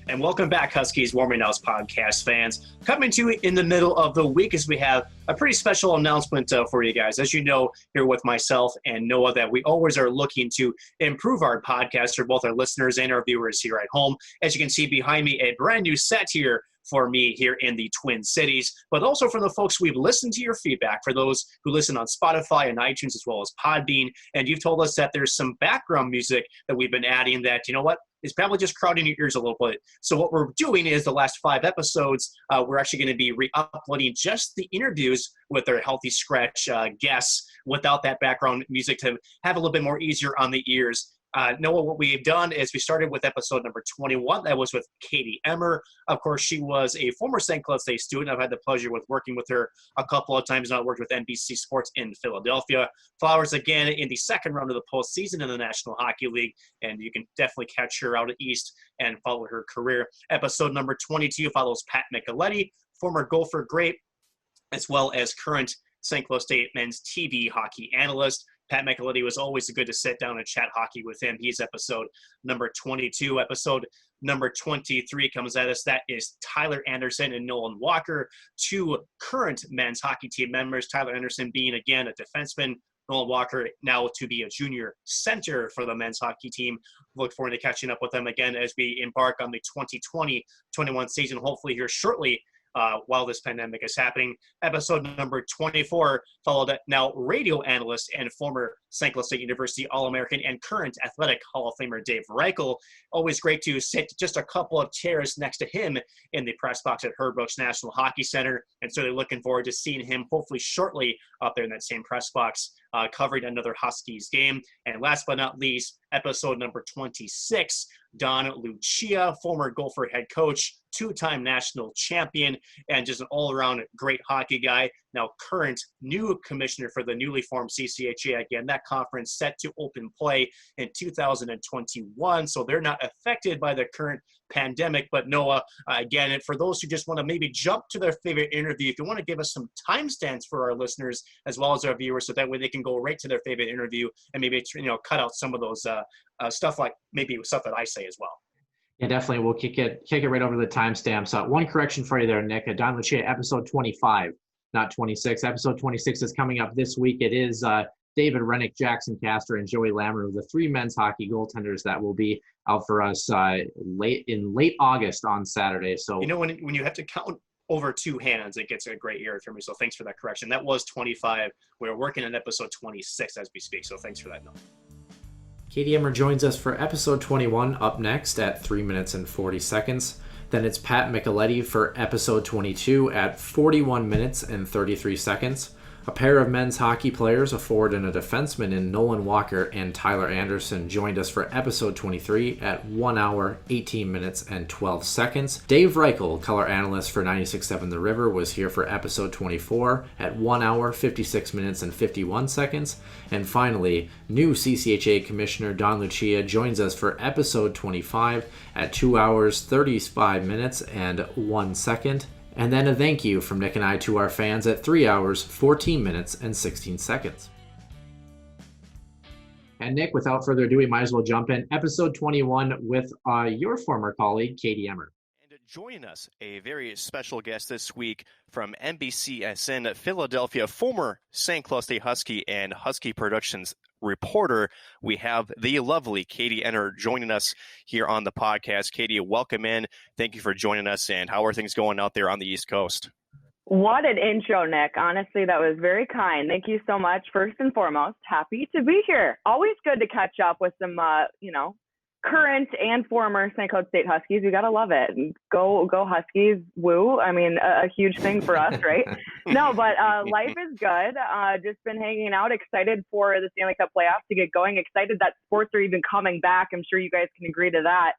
And welcome back, Huskies Warming House podcast fans. Coming to you in the middle of the week as we have a pretty special announcement for you guys. As you know, here with myself and Noah, that we always are looking to improve our podcast for both our listeners and our viewers here at home. As you can see behind me, a brand new set here for me here in the Twin Cities, but also for the folks we've listened to your feedback, for those who listen on Spotify and iTunes as well as Podbean. And you've told us that there's some background music that we've been adding that, you know what, is probably just crowding your ears a little bit. So what we're doing is the last 5 episodes, we're actually going to be re-uploading just the interviews with our Healthy Scratch guests without that background music to have a little bit more easier on the ears. Noah, what we've done is we started with episode number 21. That was with Katie Emmer. Of course, she was a former St. Cloud State student. I've had the pleasure with working with her a couple of times now. I worked with NBC Sports in Philadelphia. Flowers again in the second round of the postseason in the National Hockey League, and you can definitely catch her out east and follow her career. Episode number 22 follows Pat Micheletti, former Gopher great, as well as current St. Cloud State men's TV hockey analyst. Pat Micheletti was always good to sit down and chat hockey with him. He's episode number 22. Episode number 23 comes at us. That is Tyler Anderson and Nolan Walker, 2 current men's hockey team members. Tyler Anderson being, again, a defenseman. Nolan Walker now to be a junior center for the men's hockey team. Look forward to catching up with them again as we embark on the 2020-21 season, hopefully here shortly. While this pandemic is happening. Episode number 24 followed now radio analyst and former St. Cloud State University All-American and current athletic Hall of Famer Dave Reichel. Always great to sit just a couple of chairs next to him in the press box at Herb Brooks National Hockey Center, and certainly looking forward to seeing him hopefully shortly up there in that same press box covering another Huskies game. And last but not least, episode number 26, Don Lucia, former Gopher head coach, 2-time national champion, and just an all-around great hockey guy. Now current new commissioner for the newly formed CCHA. Again, that conference set to open play in 2021, so they're not affected by the current pandemic. But Noah, again, and for those who just want to maybe jump to their favorite interview, if you want to give us some timestamps for our listeners as well as our viewers, so that way they can go right to their favorite interview and maybe cut out some of those stuff, like maybe stuff that I say as well. Yeah, definitely. We'll kick it right over the timestamps. One correction for you there, Nick. Don Lucia, episode 25, not 26. Episode 26 is coming up this week. It is David Rennick, Jackson Castor, and Joey Lammer, the 3 men's hockey goaltenders that will be out for us late August on Saturday. So when you have to count over 2 hands, it gets a great year for me. So thanks for that correction. That was 25. We're working on episode 26 as we speak. So thanks for that note. Katie Emmer joins us for episode 21 up next at 3 minutes and 40 seconds. Then it's Pat Micheletti for episode 22 at 41 minutes and 33 seconds. A pair of men's hockey players, a forward and a defenseman in Nolan Walker and Tyler Anderson, joined us for episode 23 at 1 hour, 18 minutes, and 12 seconds. Dave Reichel, color analyst for 96.7 The River, was here for episode 24 at 1 hour, 56 minutes, and 51 seconds. And finally, new CCHA Commissioner Don Lucia joins us for episode 25 at 2 hours, 35 minutes, and 1 second. And then a thank you from Nick and I to our fans at 3 hours, 14 minutes, and 16 seconds. And Nick, without further ado, we might as well jump in. Episode 21 with your former colleague, Katie Emmer. And joining us, a very special guest this week from NBCSN Philadelphia, former St. Cloud State Husky and Husky Productions reporter. We have the lovely Katie Emmer joining us here on the podcast. Katie, welcome in. Thank you for joining us. And how are things going out there on the East Coast? What an intro, Nick. Honestly, that was very kind. Thank you so much. First and foremost, happy to be here. Always good to catch up with some, current and former St. Cloud State Huskies. We got to love it. Go Huskies. Woo. I mean, a huge thing for us, right? No, but life is good. Just been hanging out, excited for the Stanley Cup playoffs to get going, excited that sports are even coming back. I'm sure you guys can agree to that.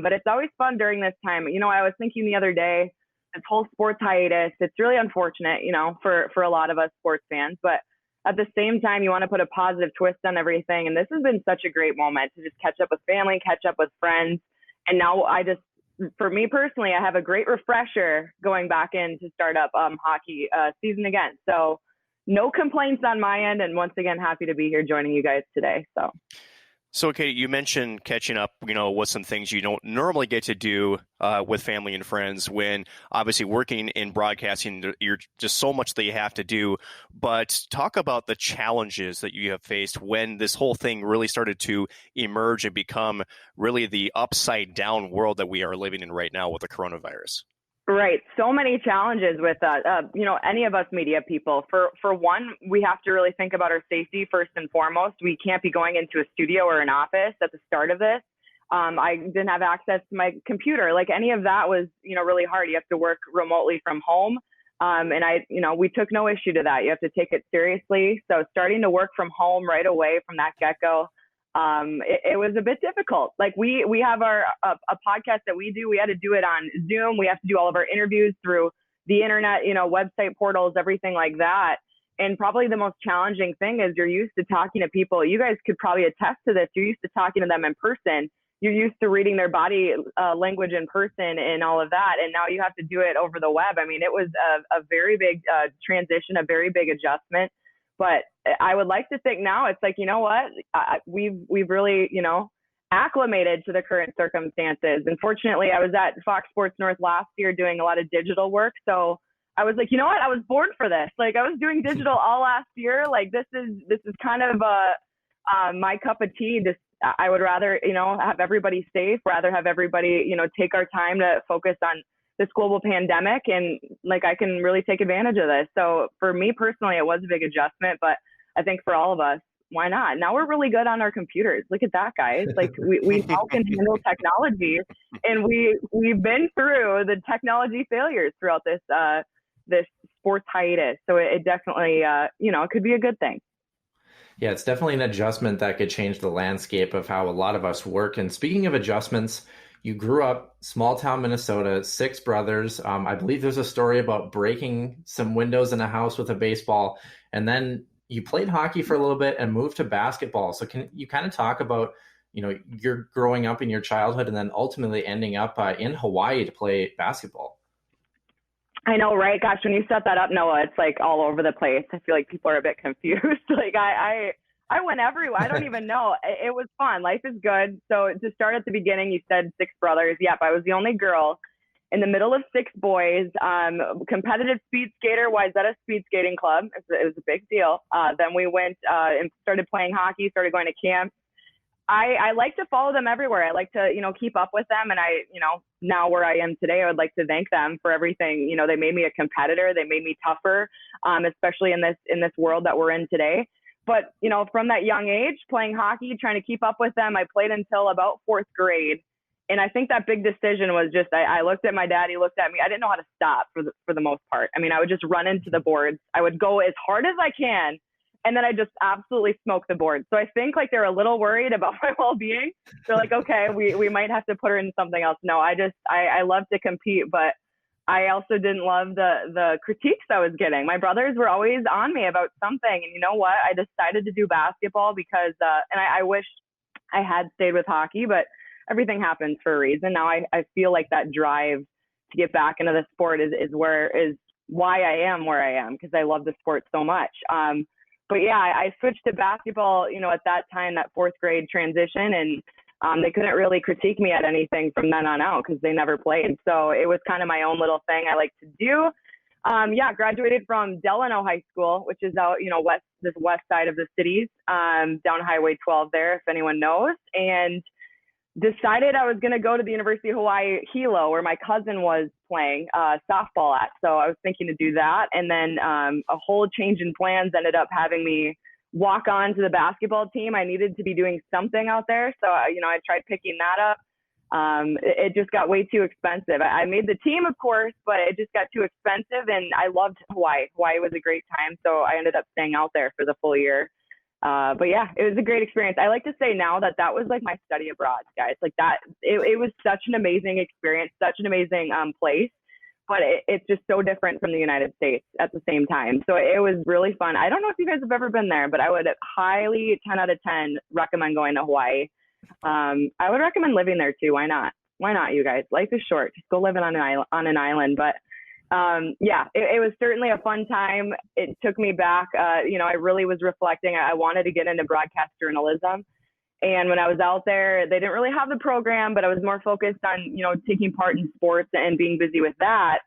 But it's always fun during this time. I was thinking the other day, this whole sports hiatus, it's really unfortunate, for a lot of us sports fans, but at the same time, you want to put a positive twist on everything. And this has been such a great moment to just catch up with family, catch up with friends. And now for me personally, I have a great refresher going back in to start up hockey season again. So no complaints on my end. And once again, happy to be here joining you guys today. So, Katie, you mentioned catching up, with some things you don't normally get to do with family and friends when obviously working in broadcasting, you're just so much that you have to do. But talk about the challenges that you have faced when this whole thing really started to emerge and become really the upside down world that we are living in right now with the coronavirus. Right. So many challenges with any of us media people. For one, we have to really think about our safety first and foremost. We can't be going into a studio or an office at the start of this. I didn't have access to my computer. Like any of that was, really hard. You have to work remotely from home. We took no issue to that. You have to take it seriously. So starting to work from home right away from that get-go, it was a bit difficult. Like we have a podcast that we do. We had to do it on Zoom. We have to do all of our interviews through the internet, website portals, everything like that. And probably the most challenging thing is you're used to talking to people. You guys could probably attest to this. You're used to talking to them in person. You're used to reading their body language in person and all of that. And now you have to do it over the web. I mean, it was a very big transition, a very big adjustment. But I would like to think now it's like, you know what, we've really, acclimated to the current circumstances. Unfortunately, I was at Fox Sports North last year doing a lot of digital work. So I was like, you know what, I was born for this. Like I was doing digital all last year. Like this is kind of my cup of tea. I would rather, have everybody safe, rather have everybody, take our time to focus on this global pandemic, and like I can really take advantage of this. So for me personally, it was a big adjustment, but I think for all of us, why not? Now we're really good on our computers. Look at that, guys. Like we now can handle technology, and we've been through the technology failures throughout this sports hiatus. So it definitely it could be a good thing. Yeah, it's definitely an adjustment that could change the landscape of how a lot of us work. And speaking of adjustments, you grew up small town Minnesota, 6 brothers. I believe there's a story about breaking some windows in a house with a baseball. And then you played hockey for a little bit and moved to basketball. So can you kind of talk about, your growing up in your childhood and then ultimately ending up in Hawaii to play basketball? I know, right? Gosh, when you set that up, Noah, it's like all over the place. I feel like people are a bit confused. Like I went everywhere. I don't even know. It was fun. Life is good. So to start at the beginning, you said 6 brothers. Yep, I was the only girl in the middle of 6 boys. Competitive speed skater, Wayzata Speed Skating Club. It was a big deal. Then we went and started playing hockey, started going to camps. I like to follow them everywhere. I like to, keep up with them. And now where I am today, I would like to thank them for everything. They made me a competitor. They made me tougher, especially in this world that we're in today. But, from that young age, playing hockey, trying to keep up with them, I played until about 4th grade. And I think that big decision was just, I looked at my dad, he looked at me. I didn't know how to stop for the most part. I mean, I would just run into the boards. I would go as hard as I can. And then I just absolutely smoke the board. So I think like they're a little worried about my well-being. They're like, okay, we might have to put her in something else. No, I love to compete, but I also didn't love the critiques I was getting. My brothers were always on me about something. And you know what? I decided to do basketball because, and I wish I had stayed with hockey, but everything happens for a reason. Now I feel like that drive to get back into the sport is why I am where I am, because I love the sport so much. But yeah, I switched to basketball, at that time, that 4th grade transition, and they couldn't really critique me at anything from then on out because they never played. So it was kind of my own little thing I like to do. Graduated from Delano High School, which is out, this west side of the cities, down Highway 12 there, if anyone knows, and decided I was going to go to the University of Hawaii Hilo, where my cousin was playing softball at. So I was thinking to do that. And then a whole change in plans ended up having me walk on to the basketball team. I needed to be doing something out there. So, I tried picking that up. It just got way too expensive. I made the team, of course, but it just got too expensive. And I loved Hawaii. Hawaii was a great time. So I ended up staying out there for the full year. But yeah, it was a great experience. I like to say now that was like my study abroad, guys. Like that, it was such an amazing experience, such an amazing place. But it's just so different from the United States at the same time. So it was really fun. I don't know if you guys have ever been there, but I would highly 10 out of 10 recommend going to Hawaii. I would recommend living there too. Why not? Why not, you guys? Life is short. Just go live on an island. But it was certainly a fun time. It took me back. I really was reflecting. I wanted to get into broadcast journalism. And when I was out there, they didn't really have the program, but I was more focused on, taking part in sports and being busy with that.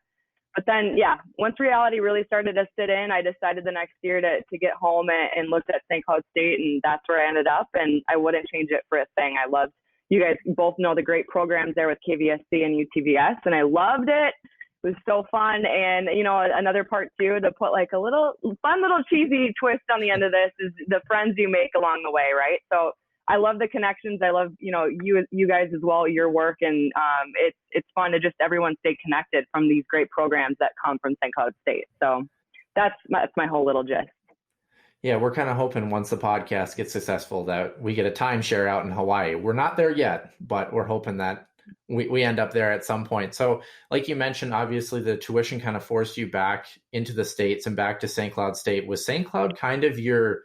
But then, once reality really started to sit in, I decided the next year to get home and looked at St. Cloud State, and that's where I ended up. And I wouldn't change it for a thing. I loved, you guys both know the great programs there with KVSC and UTVS, and I loved it. It was so fun. And, another part too, to put like a fun little cheesy twist on the end of this is the friends you make along the way, right? So I love the connections. I love, you guys as well, your work. And it's fun to just everyone stay connected from these great programs that come from St. Cloud State. So that's my whole little gist. Yeah, we're kind of hoping once the podcast gets successful that we get a timeshare out in Hawaii. We're not there yet, but we're hoping that we end up there at some point. So like you mentioned, obviously the tuition kind of forced you back into the States and back to St. Cloud State. Was St. Cloud kind of your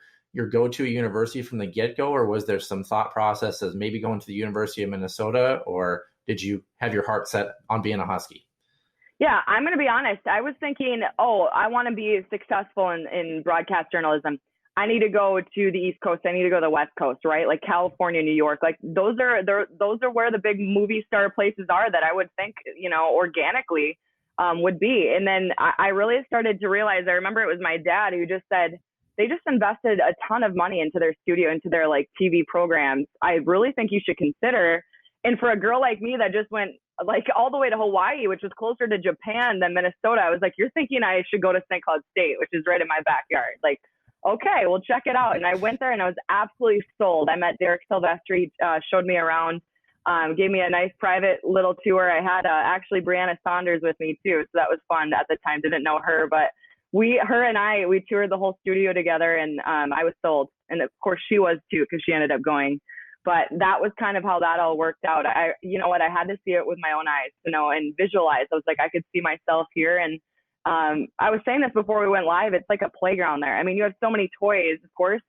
go-to university from the get-go, or was there some thought process as maybe going to the University of Minnesota, or did you have your heart set on being a Husky? Yeah, I'm going to be honest. I was thinking, I want to be successful in broadcast journalism. I need to go to the East Coast. I need to go to the West Coast, right? Like California, New York. Like those are where the big movie star places are that I would think, organically would be. And then I really started to realize, I remember it was my dad who just said, they just invested a ton of money into their studio, into their like TV programs. I really think you should consider. And for a girl like me that just went like all the way to Hawaii, which was closer to Japan than Minnesota, I was like, you're thinking I should go to St. Cloud State, which is right in my backyard. Like, okay, well, check it out. And I went there and I was absolutely sold. I met Derek Silvestri, showed me around, gave me a nice private little tour. I had actually Brianna Saunders with me too. So that was fun at the time. Didn't know her, but we toured the whole studio together, and I was sold. And of course she was too, because she ended up going. But that was kind of how that all worked out. I had to see it with my own eyes, and visualize. I was like, I could see myself here. And I was saying this before we went live. It's like a playground there. I mean, you have so many toys, of course.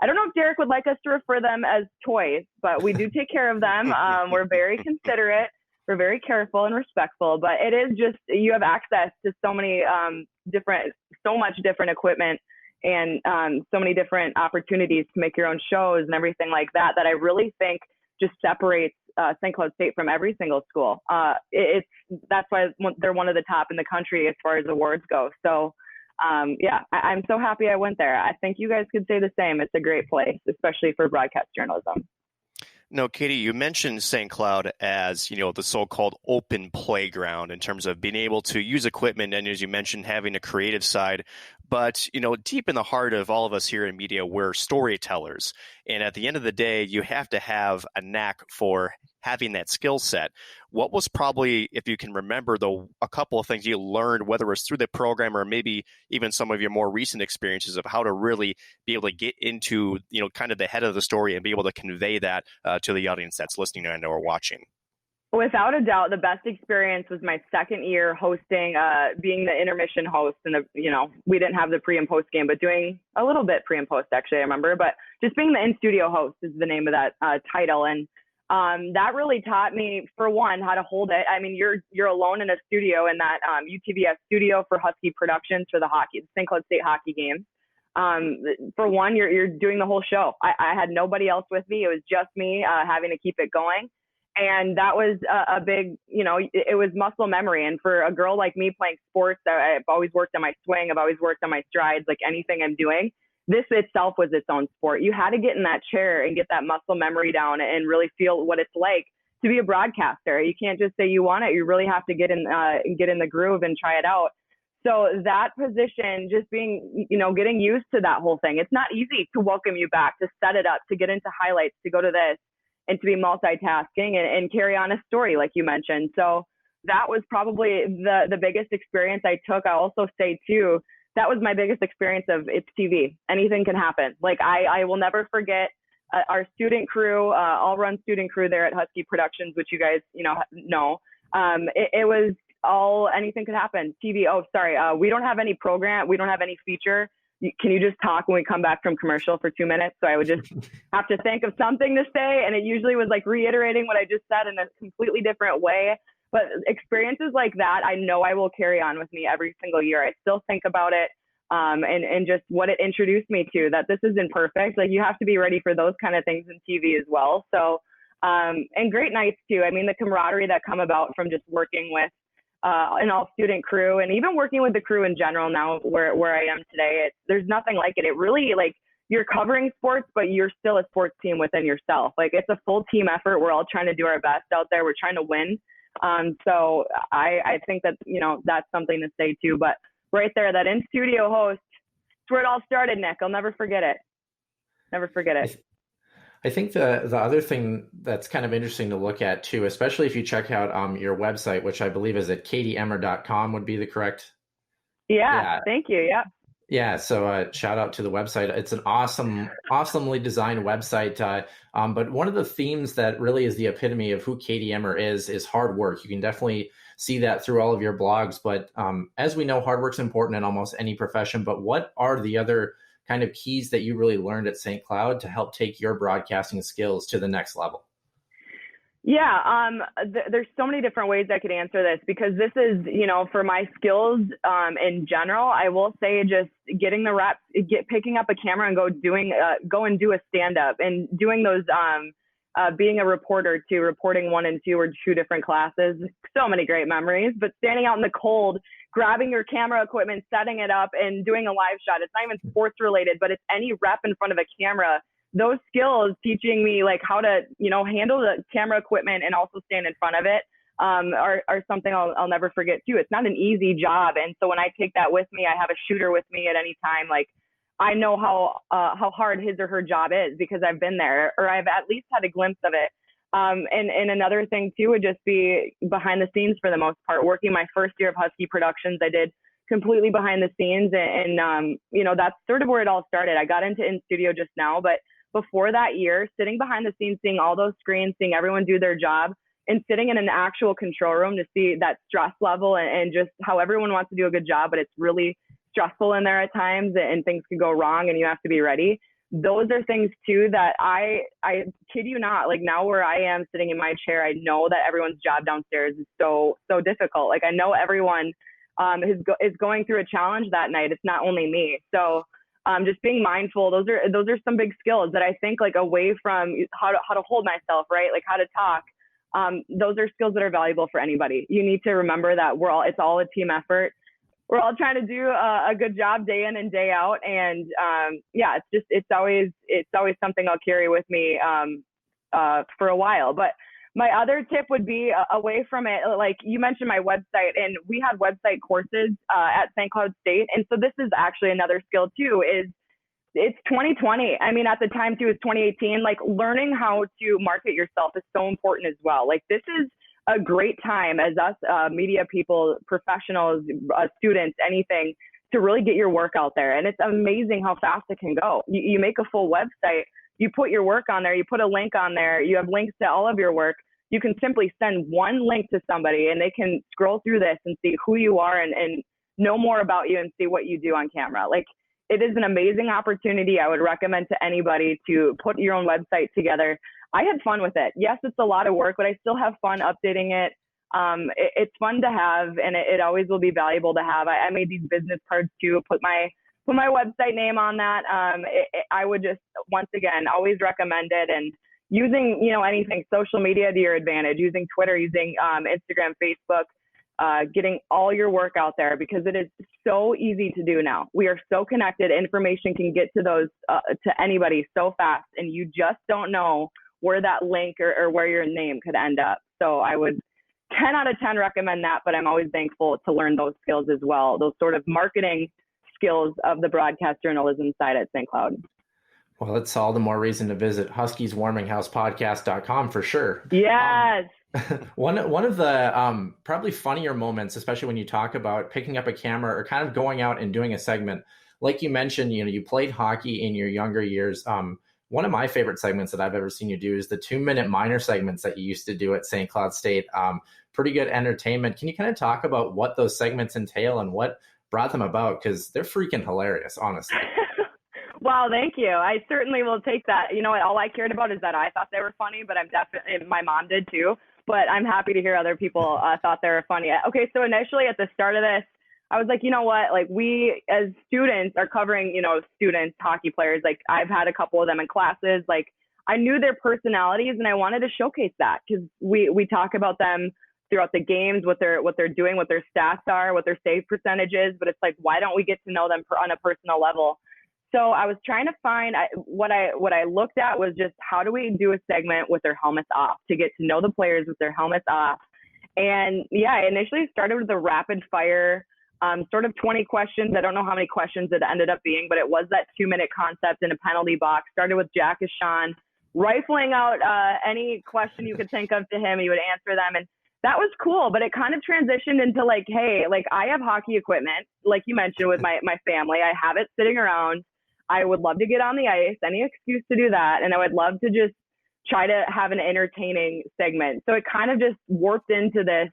I don't know if Derek would like us to refer them as toys, but we do take care of them. We're very considerate. We're very careful and respectful, but it is just, you have access to so much different equipment and so many different opportunities to make your own shows and everything like that, that I really think just separates St. Cloud State from every single school. That's why they're one of the top in the country as far as awards go. So I'm so happy I went there. I think you guys could say the same. It's a great place, especially for broadcast journalism. No, Katie, you mentioned St. Cloud as, the so-called open playground in terms of being able to use equipment and, as you mentioned, having a creative side. But, deep in the heart of all of us here in media, we're storytellers. And at the end of the day, you have to have a knack for having that skill set. What was probably, if you can remember, a couple of things you learned, whether it was through the program or maybe even some of your more recent experiences of how to really be able to get into, kind of the head of the story and be able to convey that to the audience that's listening and or watching? Without a doubt, the best experience was my second year hosting, being the intermission host. And, we didn't have the pre and post game, but doing a little bit pre and post, actually, I remember. But just being the in-studio host is the name of that title. And that really taught me, for one, how to hold it. I mean, you're alone in a studio in that UTVS studio for Husky Productions for the St. Cloud State hockey games. For one, you're doing the whole show. I had nobody else with me. It was just me having to keep it going. And that was a big, it was muscle memory. And for a girl like me playing sports, I've always worked on my swing. I've always worked on my strides, like anything I'm doing. This itself was its own sport. You had to get in that chair and get that muscle memory down and really feel what it's like to be a broadcaster. You can't just say you want it. You really have to get in the groove and try it out. So that position, just being, getting used to that whole thing. It's not easy to welcome you back, to set it up, to get into highlights, to go to this, and to be multitasking and carry on a story like you mentioned. So that was probably the biggest experience I took. I also say too, that was my biggest experience of it's TV. Anything can happen. Like I will never forget our student crew, all run student crew there at Husky Productions, which you guys, know. It was all, anything could happen. TV. Oh, sorry. We don't have any program. We don't have any feature. Can you just talk when we come back from commercial for 2 minutes? So I would just have to think of something to say. And it usually was like reiterating what I just said in a completely different way. But experiences like that, I know I will carry on with me every single year. I still think about it. and just what it introduced me to, that this isn't perfect. Like, you have to be ready for those kind of things in TV as well. So, and great nights too. I mean, the camaraderie that come about from just working with an all-student crew, and even working with the crew in general now where I am today, there's nothing like it. It really, like, you're covering sports, but you're still a sports team within yourself. Like, it's a full team effort. We're all trying to do our best out there. We're trying to win. So I think that, that's something to say too. But right there, that in-studio host, it's where it all started, Nick. I'll never forget it. Never forget it. I think the other thing that's kind of interesting to look at too, especially if you check out your website, which I believe is at katieemmer.com would be the correct. Yeah. Thank you. Yeah. Yeah. So shout out to the website. It's an awesomely designed website. But one of the themes that really is the epitome of who Katie Emmer is hard work. You can definitely see that through all of your blogs. But as we know, hard work's important in almost any profession. But what are the other kind of keys that you really learned at St. Cloud to help take your broadcasting skills to the next level? Yeah, there's so many different ways I could answer this, because this is, for my skills in general, I will say just getting the reps, picking up a camera and go and do a stand-up, and doing those, being a reporter too, reporting 1 and 2 or 2 different classes. So many great memories, but standing out in the cold, grabbing your camera equipment, setting it up and doing a live shot. It's not even sports related, but it's any rep in front of a camera. Those skills teaching me like how to, handle the camera equipment and also stand in front of it are something I'll never forget too. It's not an easy job. And so when I take that with me, I have a shooter with me at any time. Like, I know how hard his or her job is, because I've been there, or I've at least had a glimpse of it. And another thing too would just be behind the scenes for the most part. Working my first year of Husky Productions, I did completely behind the scenes, and that's sort of where it all started. I got into in studio just now, but before that year, sitting behind the scenes, seeing all those screens, seeing everyone do their job, and sitting in an actual control room to see that stress level and just how everyone wants to do a good job, but it's really stressful in there at times, and things can go wrong and you have to be ready. Those are things too that I kid you not, like, now where I am sitting in my chair, I know that everyone's job downstairs is so difficult. Like, I know everyone is going through a challenge that night. It's not only me. So just being mindful, those are some big skills that I think, like, away from how to hold myself, right? Like how to talk. Those are skills that are valuable for anybody. You need to remember that it's all a team effort. We're all trying to do a good job day in and day out. And it's always something I'll carry with me for a while. But my other tip would be away from it. Like, you mentioned my website, and we had website courses at St. Cloud State. And so this is actually another skill too, it's 2020. I mean, at the time too, it's 2018. Like, learning how to market yourself is so important as well. Like, this is a great time as us media people, professionals, students, anything, to really get your work out there. And it's amazing how fast it can go. You make a full website, you put your work on there, you put a link on there, you have links to all of your work. You can simply send one link to somebody and they can scroll through this and see who you are and know more about you and see what you do on camera. Like, it is an amazing opportunity. I would recommend to anybody to put your own website together. I had fun with it. Yes, it's a lot of work, but I still have fun updating it. It's fun to have, and it always will be valuable to have. I made these business cards too, put my website name on that. I would just, once again, always recommend it. And using, anything, social media to your advantage, using Twitter, using Instagram, Facebook, getting all your work out there, because it is so easy to do now. We are so connected. Information can get to those, to anybody so fast, and you just don't know where that link or where your name could end up. So I would 10 out of 10 recommend that, but I'm always thankful to learn those skills as well, those sort of marketing skills of the broadcast journalism side at St. Cloud. Well, it's all the more reason to visit HWH-Warming-house-podcast.com for sure. Yes. One of the probably funnier moments, especially when you talk about picking up a camera or kind of going out and doing a segment, like you mentioned, you played hockey in your younger years. One of my favorite segments that I've ever seen you do is the 2-minute minor segments that you used to do at St. Cloud State. Pretty good entertainment. Can you kind of talk about what those segments entail and what brought them about? Because they're freaking hilarious, honestly. Wow, thank you. I certainly will take that. You know what? All I cared about is that I thought they were funny, but my mom did too. But I'm happy to hear other people thought they were funny. Okay, so initially at the start of this, I was like, you know what, like we as students are covering, students, hockey players. Like I've had a couple of them in classes. Like I knew their personalities and I wanted to showcase that because we talk about them throughout the games, what they're doing, what their stats are, what their save percentage is. But it's like, why don't we get to know them on a personal level? So I was trying to find what I looked at was just how do we do a segment with their helmets off to get to know the players with their helmets off. And yeah, I initially started with the rapid fire, sort of 20 questions. I don't know how many questions it ended up being, but it was that 2-minute concept in a penalty box. Started with Jack and Sean, rifling out any question you could think of to him. He would answer them. And that was cool, but it kind of transitioned into like, hey, like I have hockey equipment, like you mentioned with my family. I have it sitting around. I would love to get on the ice, any excuse to do that. And I would love to just try to have an entertaining segment. So it kind of just warped into this,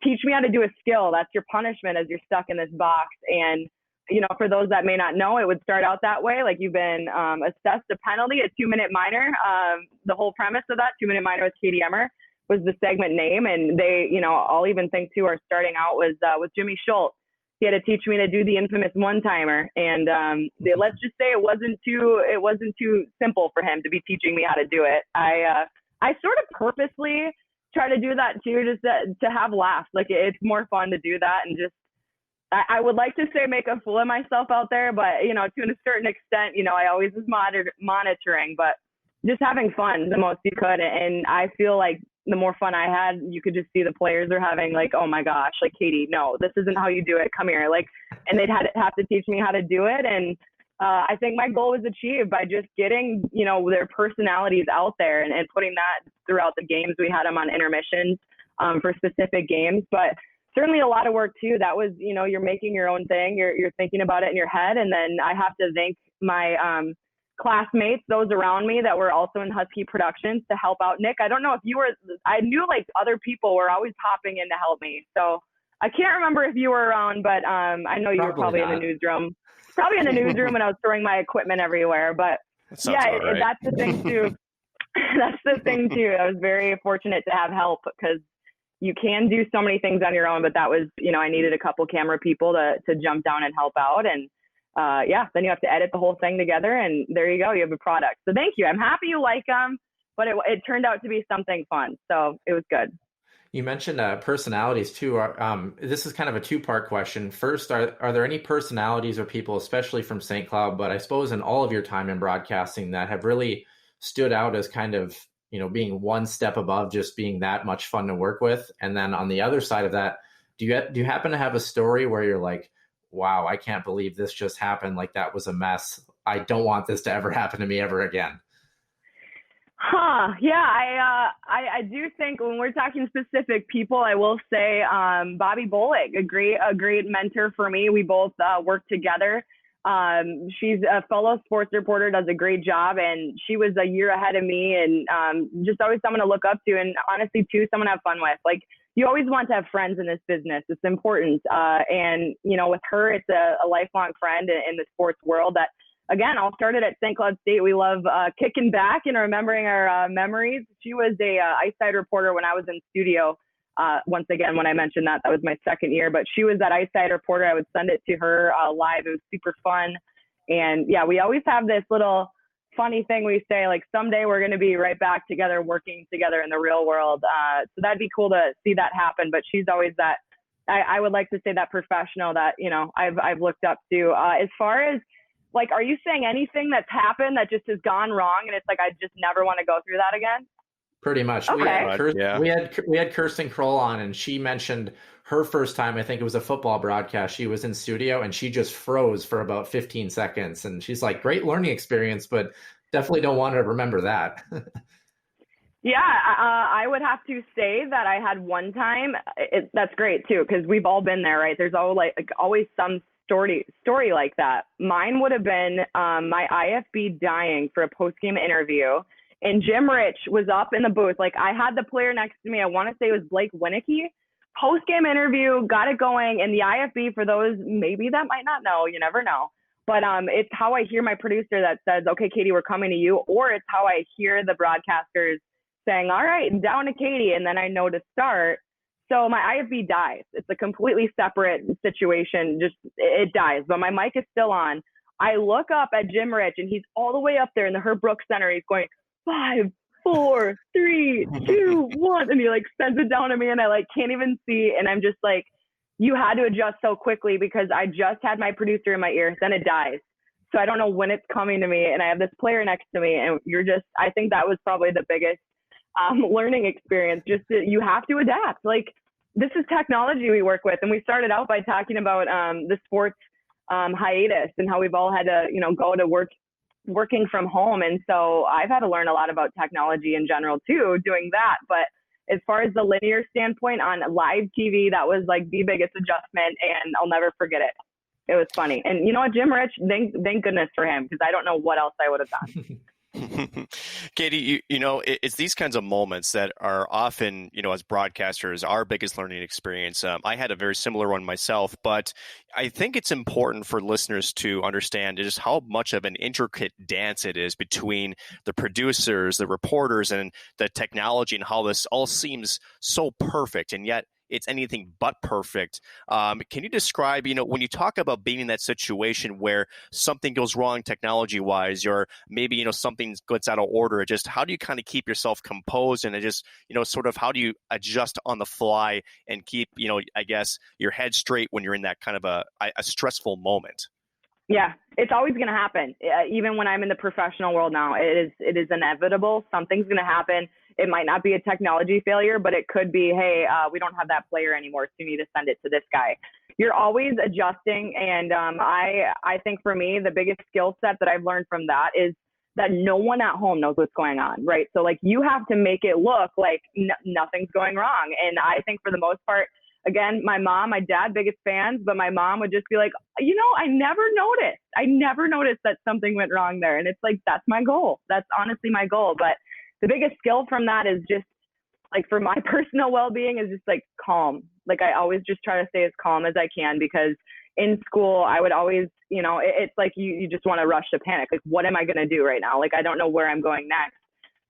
teach me how to do a skill. That's your punishment as you're stuck in this box. And, for those that may not know, it would start out that way. Like you've been assessed a penalty, a 2-minute minor. The whole premise of that 2-minute minor with Katie Emmer was the segment name. And they, I'll even think too, are starting out was with Jimmy Schultz. He had to teach me to do the infamous one-timer, and let's just say it wasn't too simple for him to be teaching me how to do it. I sort of purposely try to do that too, just to have laughs. Like it's more fun to do that, and just I would like to say make a fool of myself out there, but to a certain extent, I always was monitoring, but just having fun the most you could, and I feel like the more fun I had, you could just see the players are having like, oh my gosh, like Katie, no, this isn't how you do it. Come here. Like, and they'd have to teach me how to do it. And I think my goal was achieved by just getting, their personalities out there and putting that throughout the games. We had them on intermissions for specific games, but certainly a lot of work too. That was, you're making your own thing. You're thinking about it in your head. And then I have to thank my, classmates, those around me that were also in Husky Productions to help out. Nick, I don't know if I knew like other people were always hopping in to help me. So I can't remember if you were around, but I know you were probably in the newsroom. Probably in the newsroom when I was throwing my equipment everywhere. But yeah, right. That's the thing too. That's the thing too. I was very fortunate to have help because you can do so many things on your own, but that was, I needed a couple camera people to jump down and help out. And then you have to edit the whole thing together, and there you go. You have a product. So thank you. I'm happy you like them, but it turned out to be something fun. So it was good. You mentioned personalities too. This is kind of a two-part question. First, are there any personalities or people, especially from St. Cloud, but I suppose in all of your time in broadcasting, that have really stood out as kind of, being one step above just being that much fun to work with? And then on the other side of that, do you happen to have a story where you're like, wow, I can't believe this just happened. Like that was a mess. I don't want this to ever happen to me ever again. Yeah, I do think when we're talking specific people, I will say Bobby Bolig, a great mentor for me. We both work together. She's a fellow sports reporter, does a great job, and she was a year ahead of me, and just always someone to look up to, and honestly too, someone to have fun with. Like, you always want to have friends in this business. It's important. And, with her, it's a lifelong friend in the sports world that, again, all started at St. Cloud State. We love kicking back and remembering our memories. She was a ice side reporter when I was in studio. Once again, when I mentioned that was my second year. But she was that ice side reporter. I would send it to her live. It was super fun. And, yeah, we always have this little funny thing we say, like, someday we're going to be right back together working together in the real world. So that'd be cool to see that happen. But she's always that, I would like to say, that professional that, I've looked up to. As far as, like, are you saying anything that's happened that just has gone wrong and it's like I just never want to go through that again? Pretty much. Okay. We had Kirsten Kroll on, and she mentioned her first time, I think it was a football broadcast. She was in studio and she just froze for about 15 seconds. And she's like, great learning experience, but definitely don't want to remember that. Yeah, I would have to say that I had one time. That's great too, because we've all been there, right? There's always some story like that. Mine would have been my IFB dying for a post-game interview, and Jim Rich was up in the booth. Like, I had the player next to me. I want to say it was Blake Winicky. Post-game interview, got it going, and the IFB, for those maybe that might not know, you never know. But it's how I hear my producer that says, okay, Katie, we're coming to you, or it's how I hear the broadcasters saying, all right, down to Katie, and then I know to start. So my IFB dies. It's a completely separate situation. Just it dies, but my mic is still on. I look up at Jim Rich, and he's all the way up there in the Herb Brooks Center. He's going 5, 4, 3, 2, 1, and he like sends it down to me, and I like can't even see. And I'm just like, you had to adjust so quickly because I just had my producer in my ear. Then it dies. So I don't know when it's coming to me, and I have this player next to me, and I think that was probably the biggest learning experience. Just that you have to adapt. Like, this is technology we work with, and we started out by talking about the sports hiatus and how we've all had to, go to working from home. And so I've had to learn a lot about technology in general too, doing that. But as far as the linear standpoint on live TV, that was like the biggest adjustment, and I'll never forget it. It was funny. And you know what, Jim Rich, thank goodness for him, because I don't know what else I would have done. Katie, it's these kinds of moments that are often, as broadcasters, our biggest learning experience. I had a very similar one myself, but I think it's important for listeners to understand just how much of an intricate dance it is between the producers, the reporters, and the technology, and how this all seems so perfect, and yet it's anything but perfect. Can you describe, when you talk about being in that situation where something goes wrong technology-wise, or maybe, something gets out of order, just how do you kind of keep yourself composed, and just, sort of how do you adjust on the fly and keep, I guess, your head straight when you're in that kind of a stressful moment? Yeah, it's always going to happen. Even when I'm in the professional world now, it is inevitable. Something's going to happen. It might not be a technology failure, but it could be, hey, we don't have that player anymore, so you need to send it to this guy. You're always adjusting. And I think for me, the biggest skill set that I've learned from that is that no one at home knows what's going on, right? So like, you have to make it look like nothing's going wrong. And I think for the most part, again, my mom, my dad, biggest fans, but my mom would just be like, I never noticed that something went wrong there. And it's like, that's my goal. That's honestly my goal. But the biggest skill from that is just like, for my personal well-being, is just like calm. Like, I always just try to stay as calm as I can, because in school I would always, it's like you just want to rush to panic. Like, what am I going to do right now? Like, I don't know where I'm going next.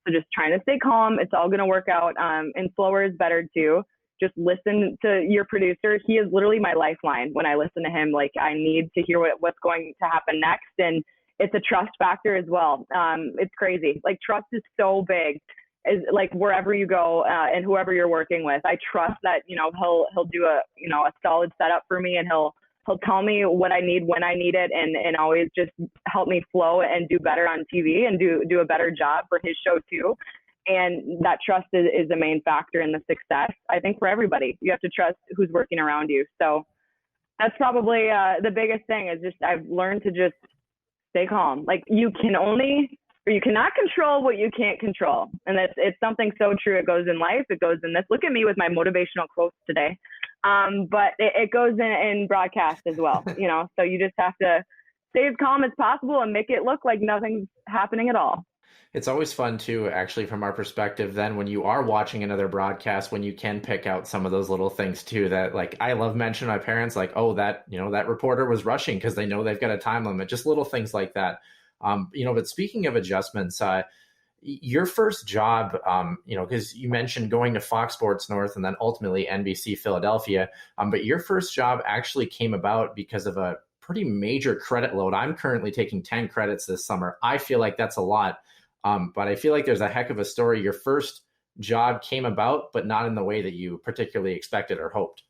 So just trying to stay calm. It's all going to work out. And slower is better too. Just listen to your producer. He is literally my lifeline. When I listen to him, like, I need to hear what's going to happen next. And it's a trust factor as well. It's crazy. Like, trust is so big. Is like, wherever you go and whoever you're working with, I trust that, he'll do a solid setup for me, and he'll tell me what I need when I need it, and always just help me flow and do better on TV and do a better job for his show too. And that trust is the main factor in the success, I think, for everybody. You have to trust who's working around you. So that's probably the biggest thing, is just I've learned to just stay calm. Like, you cannot control what you can't control. And it's something so true. It goes in life. It goes in this. Look at me with my motivational quotes today. But it goes in broadcast as well, so you just have to stay as calm as possible and make it look like nothing's happening at all. It's always fun too, actually, from our perspective, then when you are watching another broadcast, when you can pick out some of those little things too, that like, I love mentioning my parents, like, oh, that reporter was rushing because they know they've got a time limit, just little things like that. But speaking of adjustments, your first job, because you mentioned going to Fox Sports North and then ultimately NBC Philadelphia, but your first job actually came about because of a pretty major credit load. I'm currently taking 10 credits this summer. I feel like that's a lot. But I feel like there's a heck of a story. Your first job came about, but not in the way that you particularly expected or hoped.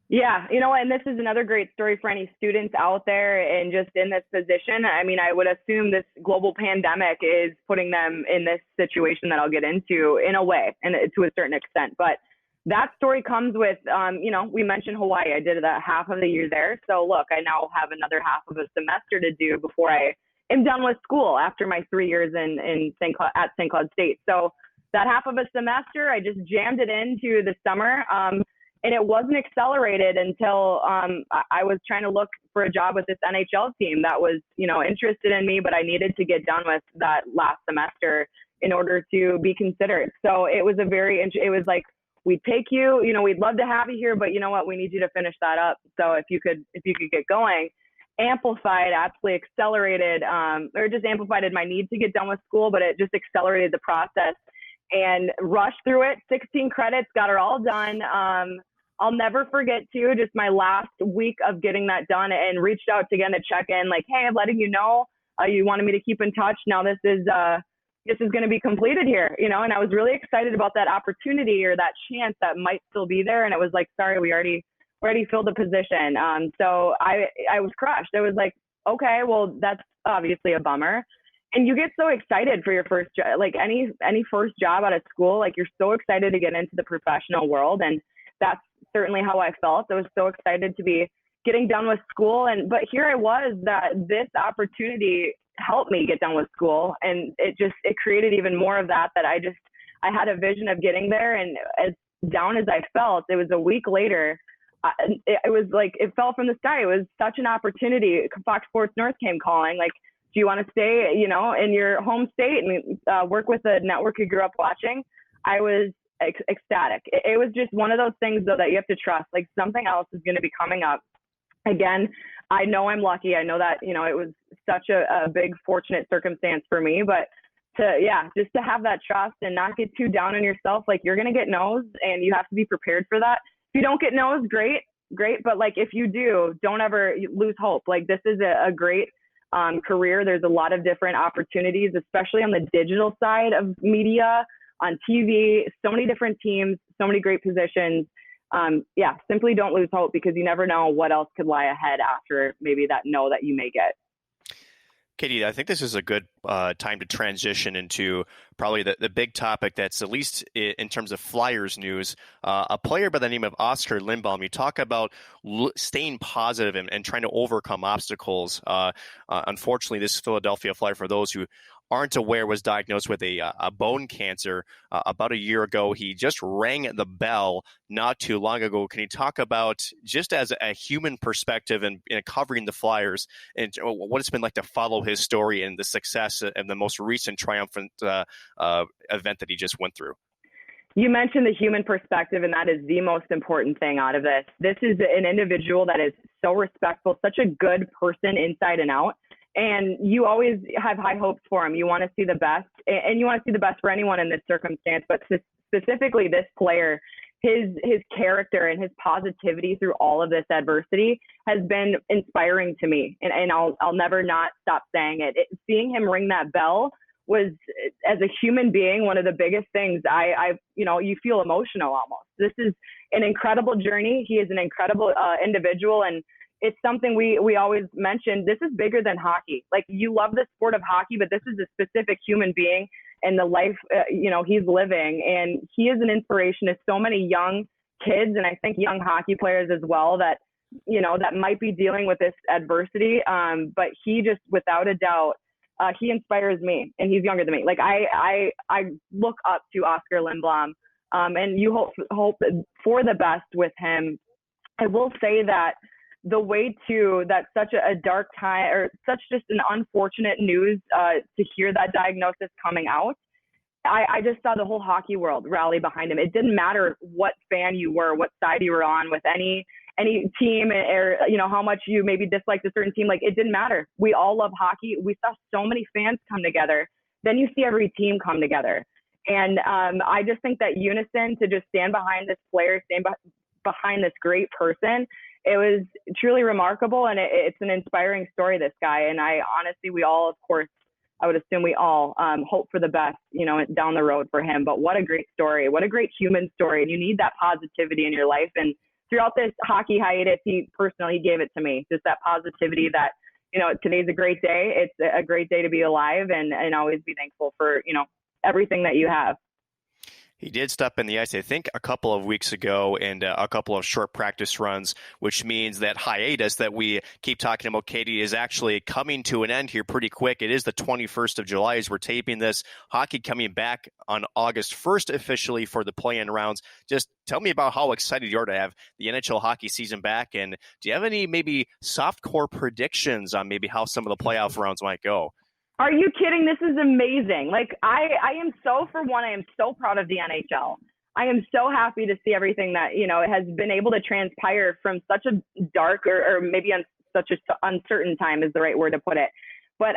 Yeah, and this is another great story for any students out there and just in this position. I mean, I would assume this global pandemic is putting them in this situation that I'll get into in a way, and to a certain extent. But that story comes with, we mentioned Hawaii. I did that half of the year there. So look, I now have another half of a semester to do before I am done with school after my 3 years at St. Cloud State. So that half of a semester, I just jammed it into the summer. And it wasn't accelerated until I was trying to look for a job with this NHL team that was, interested in me, but I needed to get done with that last semester in order to be considered. So it was it was like, we'd take you, we'd love to have you here, but you know what, we need you to finish that up. So if you could get going. Amplified, absolutely accelerated, or just amplified my need to get done with school, but it just accelerated the process. and rushed through it. 16 credits, got her all done. I'll never forget too, just my last week of getting that done, and reached out again to check in, like, hey, I'm letting you know, you wanted me to keep in touch. Now this is going to be completed here, you know, and I was really excited about that opportunity or that chance that might still be there. And it was like, sorry, we already filled the position. So I was crushed. I was like, okay, well, that's obviously a bummer. And you get so excited for your first job, like any first job out of school, like you're so excited to get into the professional world. And that's certainly how I felt. I was so excited to be getting done with school. But here I was, that this opportunity helped me get done with school. And it created even more of that I had a vision of getting there. And as down as I felt, it was a week later, it was like, it fell from the sky. It was such an opportunity. Fox Sports North came calling, like, do you want to stay, you know, in your home state and work with a network you grew up watching? I was ecstatic. It was just one of those things, though, that you have to trust, like something else is going to be coming up. Again, I know I'm lucky. I know that, you know, it was such a big fortunate circumstance for me, but just to have that trust and not get too down on yourself. Like, you're going to get no's and you have to be prepared for that. If you don't get no's, great. But like, if you do, don't ever lose hope. Like, this is a great career. There's a lot of different opportunities, especially on the digital side of media, on TV, so many different teams, so many great positions. Simply don't lose hope, because you never know what else could lie ahead after maybe that no that you may get. Katie, I think this is a good time to transition into probably the big topic that's, at least in terms of Flyers news, a player by the name of Oskar Lindblom. You talk about staying positive and trying to overcome obstacles. Unfortunately, this Philadelphia Flyer, for those who aren't aware, was diagnosed with a bone cancer about a year ago. He just rang the bell not too long ago. Can you talk about, just as a human perspective and covering the Flyers, and what it's been like to follow his story and the success and the most recent triumphant event that he just went through? You mentioned the human perspective, and that is the most important thing out of this. This is an individual that is so respectful, such a good person inside and out. And you always have high hopes for him. You want to see the best, and you want to see the best for anyone in this circumstance, but specifically this player, his character and his positivity through all of this adversity has been inspiring to me. And I'll never not stop saying it. Seeing him ring that bell was, as a human being, one of the biggest things. You feel emotional almost. This is an incredible journey. He is an incredible individual, and it's something we always mention. This is bigger than hockey. Like, you love the sport of hockey, but this is a specific human being and the life, he's living. And he is an inspiration to so many young kids, and I think young hockey players as well, that, that might be dealing with this adversity. But he just, without a doubt, he inspires me, and he's younger than me. Like, I look up to Oskar Lindblom, and you hope for the best with him. I will say that the way that's such a dark time, or such just an unfortunate news to hear that diagnosis coming out. I just saw the whole hockey world rally behind him. It didn't matter what fan you were, what side you were on with any team, or how much you maybe disliked a certain team. Like, it didn't matter. We all love hockey. We saw so many fans come together. Then you see every team come together, and I just think that unison, to just stand behind this player, stand behind this great person, it was truly remarkable, and it's an inspiring story, this guy. And I honestly, we all, of course, I would assume we all hope for the best, down the road for him. But what a great story. What a great human story. And you need that positivity in your life. And throughout this hockey hiatus, he gave it to me. Just that positivity that, today's a great day. It's a great day to be alive, and always be thankful for, everything that you have. He did step in the ice, I think, a couple of weeks ago, and a couple of short practice runs, which means that hiatus that we keep talking about, Katie, is actually coming to an end here pretty quick. It is the 21st of July as we're taping this. Hockey coming back on August 1st officially for the play-in rounds. Just tell me about how excited you are to have the NHL hockey season back, and do you have any maybe softcore predictions on maybe how some of the playoff rounds might go? Are you kidding? This is amazing. Like, I am so proud of the NHL. I am so happy to see everything that, has been able to transpire from such a dark or maybe such an uncertain time is the right word to put it. But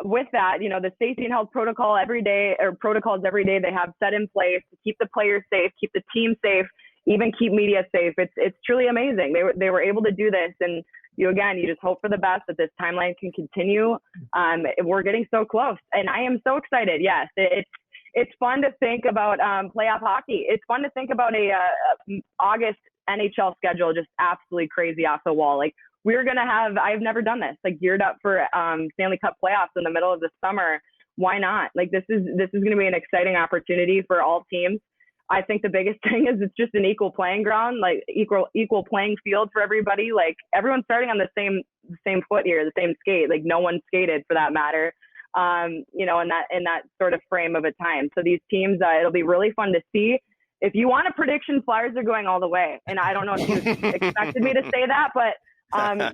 with that, the safety and health protocols every day, they have set in place to keep the players safe, keep the team safe, even keep media safe. It's truly amazing. They were able to do this, and you just hope for the best that this timeline can continue. We're getting so close, and I am so excited. Yes, it's fun to think about playoff hockey. It's fun to think about a August NHL schedule, just absolutely crazy off the wall. Like, we're going to have, I've never done this, like, geared up for Stanley Cup playoffs in the middle of the summer. Why not? Like, this is going to be an exciting opportunity for all teams. I think the biggest thing is it's just an equal playing ground, like equal playing field for everybody. Like, everyone's starting on the same foot here, the same skate. Like, no one skated for that matter, in that sort of frame of a time. So these teams, it'll be really fun to see. If you want a prediction, Flyers are going all the way. And I don't know if you expected me to say that, but I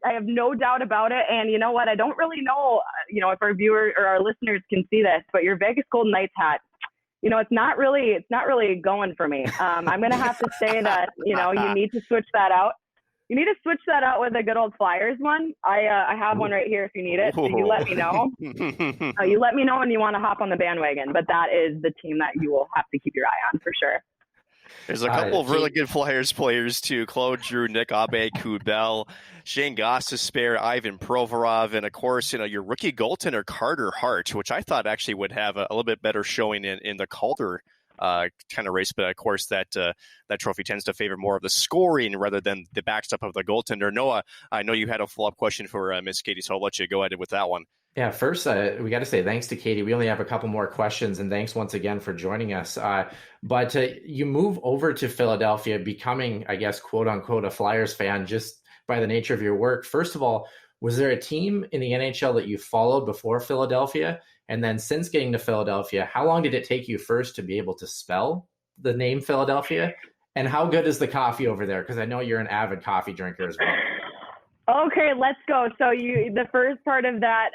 have no doubt about it. And you know what? I don't really know, if our viewers or our listeners can see this, but your Vegas Golden Knights hat, it's not really going for me. I'm going to have to say that, you need to switch that out. You need to switch that out with a good old Flyers one. I have one right here if you need it. So you let me know. You let me know when you want to hop on the bandwagon. But that is the team that you will have to keep your eye on for sure. There's a couple of really good Flyers players too. Claude Giroux, Nick Aube-Kubel, Shane Gostisbehere, Ivan Provorov, and of course, your rookie goaltender Carter Hart, which I thought actually would have a little bit better showing in the Calder kind of race, but of course that trophy tends to favor more of the scoring rather than the backstop of the goaltender. Noah, I know you had a follow-up question for Miss Katie, so I'll let you go ahead with that one. Yeah, first, we got to say thanks to Katie. We only have a couple more questions, and thanks once again for joining us. But you move over to Philadelphia, becoming, I guess, quote unquote, a Flyers fan just by the nature of your work. First of all, was there a team in the NHL that you followed before Philadelphia? And then since getting to Philadelphia, how long did it take you first to be able to spell the name Philadelphia? And how good is the coffee over there? Because I know you're an avid coffee drinker as well. Okay, let's go. So the first part of that,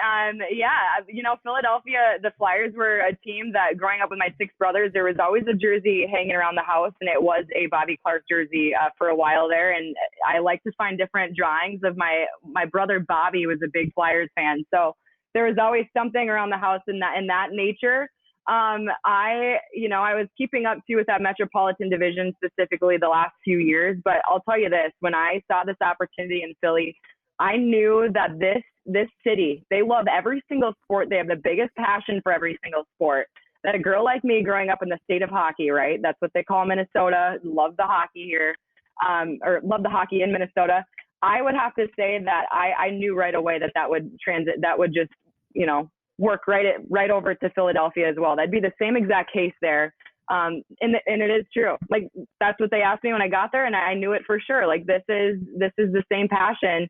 Philadelphia, the Flyers were a team that growing up with my six brothers, there was always a jersey hanging around the house, and it was a Bobby Clarke jersey for a while there. And I like to find different drawings of my brother Bobby was a big Flyers fan. So there was always something around the house in that nature. I was keeping up too with that Metropolitan Division specifically the last few years, but I'll tell you this, when I saw this opportunity in Philly, I knew that this city, they love every single sport. They have the biggest passion for every single sport. That a girl like me growing up in the state of hockey, right? That's what they call Minnesota. Love the hockey here, or love the hockey in Minnesota. I would have to say that I knew right away that would just, work right over to Philadelphia as well. That'd be the same exact case there. And it is true. Like, that's what they asked me when I got there, and I knew it for sure. Like, this is the same passion,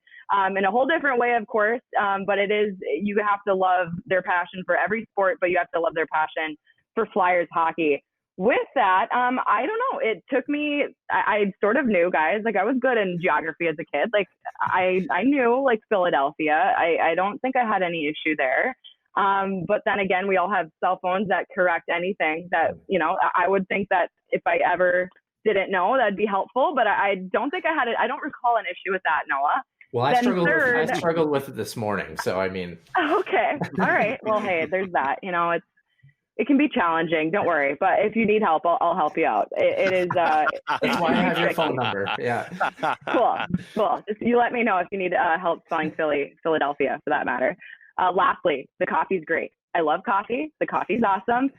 in a whole different way, of course. But it is, you have to love their passion for every sport, but you have to love their passion for Flyers hockey. With that, I don't know. It took me, I sort of knew, guys, like, I was good in geography as a kid. Like, I knew, like, Philadelphia. I don't think I had any issue there. But then again, we all have cell phones that correct anything that, I would think that if I ever didn't know, that'd be helpful, but I don't think I had it. I don't recall an issue with that, Noah. Well, I struggled with it this morning. So, I mean. Okay. All right. Well, hey, there's that, it can be challenging. Don't worry. But if you need help, I'll help you out. It is. That's why I have your phone number. Yeah. Cool. Just, you let me know if you need help spelling Philadelphia for that matter. Lastly, the coffee's great. I love coffee. The coffee's awesome.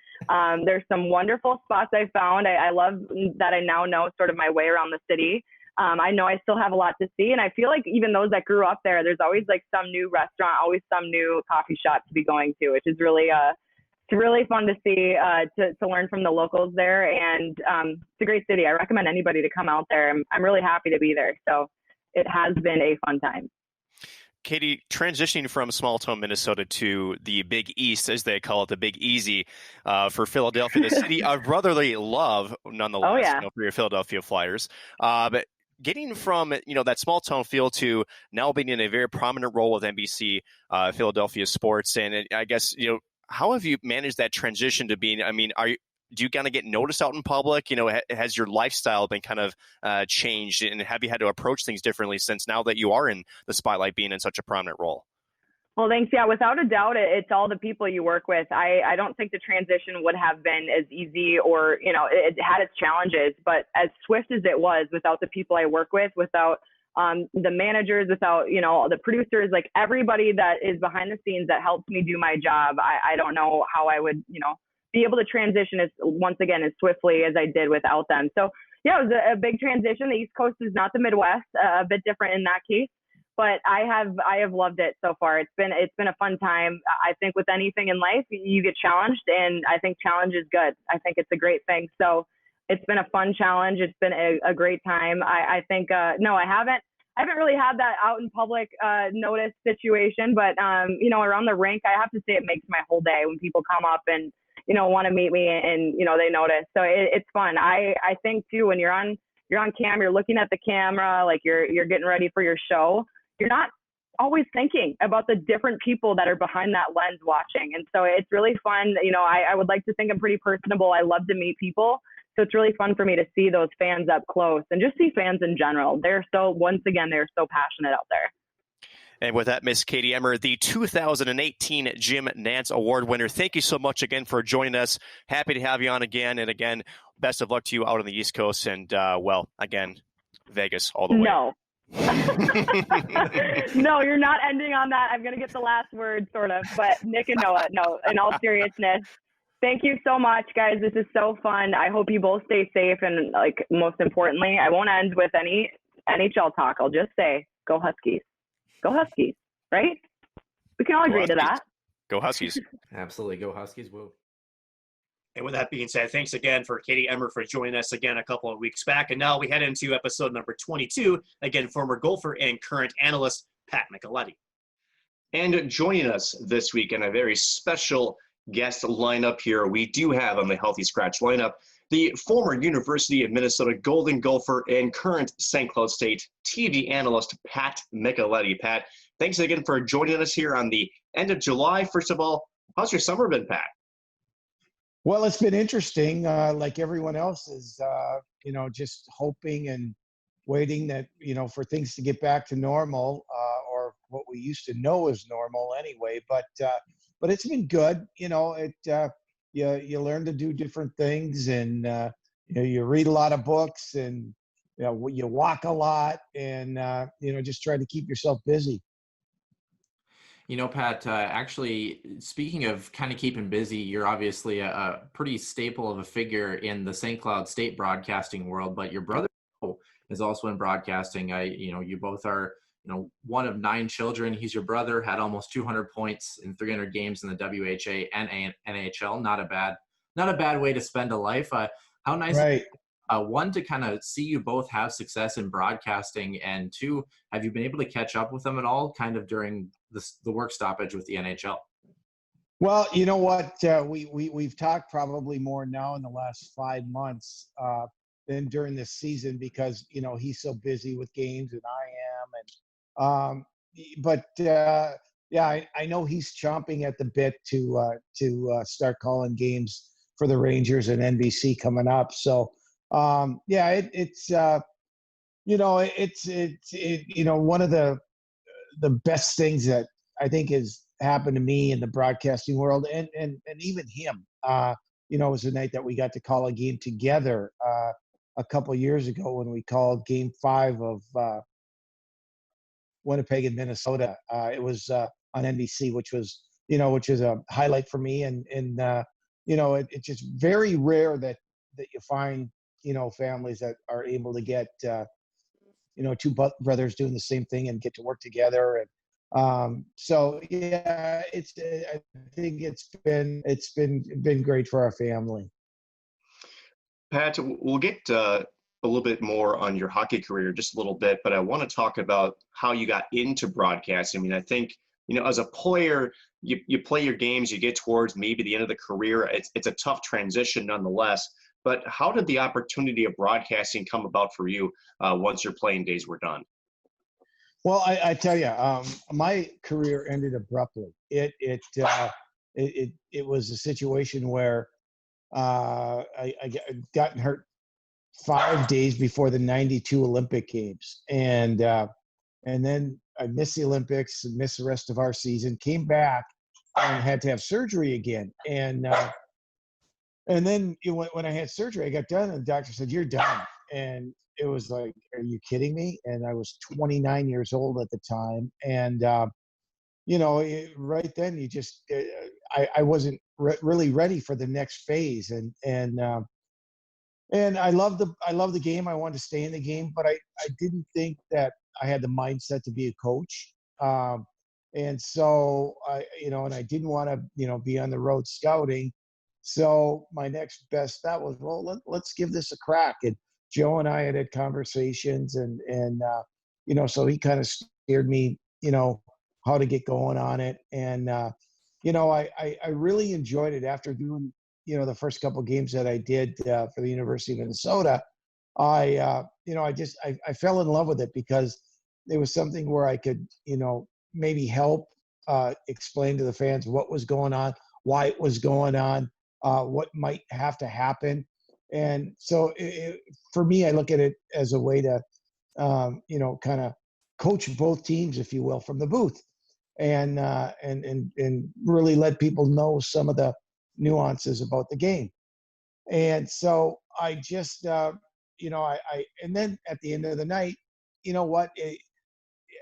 There's some wonderful spots I found. I love that I now know sort of my way around the city. I know I still have a lot to see. And I feel like even those that grew up there, there's always like some new restaurant, always some new coffee shop to be going to, which is really, it's really fun to see, to learn from the locals there. And it's a great city. I recommend anybody to come out there. I'm really happy to be there. So it has been a fun time. Katie, transitioning from small town Minnesota to the Big East, as they call it, the Big Easy, for Philadelphia, the city of brotherly love, nonetheless, for your Philadelphia Flyers. But getting from that small town feel to now being in a very prominent role with NBC Philadelphia Sports, and I guess how have you managed that transition to being? I mean, do you kind of get noticed out in public? Has your lifestyle been kind of changed, and have you had to approach things differently since now that you are in the spotlight, being in such a prominent role? Well, thanks. Yeah, without a doubt, it's all the people you work with. I don't think the transition would have been as easy, or, it had its challenges, but as swift as it was, without the people I work with, without the managers, without, the producers, like everybody that is behind the scenes that helps me do my job, I don't know how I would, be able to transition once again, as swiftly as I did without them. So yeah, it was a big transition. The East Coast is not the Midwest, a bit different in that case. But I have loved it so far. It's been a fun time. I think with anything in life, you get challenged, and I think challenge is good. I think it's a great thing. So it's been a fun challenge. It's been a great time. I think no, I haven't really had that out in public notice situation, but around the rink, I have to say it makes my whole day when people come up and want to meet me and they notice. So it's fun. I think too, when you're on cam, you're looking at the camera, like you're getting ready for your show. You're not always thinking about the different people that are behind that lens watching. And so it's really fun. I would like to think I'm pretty personable. I love to meet people. So it's really fun for me to see those fans up close and just see fans in general. They're so passionate out there. And with that, Miss Katie Emmer, the 2018 Jim Nantz Award winner, thank you so much again for joining us. Happy to have you on again. And again, best of luck to you out on the East Coast. And, again, Vegas all the way. No. No, you're not ending on that. I'm going to get the last word, sort of. But Nick and Noah, no, in all seriousness, thank you so much, guys. This is so fun. I hope you both stay safe. And, most importantly, I won't end with any NHL talk. I'll just say, go Huskies. Go Huskies, right? We can all agree to that. Go Huskies. Absolutely. Go Huskies. Woo. And with that being said, thanks again for Katie Emmer for joining us again a couple of weeks back. And now we head into episode number 22. Again, former Gopher and current analyst, Pat Micheletti. And joining us this week in a very special guest lineup here, we do have on the Healthy Scratch lineup the former University of Minnesota Golden Gopher and current St. Cloud State TV analyst, Pat Micheletti. Pat, thanks again for joining us here on the end of July. First of all, how's your summer been, Pat? Well, it's been interesting, like everyone else is, just hoping and waiting that, for things to get back to normal, or what we used to know as normal anyway. But it's been good. You learn to do different things, and, you read a lot of books, and, you walk a lot, and, just try to keep yourself busy. Pat, actually, speaking of kind of keeping busy, you're obviously a pretty staple of a figure in the St. Cloud State broadcasting world, but your brother is also in broadcasting. You both are, one of 9 children. He's your brother, had almost 200 points in 300 games in the WHA and NHL. Not a bad way to spend a life. How nice. Right. One, to kind of see you both have success in broadcasting, and 2, have you been able to catch up with them at all kind of during the work stoppage with the NHL? Well, you know what? We've talked probably more now in the last 5 months than during this season, because, he's so busy with games and I am. I know he's chomping at the bit to start calling games for the Rangers and NBC coming up. So, it's one of the best things that I think has happened to me in the broadcasting world, and even him. It was the night that we got to call a game together a couple of years ago when we called Game 5 of Winnipeg and Minnesota. It was on NBC, which was a highlight for me, and it's just very rare that you find families that are able to get, 2 brothers doing the same thing and get to work together. And I think it's been great for our family. Pat, we'll get a little bit more on your hockey career, just a little bit, but I want to talk about how you got into broadcasting. I mean, I think, as a player, you play your games, you get towards maybe the end of the career. It's a tough transition nonetheless. But how did the opportunity of broadcasting come about for you once your playing days were done? Well, I tell you, my career ended abruptly. It was a situation where I gotten hurt 5 days before the '92 Olympic Games, and then I missed the Olympics and missed the rest of our season, came back and had to have surgery again. And then when I had surgery, I got done and the doctor said, "You're done." And it was like, are you kidding me? And I was 29 years old at the time. And, right then you just, I wasn't really ready for the next phase. And I love the game. I wanted to stay in the game, but I didn't think that I had the mindset to be a coach. And so and I didn't want to, be on the road scouting. So my next best thought was, well, let's give this a crack. And Joe and I had conversations and so he kind of steered me, how to get going on it. And, I really enjoyed it after doing, the first couple of games that I did for the University of Minnesota. I fell in love with it because it was something where I could, maybe help explain to the fans what was going on, why it was going on, what might have to happen. And so for me, I look at it as a way to, kind of coach both teams, if you will, from the booth and really let people know some of the nuances about the game. And so I just, and then at the end of the night,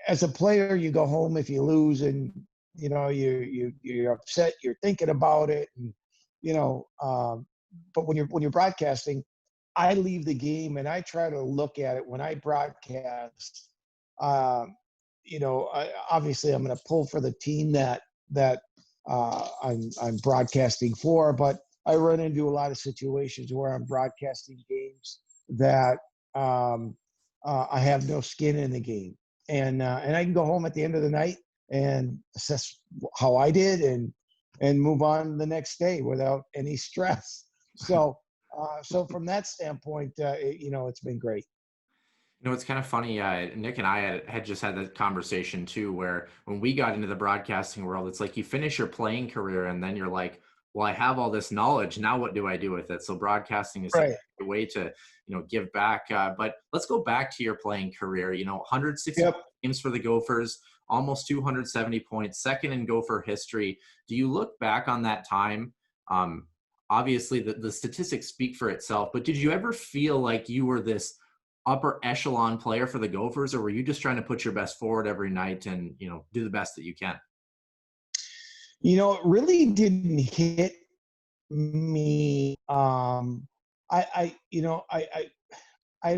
as a player, you go home if you lose and, you're upset, you're thinking about it. And, but when you're broadcasting, I leave the game and I try to look at it when I broadcast. Obviously I'm going to pull for the team that I'm broadcasting for, but I run into a lot of situations where I'm broadcasting games that I have no skin in the game, and I can go home at the end of the night and assess how I did and move on the next day without any stress. So from that standpoint, it's been great. It's kind of funny. Nick and I had just had that conversation too, where when we got into the broadcasting world, it's like you finish your playing career and then you're like, well, I have all this knowledge. Now what do I do with it? So broadcasting is right. a way to, give back. But let's go back to your playing career. 160 Yep. games for the Gophers, almost 270 points, second in Gopher history. Do you look back on that time? Obviously, the statistics speak for itself, but did you ever feel like you were this upper echelon player for the Gophers, or were you just trying to put your best forward every night and, do the best that you can? It really didn't hit me. I'd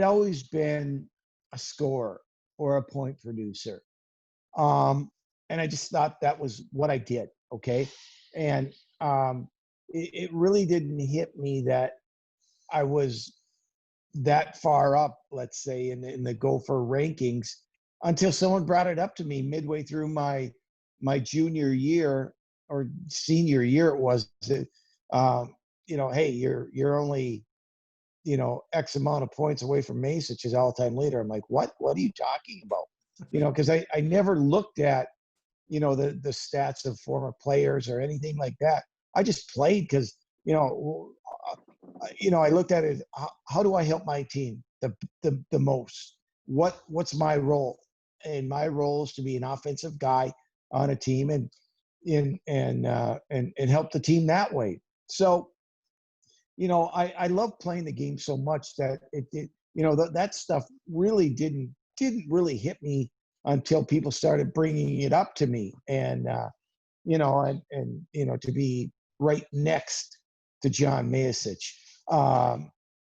always been a scorer or a point producer. And I just thought that was what I did. Okay. And it really didn't hit me that I was that far up, let's say, in the Gopher rankings until someone brought it up to me midway through my junior year or senior year. It was, hey, you're only, X amount of points away from Masich, all-time leader. I'm like, what are you talking about? Because I never looked at, the stats of former players or anything like that. I just played because, I looked at it. How do I help my team the most? What's my role? And my role is to be an offensive guy on a team and help the team that way. So, I love playing the game so much that that stuff really didn't really hit me until people started bringing it up to me, and to be right next to John Masich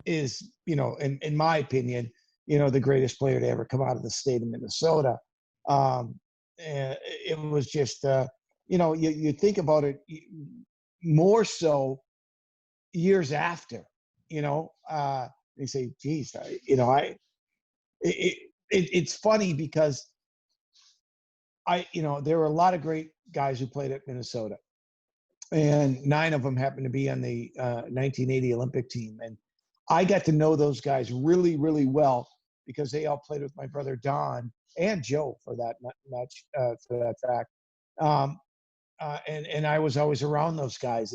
is, in my opinion, the greatest player to ever come out of the state of Minnesota. And it was just, you think about it more so years after, they say, geez, it's funny because there were a lot of great guys who played at Minnesota, and 9 of them happened to be on the 1980 Olympic team. And I got to know those guys really, really well because they all played with my brother Don and Joe for that much, for that fact. And I was always around those guys,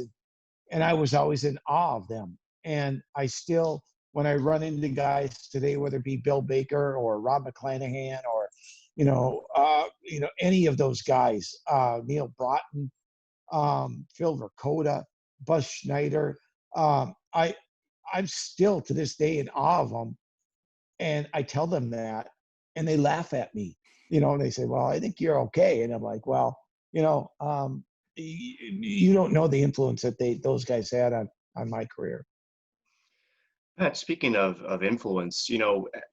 and I was always in awe of them. And I still, when I run into guys today, whether it be Bill Baker or Rob McClanahan or any of those guys, Neil Broughton, Phil Vercoda, Buzz Schneider. I'm still to this day in awe of them. And I tell them that, and they laugh at me, and they say, well, I think you're okay. And I'm like, well, you don't know the influence that those guys had on my career. Pat, speaking of influence,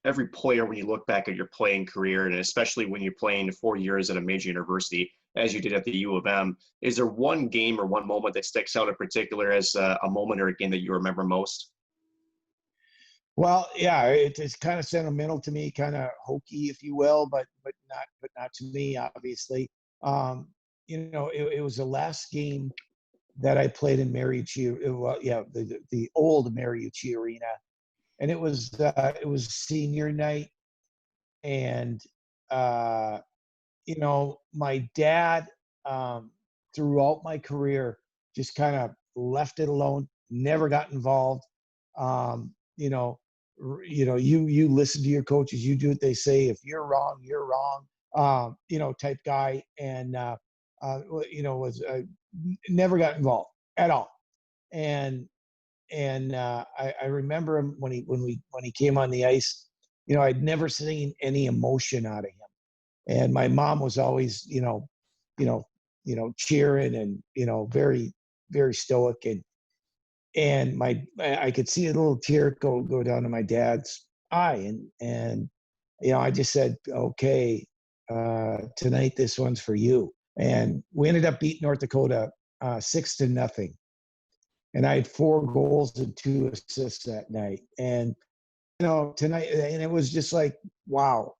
every player, when you look back at your playing career, and especially when you're playing 4 years at a major university, as you did at the U of M, is there one game or one moment that sticks out in particular as a moment or a game that you remember most? Well, yeah, it's kind of sentimental to me, kind of hokey, if you will, but not to me, obviously. It was the last game that I played in Mariucci. The old Mariucci Arena, and it was senior night, and my dad throughout my career just kind of left it alone, never got involved. You listen to your coaches, you do what they say. If you're wrong, you're wrong. Type guy, and never got involved at all. And I remember him when he came on the ice. I'd never seen any emotion out of him. And my mom was always, cheering and very, very stoic. And I could see a little tear go down to my dad's eye, and I just said, okay, tonight this one's for you. And we ended up beating North Dakota 6-0. And I had 4 goals and 2 assists that night. And, tonight, and it was just like, wow,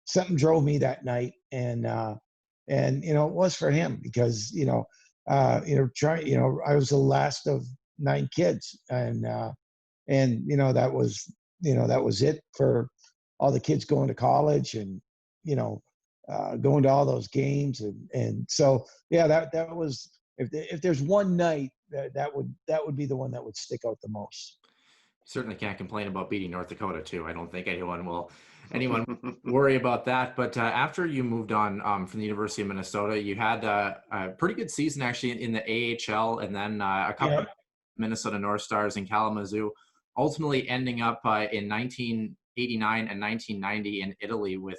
something drove me that night. And it was for him because, I was the last of 9 kids. And that was it for all the kids going to college and, going to all those games. And so, yeah, that was, if there's one night that would be the one that would stick out the most. Certainly can't complain about beating North Dakota too. I don't think anyone will worry about that. But after you moved on from the University of Minnesota, you had a pretty good season actually in the AHL, and then a couple of Minnesota North Stars in Kalamazoo, ultimately ending up in 1989 and 1990 in Italy with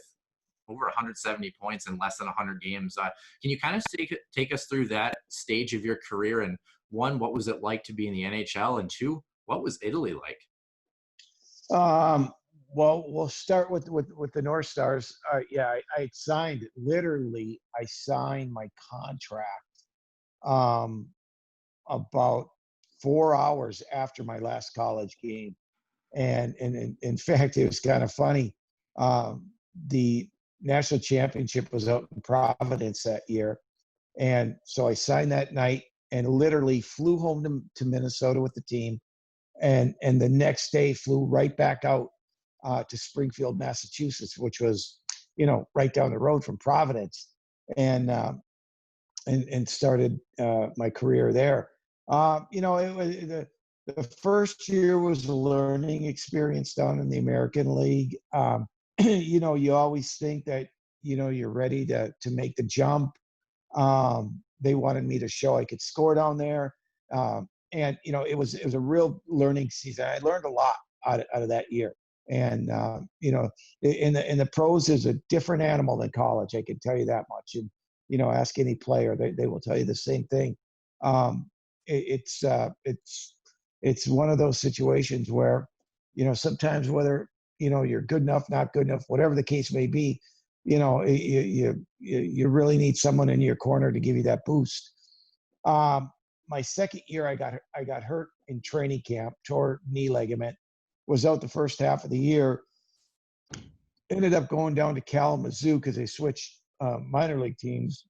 over 170 points in less than 100 games. Can you kind of take us through that stage of your career? And 1, what was it like to be in the NHL? And 2, what was Italy like? Well, we'll start with the North Stars. I signed my contract about 4 hours after my last college game. And in fact, it was kind of funny. The national championship was out in Providence that year. And so I signed that night and literally flew home to Minnesota with the team. And the next day flew right back out to Springfield, Massachusetts, which was, right down the road from Providence, and started my career there. It was the first year was a learning experience down in the American League. You always think that, you're ready to make the jump. They wanted me to show I could score down there. And it was a real learning season. I learned a lot out of that year. And in the pros is a different animal than college. I can tell you that much. And ask any player, they will tell you the same thing. It's one of those situations where sometimes whether you're good enough, not good enough, whatever the case may be, you really need someone in your corner to give you that boost. My second year, I got hurt in training camp, tore knee ligament, was out the first half of the year, ended up going down to Kalamazoo because they switched minor league teams.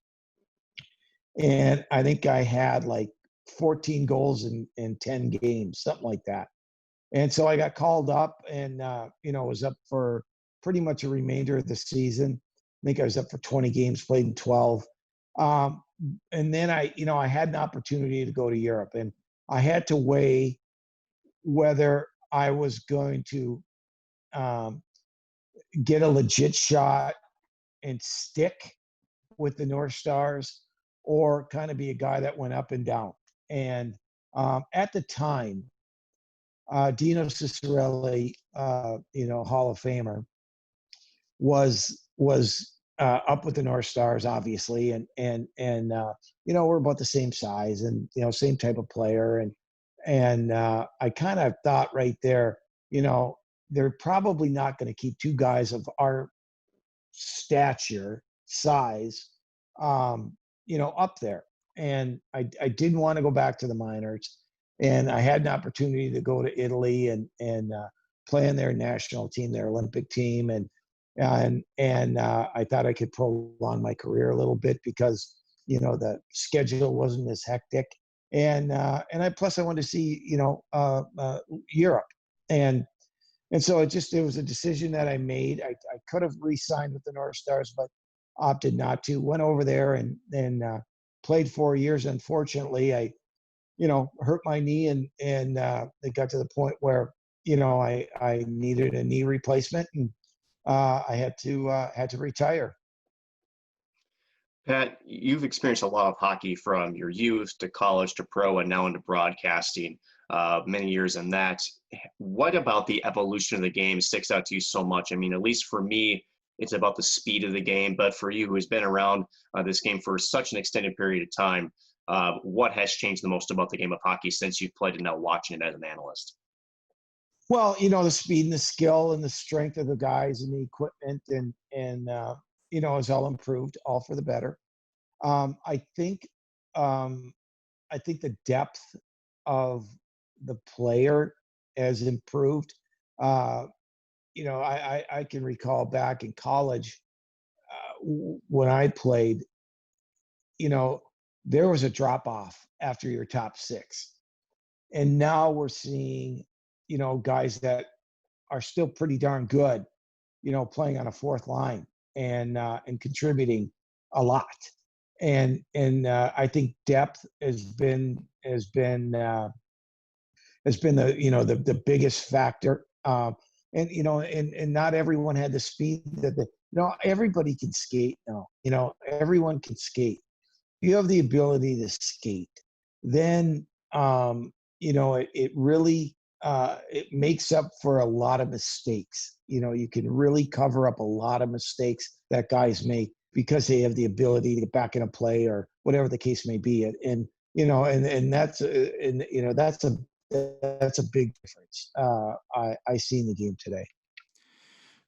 And I think I had like 14 goals in 10 games, something like that. And so I got called up and, was up for pretty much a remainder of the season. I think I was up for 20 games, played in 12. And then I had an opportunity to go to Europe, and I had to weigh whether I was going to get a legit shot and stick with the North Stars, or kind of be a guy that went up and down. And at the time, Dino Ciccarelli, Hall of Famer, was up with the North Stars, obviously, and we're about the same size and same type of player, and I kind of thought right there, they're probably not going to keep two guys of our stature, size, up there. And I didn't want to go back to the minors, and I had an opportunity to go to Italy and play on their national team, their Olympic team, and I thought I could prolong my career a little bit because the schedule wasn't as hectic, and I wanted to see Europe, and so it was a decision that I made. I could have re-signed with the North Stars, but opted not to. Went over there and played 4 years. Unfortunately, I hurt my knee, and it got to the point where I needed a knee replacement, and I had to retire. Pat, you've experienced a lot of hockey from your youth to college to pro and now into broadcasting, many years in that. What about the evolution of the game sticks out to you so much? I mean, at least for me, it's about the speed of the game. But for you, who's been around this game for such an extended period of time, what has changed the most about the game of hockey since you've played and now watching it as an analyst? Well, the speed and the skill and the strength of the guys and the equipment and is all improved, all for the better. I think the depth of the player has improved. I can recall back in college when I played, there was a drop off after your top six. And now we're seeing, guys that are still pretty darn good, playing on a fourth line and contributing a lot. And I think depth has been the biggest factor. And not everyone had the speed that everybody can skate now. Everyone can skate. You have the ability to skate, then it really it makes up for a lot of mistakes. You can really cover up a lot of mistakes that guys make because they have the ability to get back in a play or whatever the case may be. And that's a big difference I see in the game today.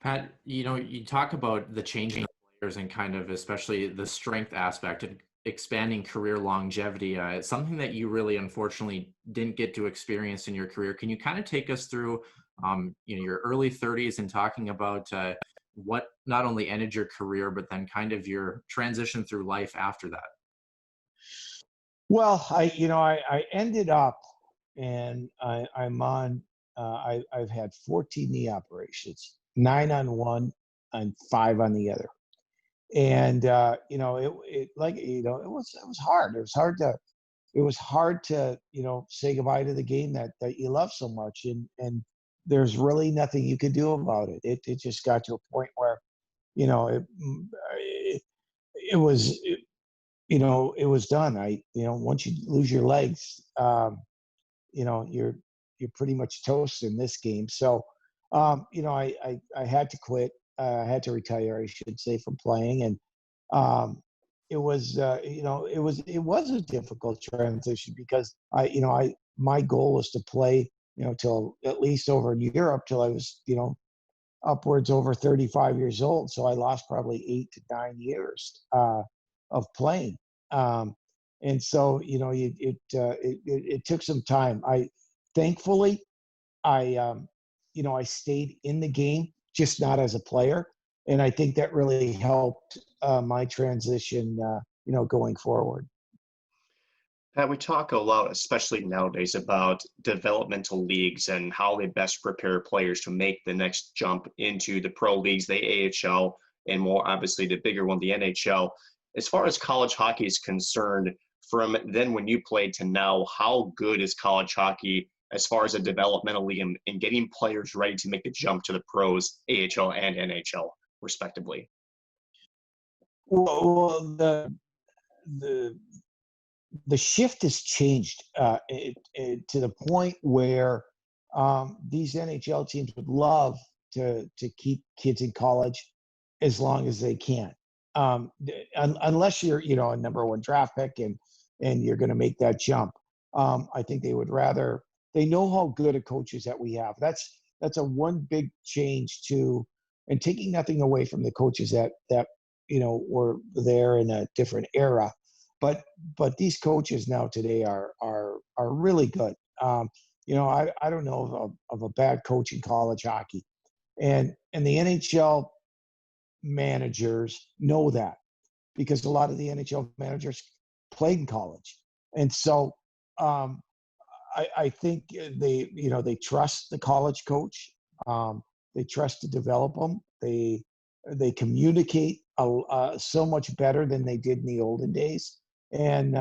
Pat, you talk about the changing of players and kind of especially the strength aspect and expanding career longevity. It's something that you really unfortunately didn't get to experience in your career. Can you kind of take us through your early 30s and talking about what not only ended your career, but then kind of your transition through life after that? Well, I ended up, and I'm on, I've had 14 knee operations, 9 on one and 5 on the other. And, it was hard. It was hard to, say goodbye to the game that you love so much. And there's really nothing you could do about it. It just got to a point where, it was done. Once you lose your legs, you're pretty much toast in this game. So, I had to quit. I had to retire, I should say, from playing. And it was a difficult transition because my goal was to play, till at least over in Europe till I was, upwards over 35 years old. So I lost probably 8 to 9 years of playing. And so, it took some time. Thankfully, I stayed in the game, just not as a player. And I think that really helped my transition, going forward. Pat, we talk a lot, especially nowadays, about developmental leagues and how they best prepare players to make the next jump into the pro leagues, the AHL, and more obviously the bigger one, the NHL. As far as college hockey is concerned, from then when you played to now, how good is college hockey as far as a developmental league and getting players ready to make the jump to the pros, AHL and NHL, respectively? Well, the shift has changed to the point where these NHL teams would love to keep kids in college as long as they can, unless you're a number one draft pick and you're going to make that jump. I think they would rather. They know how good a coaches that we have. That's a one big change to, and taking nothing away from the coaches that were there in a different era. But these coaches now today are really good. I don't know of a bad coach in college hockey, and the NHL managers know that because a lot of the NHL managers played in college, and so I think they trust the college coach. They trust to develop them. They communicate so much better than they did in the olden days. And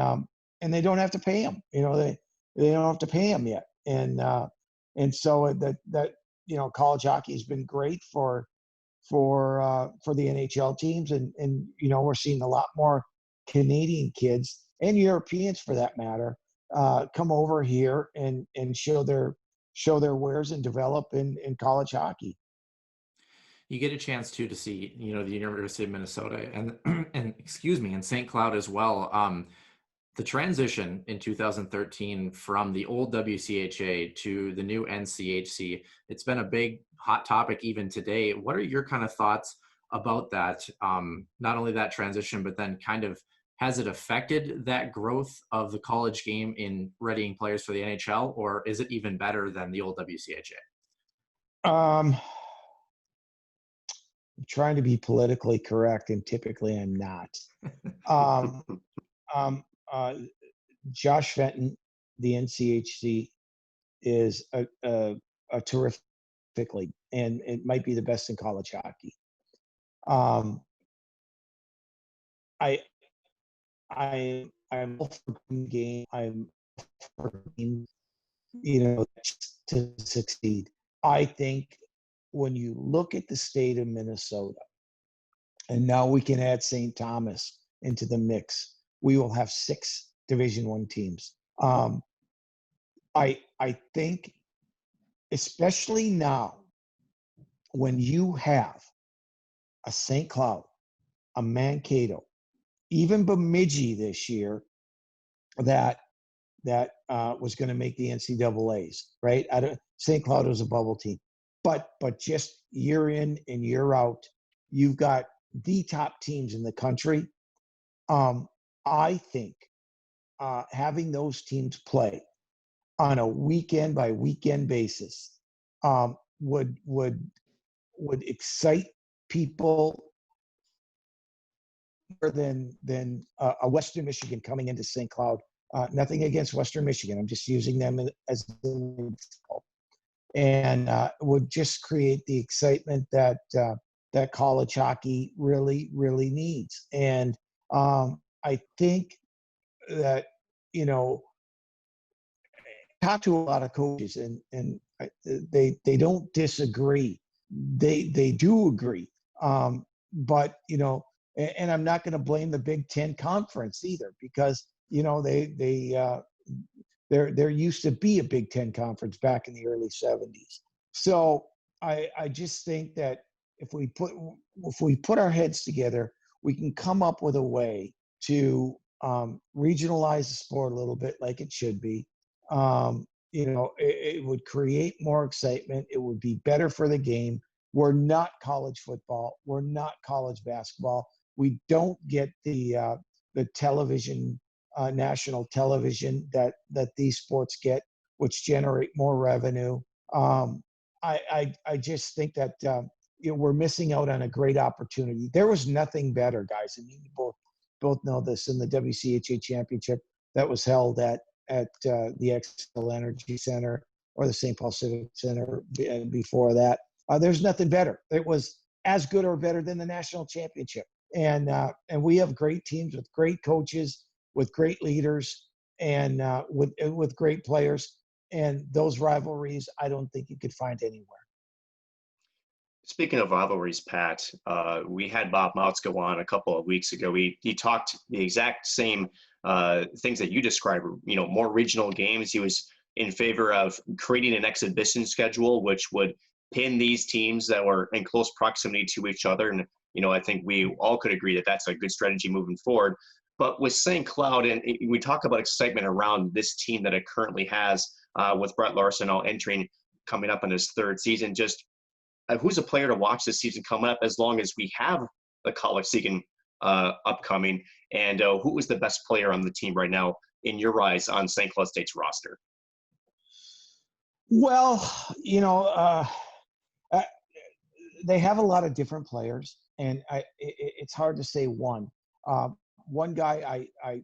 they don't have to pay them. They don't have to pay them yet. And so that college hockey has been great for the NHL teams, and we're seeing a lot more Canadian kids and Europeans, for that matter, come over here and show their wares and develop in college hockey. You get a chance to see, the University of Minnesota and excuse me, and St. Cloud as well. The transition in 2013 from the old WCHA to the new NCHC, it's been a big hot topic even today. What are your kind of thoughts about that? Not only that transition, but then kind of, has it affected that growth of the college game in readying players for the NHL, or is it even better than the old WCHA? I'm trying to be politically correct, and typically I'm not. Josh Fenton, the NCHC, is a terrific league, and it might be the best in college hockey. I'm for game. I'm for game, to succeed. I think when you look at the state of Minnesota, and now we can add St. Thomas into the mix, we will have 6 Division I teams. I think, especially now, when you have a St. Cloud, a Mankato, even Bemidji this year, that was going to make the NCAAs, right? St. Cloud was a bubble team, but just year in and year out, you've got the top teams in the country. I think having those teams play on a weekend by weekend basis would excite people more than a Western Michigan coming into St. Cloud. Nothing against Western Michigan. I'm just using them as an example. And would just create the excitement that college hockey really, really needs. And I think that, talk to a lot of coaches, and they don't disagree. They do agree. But, and I'm not going to blame the Big Ten Conference either, because, there used to be a Big Ten Conference back in the early 70s. So I just think that if we put our heads together, we can come up with a way to regionalize the sport a little bit, like it should be. It would create more excitement. It would be better for the game. We're not college football. We're not college basketball. We don't get the television, national television that these sports get, which generate more revenue. I just think that we're missing out on a great opportunity. There was nothing better, guys, and you both know this, in the WCHA championship that was held at the Xcel Energy Center or the St. Paul Civic Center before that. There's nothing better. It was as good or better than the national championship. And we have great teams with great coaches, with great leaders, and with great players. And those rivalries, I don't think you could find anywhere. Speaking of rivalries, Pat, we had Bob Motzko on a couple of weeks ago. He talked the exact same things that you described, more regional games. He was in favor of creating an exhibition schedule, which would pin these teams that were in close proximity to each other. And, I think we all could agree that that's a good strategy moving forward. But with St. Cloud, and we talk about excitement around this team that it currently has with Brett Larson coming up in his third season, just who's a player to watch this season coming up as long as we have the college season upcoming? And who is the best player on the team right now, in your eyes, on St. Cloud State's roster? Well, they have a lot of different players, and it's hard to say one. One guy I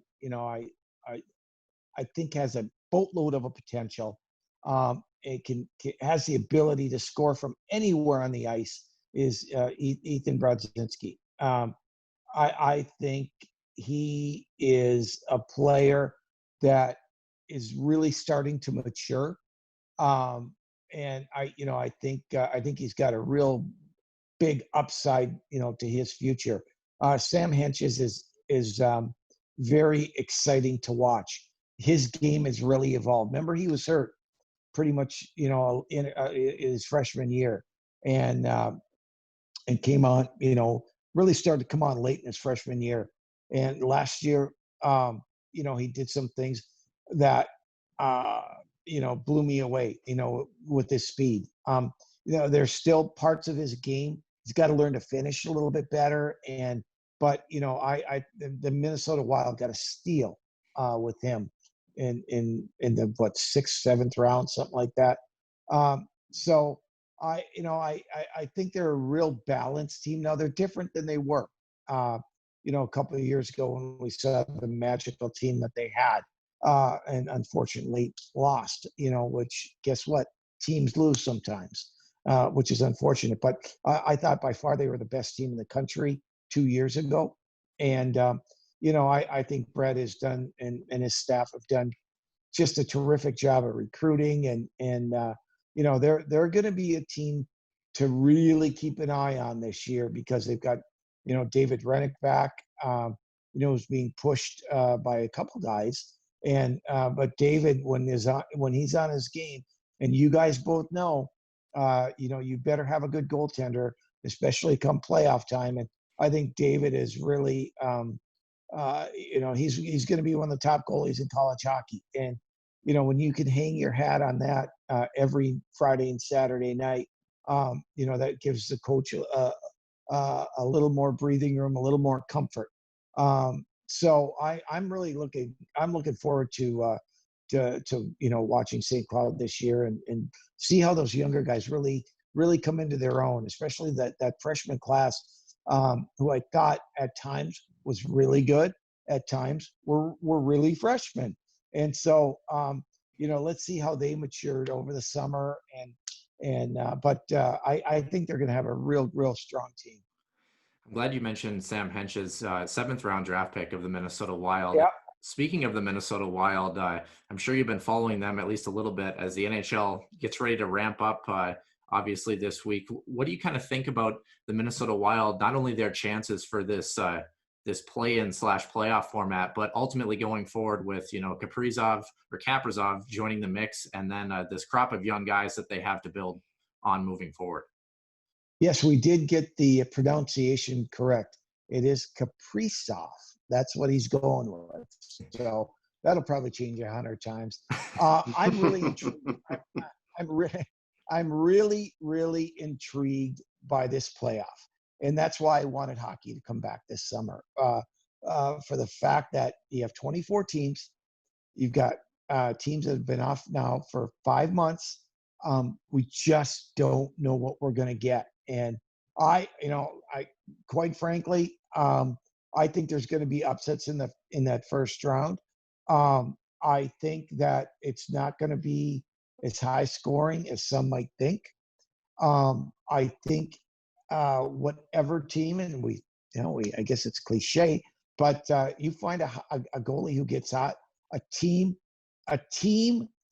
think has a boatload of a potential. It has the ability to score from anywhere on the ice is Ethan Brodzinski. I think he is a player that is really starting to mature. And I think he's got a real big upside, to his future. Sam Henches is very exciting to watch. His game has really evolved. Remember, he was hurt pretty much, in his freshman year, and came on, really started to come on late in his freshman year. And last year, he did some things that, blew me away, with his speed. There's still parts of his game. He's got to learn to finish a little bit better. But the Minnesota Wild got a steal with him in the 6th, 7th round, something like that. So I think they're a real balanced team now. They're different than they were, a couple of years ago when we saw the magical team that they had, and unfortunately lost. Which, guess what? Teams lose sometimes, which is unfortunate. But I thought by far they were the best team in the country 2 years ago. And, I think Brett has done and his staff have done just a terrific job of recruiting. And they're going to be a team to really keep an eye on this year, because they've got, David Rennick back, who's being pushed by a couple guys. And but David, when he's on his game, and you guys both know, you better have a good goaltender, especially come playoff time. And I think David is really, he's going to be one of the top goalies in college hockey. And, when you can hang your hat on that every Friday and Saturday night, that gives the coach a little more breathing room, a little more comfort. So I'm looking forward to watching St. Cloud this year and see how those younger guys really come into their own, especially that freshman class, who I thought at times was really good, at times were really freshmen. And so, let's see how they matured over the summer. But I think they're going to have a real strong team. I'm glad you mentioned Sam Hench's 7th round draft pick of the Minnesota Wild. Yep. Speaking of the Minnesota Wild, I'm sure you've been following them at least a little bit as the NHL gets ready to ramp up, obviously, this week. What do you kind of think about the Minnesota Wild, not only their chances for this play-in / playoff format, but ultimately going forward with, Kaprizov joining the mix, and then this crop of young guys that they have to build on moving forward? Yes, we did get the pronunciation correct. It is Kaprizov. That's what he's going with. So that'll probably change 100 times. I'm really intrigued. I'm really intrigued by this playoff. And that's why I wanted hockey to come back this summer, for the fact that you have 24 teams. You've got teams that have been off now for 5 months. We just don't know what we're going to get. And I quite frankly, I think there's going to be upsets in that first round. I think that it's not going to be as high scoring as some might think. I think whatever team, and I guess it's cliche, but you find a goalie who gets hot, a team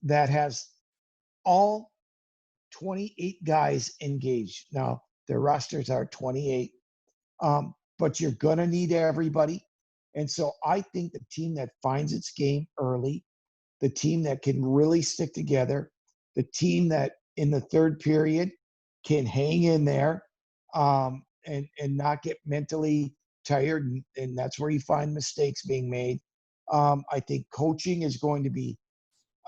that has all 28 guys engaged. Now, their rosters are 28, but you're going to need everybody. And so I think the team that finds its game early, the team that can really stick together, the team that in the third period can hang in there and not get mentally tired. And that's where you find mistakes being made. I think coaching is going to be,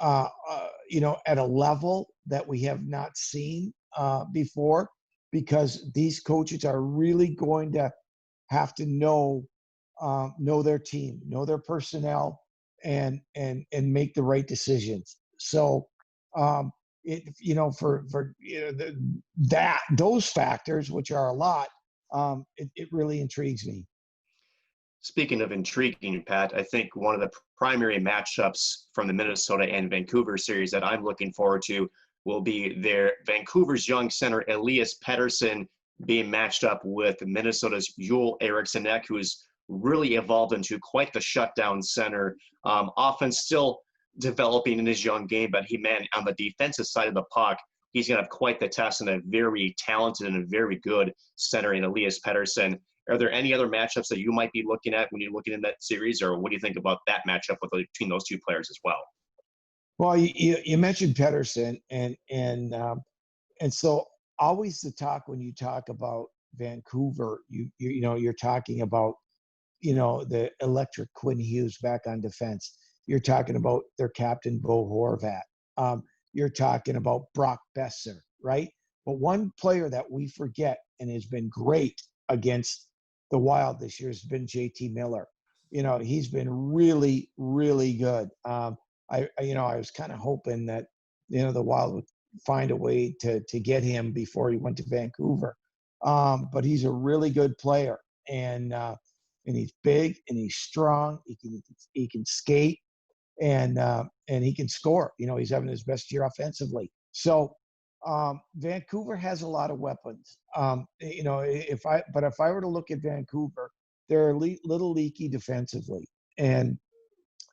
at a level that we have not seen before, because these coaches are really going to have to know their team, know their personnel, and make the right decisions. So, those factors, which are a lot, it really intrigues me. Speaking of intriguing, Pat, I think one of the primary matchups from the Minnesota and Vancouver series that I'm looking forward to will be Vancouver's young center, Elias Pettersson, being matched up with Minnesota's Joel Eriksson, who's really evolved into quite the shutdown center. Often still developing in his young game, but on the defensive side of the puck, he's going to have quite the test, and a very talented and a very good center in Elias Pettersson. Are there any other matchups that you might be looking at when you're looking in that series, or what do you think about that matchup between those two players as well? Well, you mentioned Pettersson, and so always the talk when you talk about Vancouver, you're talking about the electric Quinn Hughes back on defense. You're talking about their captain Bo Horvat. You're talking about Brock Besser, right? But one player that we forget and has been great against the Wild this year has been JT Miller. He's been really, really good. I was kind of hoping that, the Wild would find a way to get him before he went to Vancouver. But he's a really good player, and he's big and he's strong. He can skate, and he can score. He's having his best year offensively. So Vancouver has a lot of weapons. If I were to look at Vancouver, they're a little leaky defensively, and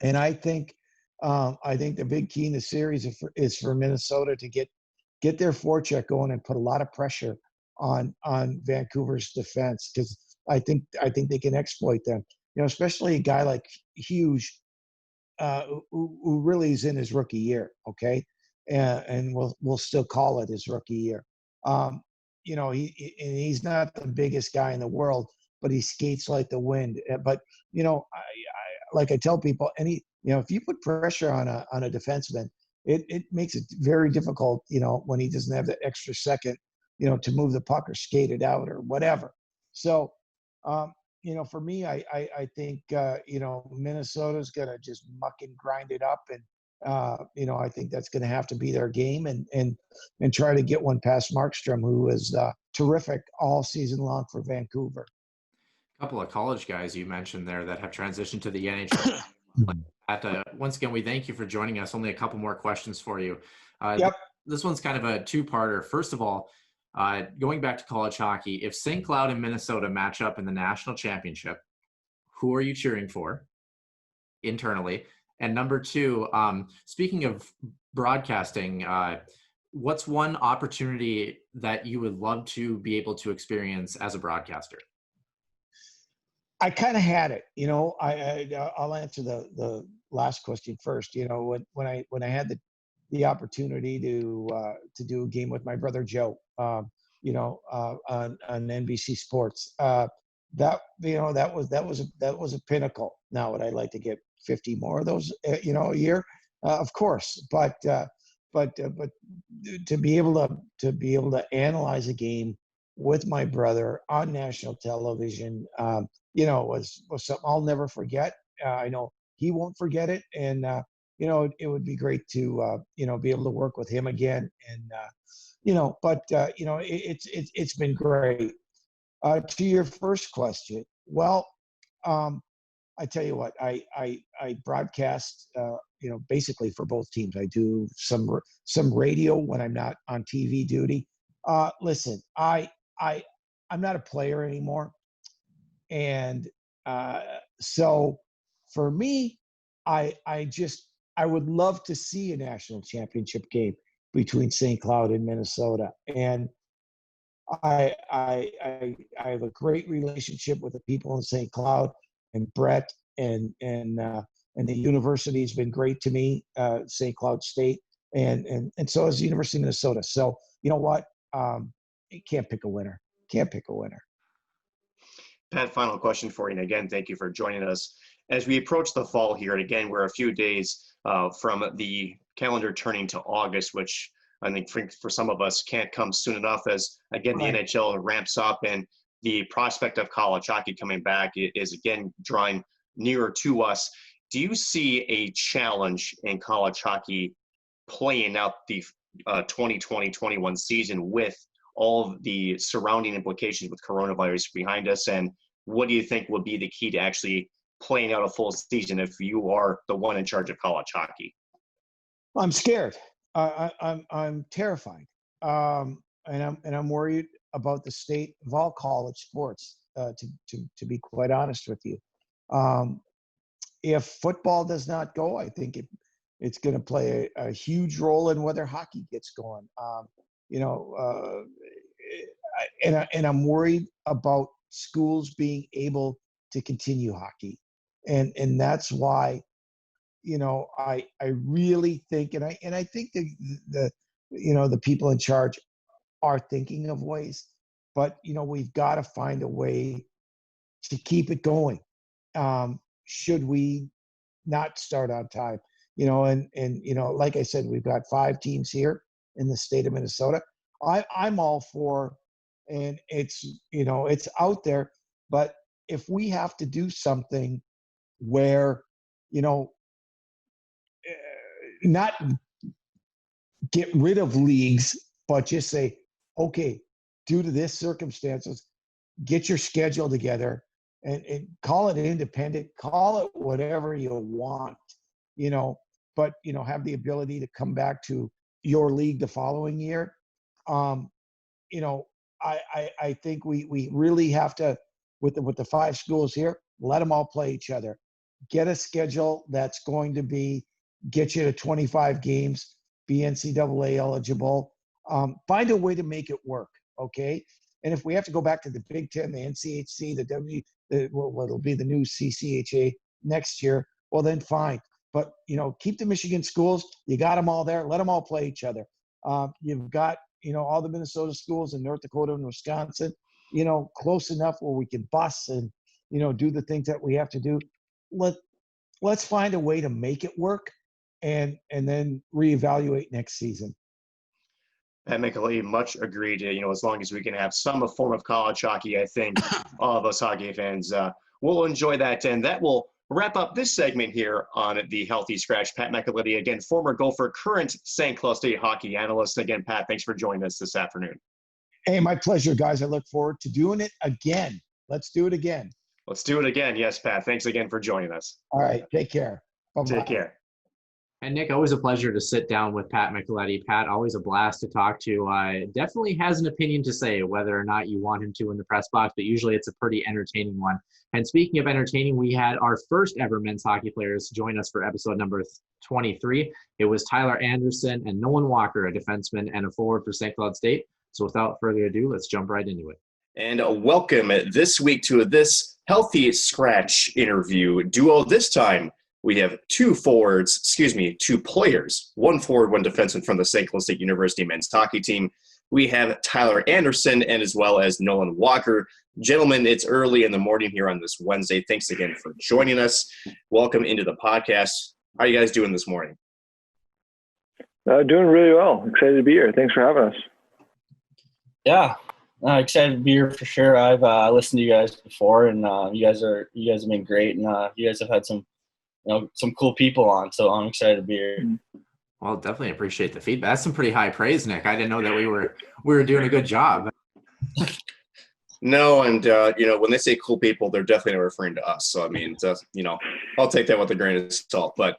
I think the big key in the series is for Minnesota to get their forecheck going and put a lot of pressure on Vancouver's defense, because I think they can exploit them. Especially a guy like Hughes, who really is in his rookie year. Okay. And we'll still call it his rookie year. He's not the biggest guy in the world, but he skates like the wind. But like I tell people, if you put pressure on a defenseman, it makes it very difficult. When he doesn't have that extra second, to move the puck or skate it out or whatever. So, for me, I think Minnesota's gonna just muck and grind it up, and I think that's going to have to be their game, and try to get one past Markstrom, who is terrific all season long for Vancouver. A couple of college guys you mentioned there that have transitioned to the NHL. Once again, we thank you for joining us. Only a couple more questions for you. Yep. This one's kind of a two-parter. First of all, going back to college hockey, if St. Cloud and Minnesota match up in the national championship, who are you cheering for internally? And number two, speaking of broadcasting, what's one opportunity that you would love to be able to experience as a broadcaster? I kind of had it, I'll answer the last question first. When I had the opportunity to do a game with my brother Joe, on NBC Sports, that was a pinnacle. Now, would I like to get 50 more of those, a year? Of course, but to be able to analyze a game with my brother on national television, was something I'll never forget. I know he won't forget it, and it would be great to be able to work with him again, and it's been great. To your first question, well, I tell you what, I broadcast, basically for both teams. I do some radio when I'm not on TV duty. Listen, I'm not a player anymore, and so for me, I would love to see a national championship game. between St. Cloud and Minnesota. And I have a great relationship with the people in St. Cloud, and Brett and the university has been great to me, St. Cloud State, and so is the University of Minnesota. So you know what? You can't pick a winner. Can't pick a winner. Pat, final question for you. And again, thank you for joining us. As we approach the fall here, and again, we're a few days from the calendar turning to August, which I think for some of us can't come soon enough, as again, the NHL ramps up and the prospect of college hockey coming back is again drawing nearer to us. Do you see a challenge in college hockey playing out the 2020-21 season with all of the surrounding implications with coronavirus behind us? And what do you think will be the key to actually playing out a full season if you are the one in charge of college hockey? I'm scared. I'm terrified, and I'm worried about the state of all college sports. To be quite honest with you, if football does not go, I think it's going to play a huge role in whether hockey gets going. And I'm worried about schools being able to continue hockey, and that's why. I really think, and I think the people in charge are thinking of ways, but we've got to find a way to keep it going. Should we not start on time? And like I said, we've got 5 teams here in the state of Minnesota. I'm all for, and it's out there, but if we have to do something where not get rid of leagues, but just say, okay, due to this circumstances, get your schedule together and call it independent, call it whatever you want, but, have the ability to come back to your league the following year. I think we really have to, with the 5 schools here, let them all play each other. Get a schedule that's going to get you to 25 games, be NCAA eligible. Find a way to make it work, okay? And if we have to go back to the Big Ten, the NCHC, what'll be the new CCHA next year, well then fine. But keep the Michigan schools. You got them all there. Let them all play each other. You've got all the Minnesota schools in North Dakota and Wisconsin. Close enough where we can bus and do the things that we have to do. Let's find a way to make it work. And then reevaluate next season. Pat Micheletti, much agreed. As long as we can have some form of college hockey, I think all of us hockey fans will enjoy that. And that will wrap up this segment here on the Healthy Scratch. Pat Micheletti, again, former Gopher, current St. Cloud State hockey analyst. Again, Pat, thanks for joining us this afternoon. Hey, my pleasure, guys. I look forward to doing it again. Let's do it again. Let's do it again. Yes, Pat. Thanks again for joining us. All right. Take care. Bye-bye. Take care. And Nick, always a pleasure to sit down with Pat Micheletti. Pat, always a blast to talk to. Definitely has an opinion to say whether or not you want him to in the press box, but usually it's a pretty entertaining one. And speaking of entertaining, we had our first ever men's hockey players join us for episode number 23. It was Tyler Anderson and Nolan Walker, a defenseman and a forward for St. Cloud State. So without further ado, let's jump right into it. And welcome this week to this Healthy Scratch interview duo. This time, we have 2 players, 1 forward, 1 defenseman from the St. Cloud State University men's hockey team. We have Tyler Anderson and as well as Nolan Walker. Gentlemen, it's early in the morning here on this Wednesday. Thanks again for joining us. Welcome into the podcast. How are you guys doing this morning? Doing really well. Excited to be here. Thanks for having us. Yeah, excited to be here for sure. I've listened to you guys before, and you guys have been great, and you guys have had some cool people on, so I'm excited to be here. Well, definitely appreciate the feedback. That's some pretty high praise, Nick. I didn't know that we were doing a good job. No, and when they say cool people, they're definitely not referring to us. So I mean, I'll take that with a grain of salt. But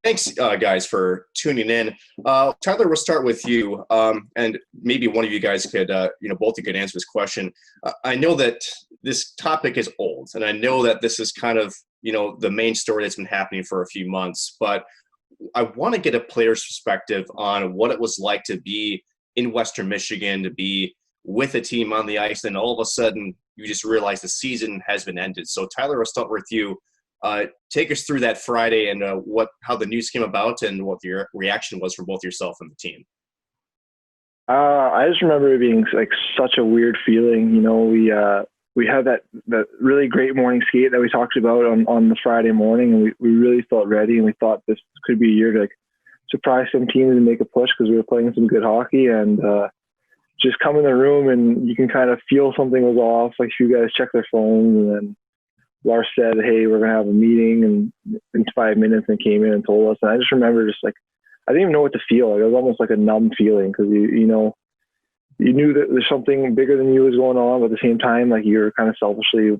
thanks, guys, for tuning in. Tyler, we'll start with you, and maybe one of you guys could, both you could answer this question. I know that this topic is old, and I know that this is kind of the main story that's been happening for a few months. But I want to get a player's perspective on what it was like to be in Western Michigan, to be with a team on the ice, and all of a sudden you just realize the season has been ended. So Tyler, I'll start with you. Take us through that Friday and how the news came about and what your reaction was from both yourself and the team. I just remember it being like such a weird feeling. You know, we had that really great morning skate that we talked about on the Friday morning, and we really felt ready, and we thought this could be a year to like surprise some teams and make a push because we were playing some good hockey. And just come in the room and you can kind of feel something was off. Like a few guys checked their phones, and then Lars said, "Hey, we're gonna have a meeting," and in 5 minutes, and came in and told us. And I just remember just like I didn't even know what to feel. Like, it was almost like a numb feeling because you knew that there's something bigger than you was going on, but at the same time, like you're kind of selfishly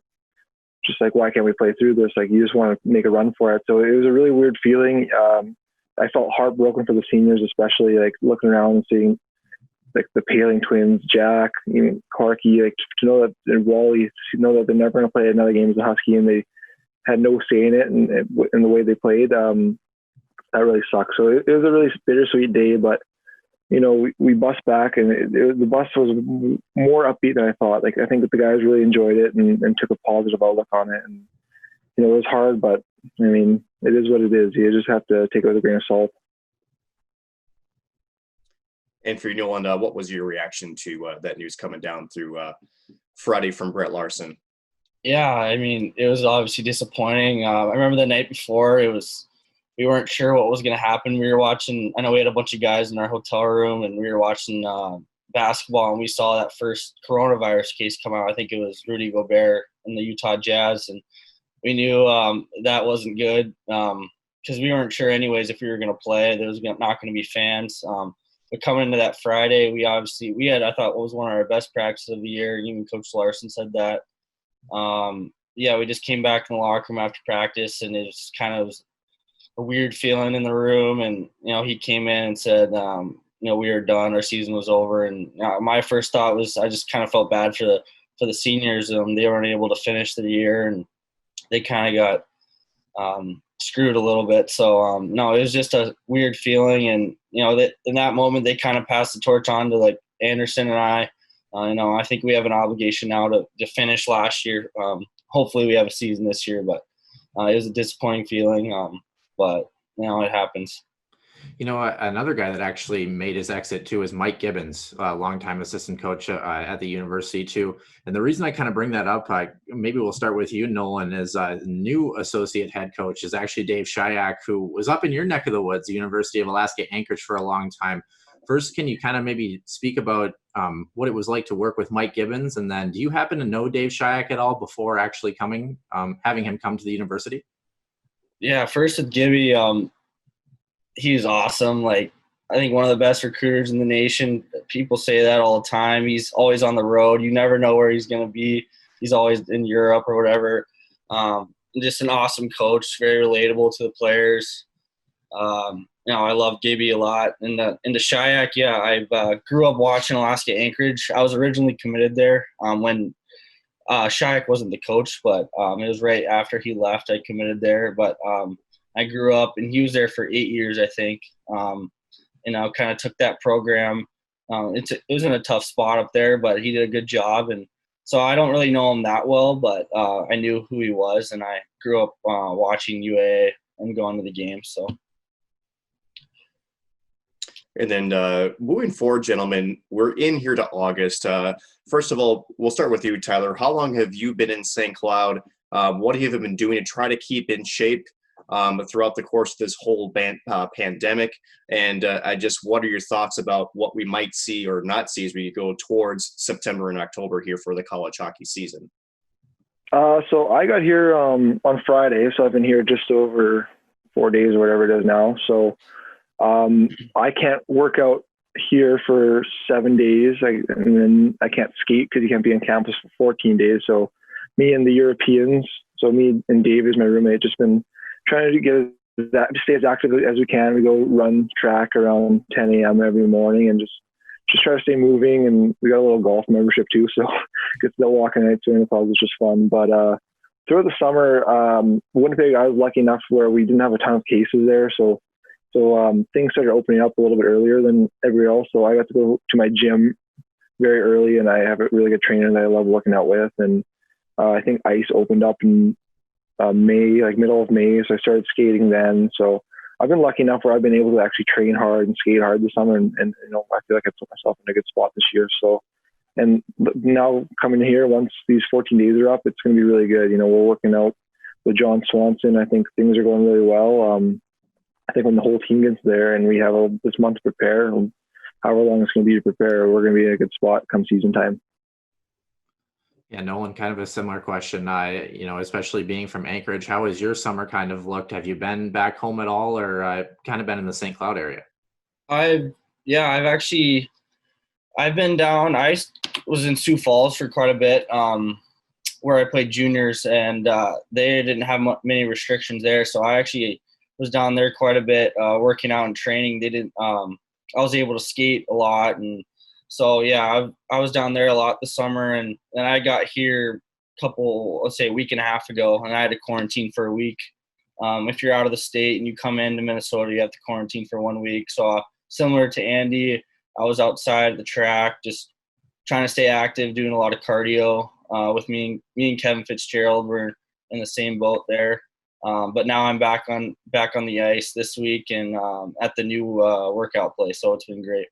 just like, why can't we play through this? Like you just want to make a run for it. So it was a really weird feeling. I felt heartbroken for the seniors, especially like looking around and seeing like the Paling twins, Jack, Clarky, like to know that, and Wally, to know that they're never going to play another game as a Husky, and they had no say in it and in the way they played. That really sucks. So it was a really bittersweet day, but we bussed back, and the bus was more upbeat than I thought. Like I think that the guys really enjoyed it and took a positive outlook on it. And it was hard, but I mean, it is what it is. You just have to take it with a grain of salt. And for you, Nolan, what was your reaction to that news coming down through Friday from Brett Larson? Yeah, I mean, it was obviously disappointing. I remember the night before, we weren't sure what was going to happen. We were watching, I know we had a bunch of guys in our hotel room, and we were watching basketball, and we saw that first coronavirus case come out. I think it was Rudy Gobert in the Utah Jazz, and we knew that wasn't good because we weren't sure anyways if we were going to play. There was not going to be fans. But coming into that Friday, we had, I thought, what was one of our best practices of the year. Even Coach Larson said that. We just came back in the locker room after practice, and it was kind of a weird feeling in the room. And, he came in and said, we were done. Our season was over. And my first thought was I just kind of felt bad for the seniors. They weren't able to finish the year, and they kind of got screwed a little bit. So, no, it was just a weird feeling. And, that in that moment, they kind of passed the torch on to like Anderson and I. I think we have an obligation now to finish last year. Hopefully we have a season this year, but it was a disappointing feeling. But it happens. Another guy that actually made his exit too is Mike Gibbons, a longtime assistant coach at the university too. And the reason I kind of bring that up, maybe we'll start with you, Nolan, is new associate head coach is actually Dave Shayak, who was up in your neck of the woods, the University of Alaska Anchorage, for a long time. First, can you kind of maybe speak about what it was like to work with Mike Gibbons? And then do you happen to know Dave Shayak at all before actually having him come to the university? Yeah, first with Gibby, he's awesome. Like, I think one of the best recruiters in the nation. People say that all the time. He's always on the road. You never know where he's going to be. He's always in Europe or whatever. Just an awesome coach, very relatable to the players. I love Gibby a lot. And the Shayak, I grew up watching Alaska Anchorage. I was originally committed there when Shayak wasn't the coach, but it was right after he left I committed there. But I grew up, and he was there for 8 years, I think. Kind of took that program. It was in a tough spot up there, but he did a good job. And so I don't really know him that well, but I knew who he was, and I grew up watching UAA and going to the games. So. And then moving forward, gentlemen, we're in here to August. First of all, we'll start with you, Tyler. How long have you been in St. Cloud? What have you been doing to try to keep in shape throughout the course of this whole pandemic? And what are your thoughts about what we might see or not see as we go towards September and October here for the college hockey season? So I got here on Friday, so I've been here just over 4 days or whatever it is now. So I can't work out here for 7 days, and then I can't skate because you can't be on campus for 14 days. So me and the Europeans, so me and Dave is my roommate, just been trying to stay as active as we can. We go run track around 10 a.m. every morning and just try to stay moving. And we got a little golf membership too, so get the walking nights during the fall is just fun. But throughout the summer, Winnipeg, I was lucky enough where we didn't have a ton of cases there, so So things started opening up a little bit earlier than everywhere else. So I got to go to my gym very early, and I have a really good trainer that I love working out with. And I think ice opened up in May, like middle of May. So I started skating then. So I've been lucky enough where I've been able to actually train hard and skate hard this summer. And I feel like I put myself in a good spot this year. So, and now coming here, once these 14 days are up, it's going to be really good. We're working out with John Swanson. I think things are going really well. I think when the whole team gets there and we have this month to prepare, however long it's going to be to prepare, we're going to be in a good spot come season time. Yeah, Nolan, kind of a similar question. Especially being from Anchorage, how has your summer kind of looked? Have you been back home at all, or kind of been in the St. Cloud area? I've been down. I was in Sioux Falls for quite a bit, where I played juniors, and they didn't have many restrictions there. So I actually was down there quite a bit, working out and training. They didn't. I was able to skate a lot, and so yeah, I was down there a lot this summer, and then I got here a week and a half ago, and I had to quarantine for a week. If you're out of the state and you come into Minnesota, you have to quarantine for 1 week. So similar to Andy, I was outside the track, just trying to stay active, doing a lot of cardio. With me and Kevin Fitzgerald were in the same boat there. But now I'm back on the ice this week and at the new workout place. So it's been great.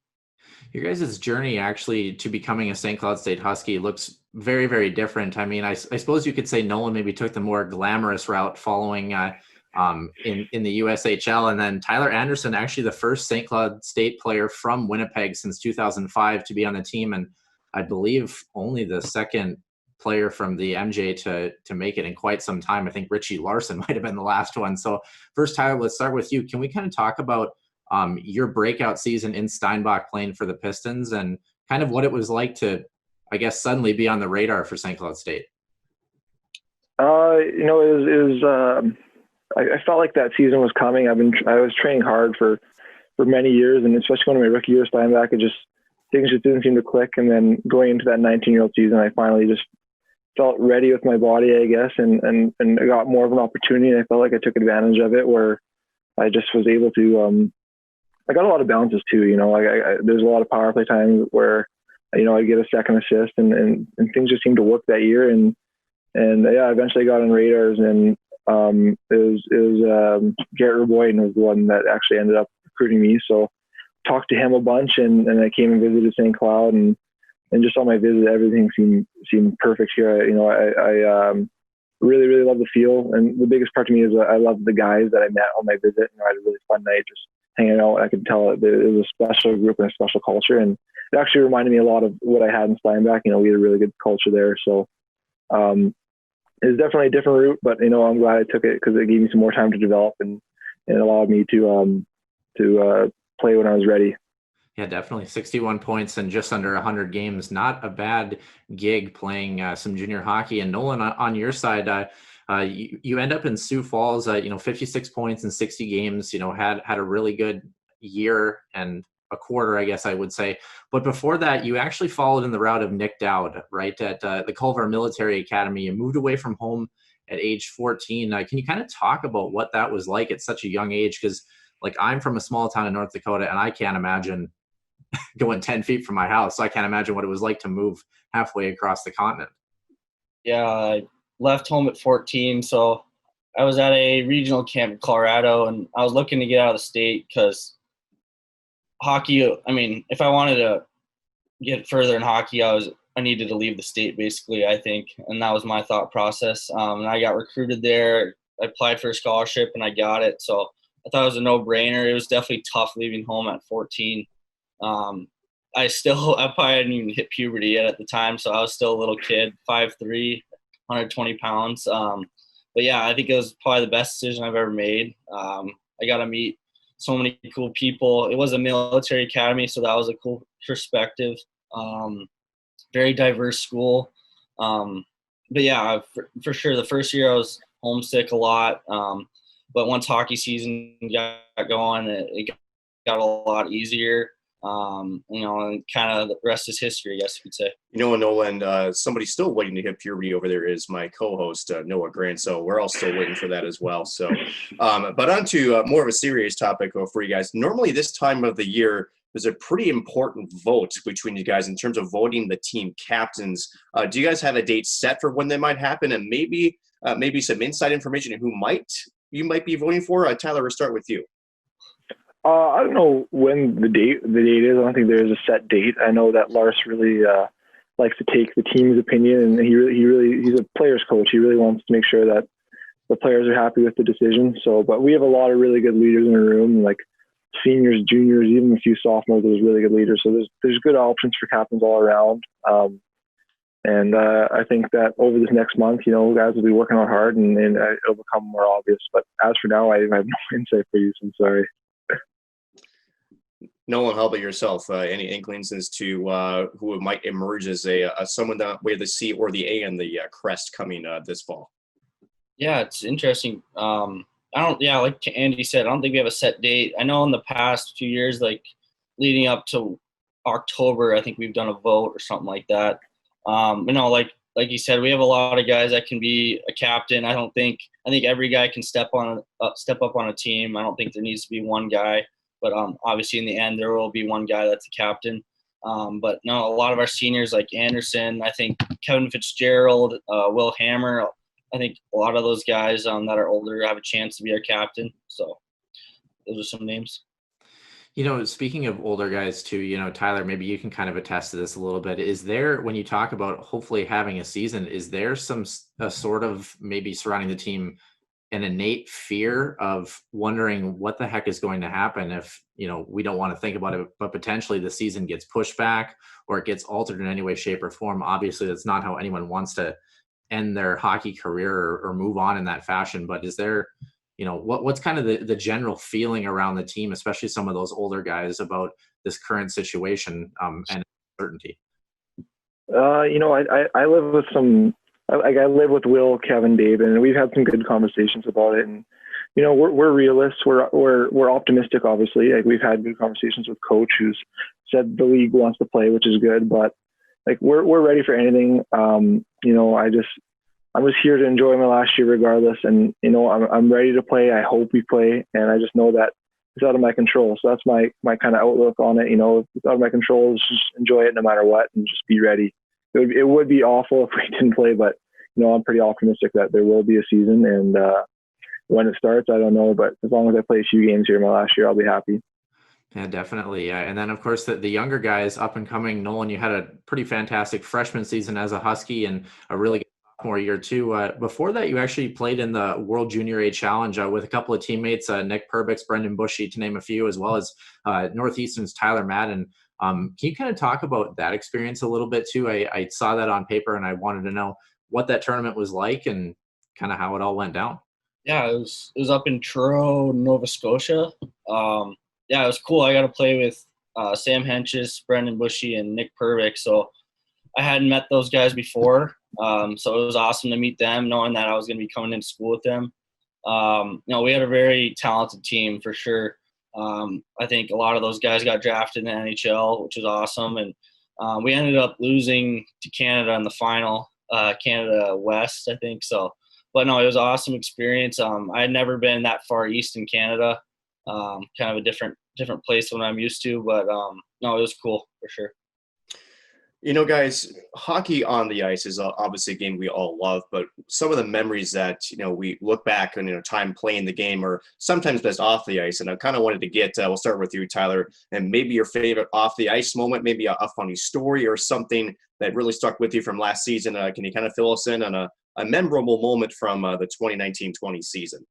Your guys' journey actually to becoming a St. Cloud State Husky looks very, very different. I mean, I suppose you could say Nolan maybe took the more glamorous route following in the USHL, and then Tyler Anderson, actually the first St. Cloud State player from Winnipeg since 2005 to be on the team, and I believe only the second player from the MJ to make it in quite some time. I think Richie Larson might have been the last one. So first, Tyler, let's start with you. Can we kind of talk about your breakout season in Steinbach playing for the Pistons and kind of what it was like to, I guess, suddenly be on the radar for St. Cloud State? It was I felt like that season was coming. I was training hard for many years, and especially when my rookie year Steinbach, things just didn't seem to click. And then going into that 19-year-old season, I finally just felt ready with my body, I guess, and I got more of an opportunity, and I felt like I took advantage of it, where I just was able to. I got a lot of bounces too. There's a lot of power play times where I'd get a second assist, and things just seemed to work that year. And I eventually got on radars, and it was Garrett Boyden was the one that actually ended up recruiting me. So talked to him a bunch, and I came and visited St. Cloud, and just on my visit, everything seemed perfect here. I really, really love the feel, and the biggest part to me is I love the guys that I met on my visit. I had a really fun night just hanging out. I could tell it was a special group and a special culture, and it actually reminded me a lot of what I had in Steinbach. We had a really good culture there, so it was definitely a different route. But I'm glad I took it because it gave me some more time to develop, and it allowed me to play when I was ready. Yeah, definitely. 61 points in just under 100 games. Not a bad gig playing some junior hockey. And Nolan, on your side, you end up in Sioux Falls, 56 points in 60 games, had a really good year and a quarter, I guess I would say. But before that, you actually followed in the route of Nick Dowd, right, at the Culver Military Academy. You moved away from home at age 14. Can you kind of talk about what that was like at such a young age? Because, I'm from a small town in North Dakota, and I can't imagine going 10 feet from my house. So I can't imagine what it was like to move halfway across the continent. Yeah, I left home at 14. So I was at a regional camp in Colorado, and I was looking to get out of the state because hockey, if I wanted to get further in hockey, I needed to leave the state basically, I think. And that was my thought process. And I got recruited there. I applied for a scholarship and I got it. So I thought it was a no-brainer. It was definitely tough leaving home at 14. I probably hadn't even hit puberty yet at the time, so I was still a little kid, 5'3", 120 pounds. But yeah, I think it was probably the best decision I've ever made. I got to meet so many cool people. It was a military academy, so that was a cool perspective. Very diverse school. But yeah, for sure, the first year I was homesick a lot. But once hockey season got going, it got a lot easier. And kind of the rest is history, I guess you could say. Nolan, somebody still waiting to hit puberty over there is my co-host, Noah Grant. So we're all still waiting for that as well. So, but on to more of a serious topic for you guys. Normally this time of the year, there's a pretty important vote between you guys in terms of voting the team captains. Do you guys have a date set for when that might happen, and maybe some inside information on who you might be voting for? Tyler, we'll start with you. I don't know when the date is. I don't think there is a set date. I know that Lars really likes to take the team's opinion, and he's a player's coach. He really wants to make sure that the players are happy with the decision. So, but we have a lot of really good leaders in the room, like seniors, juniors, even a few sophomores. There's really good leaders. So there's good options for captains all around. And I think that over this next month, guys will be working on hard, and it'll become more obvious. But as for now, I have no insight for you, so I'm sorry. Nolan, how about yourself? Any inklings as to who might emerge as someone that way the C or the A in the crest coming this fall? Yeah, it's interesting. Like Andy said, I don't think we have a set date. I know in the past few years, like leading up to October, I think we've done a vote or something like that. Like you said, we have a lot of guys that can be a captain. I think every guy can step up on a team. I don't think there needs to be one guy. But obviously, in the end, there will be one guy that's a captain. But no, a lot of our seniors like Anderson, I think Kevin Fitzgerald, Will Hammer, I think a lot of those guys that are older have a chance to be our captain. So those are some names. Speaking of older guys too, Tyler, maybe you can kind of attest to this a little bit. Is there, when you talk about hopefully having a season, is there a sort of maybe surrounding the team an innate fear of wondering what the heck is going to happen if, we don't want to think about it, but potentially the season gets pushed back or it gets altered in any way, shape, or form? Obviously, that's not how anyone wants to end their hockey career or move on in that fashion. But is there, what's kind of the general feeling around the team, especially some of those older guys, about this current situation and uncertainty? I live with I live with Will, Kevin, Dave, and we've had some good conversations about it. And we're realists. We're optimistic. Obviously, like we've had good conversations with Coach, who's said the league wants to play, which is good. But like we're ready for anything. I'm just here to enjoy my last year regardless. And I'm ready to play. I hope we play, and I just know that it's out of my control. So that's my kind of outlook on it. If it's out of my control, just enjoy it no matter what, and just be ready. It would be awful if we didn't play, but I'm pretty optimistic that there will be a season, and when it starts, I don't know, but as long as I play a few games here my last year, I'll be happy. Yeah, definitely. Yeah. And then of course the younger guys up and coming. Nolan, you had a pretty fantastic freshman season as a Husky and a really good sophomore year too. Before that, you actually played in the World Junior A Challenge with a couple of teammates, Nick Perbix, Brendan Bushy, to name a few, as well as Northeastern's Tyler Madden. Can you kind of talk about that experience a little bit too? I saw that on paper and I wanted to know what that tournament was like and kind of how it all went down. Yeah, it was up in Truro, Nova Scotia. It was cool. I got to play with Sam Henches, Brendan Bushy, and Nick Perbix. So I hadn't met those guys before. So it was awesome to meet them, knowing that I was going to be coming into school with them. We had a very talented team for sure. I think a lot of those guys got drafted in the NHL, which was awesome. And we ended up losing to Canada in the final, Canada West, I think. So, but no, it was an awesome experience. I had never been that far east in Canada, kind of a different place than I'm used to. But no, it was cool for sure. Guys, hockey on the ice is obviously a game we all love, but some of the memories that, we look back on, time playing the game or sometimes best off the ice. And I kind of wanted to get, we'll start with you, Tyler, and maybe your favorite off the ice moment, maybe a funny story or something that really stuck with you from last season. Can you kind of fill us in on a memorable moment from the 2019-20 season?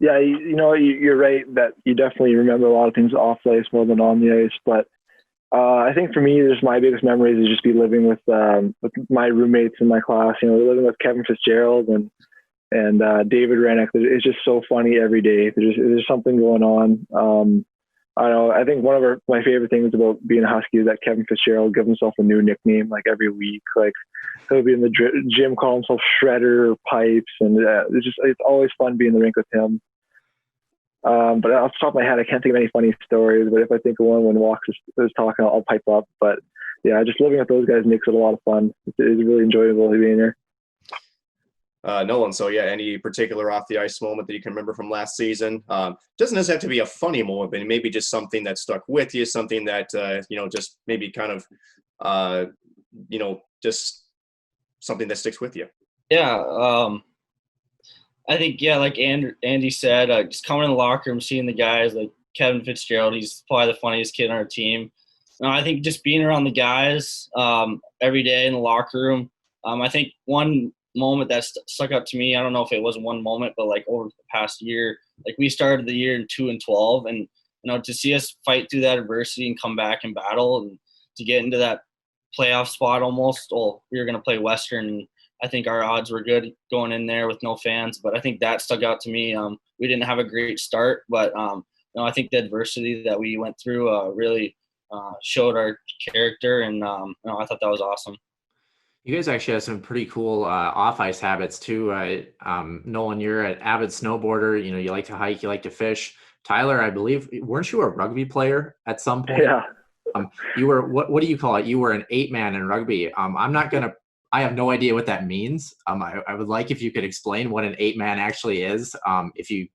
Yeah, you're right that you definitely remember a lot of things off the ice more than on the ice, but I think for me, just my biggest memories is just be living with my roommates in my class. Living with Kevin Fitzgerald and David Rennick. It's just so funny every day. There's something going on. I don't know. I think one of my favorite things about being a Husky is that Kevin Fitzgerald gives himself a new nickname like every week. Like he'll be in the gym calling himself Shredder or Pipes, and it's always fun being in the rink with him. But off the top of my head, I can't think of any funny stories. But if I think of one when Walks is talking, I'll pipe up. But yeah, just living with those guys makes it a lot of fun. It's really enjoyable being here. Nolan, so yeah, any particular off the ice moment that you can remember from last season? Doesn't necessarily have to be a funny moment, but maybe just something that stuck with you, something that, just maybe kind of, just something that sticks with you. Yeah. I think, like Andy said, just coming in the locker room, seeing the guys like Kevin Fitzgerald, he's probably the funniest kid on our team. I think just being around the guys every day in the locker room. I think one moment that stuck out to me, I don't know if it was one moment, but like over the past year, like we started the year in 2-12, and to see us fight through that adversity and come back and battle and to get into that playoff spot almost. Well, we were going to play Western, and I think our odds were good going in there with no fans, but I think that stuck out to me. We didn't have a great start, but I think the adversity that we went through really showed our character, and I thought that was awesome. You guys actually have some pretty cool off-ice habits too. Nolan, you're an avid snowboarder. You like to hike, you like to fish. Tyler, I believe, weren't you a rugby player at some point? Yeah. You were, what do you call it? You were an 8-man in rugby. I have no idea what that means. I would like if you could explain what an 8-man actually is, if you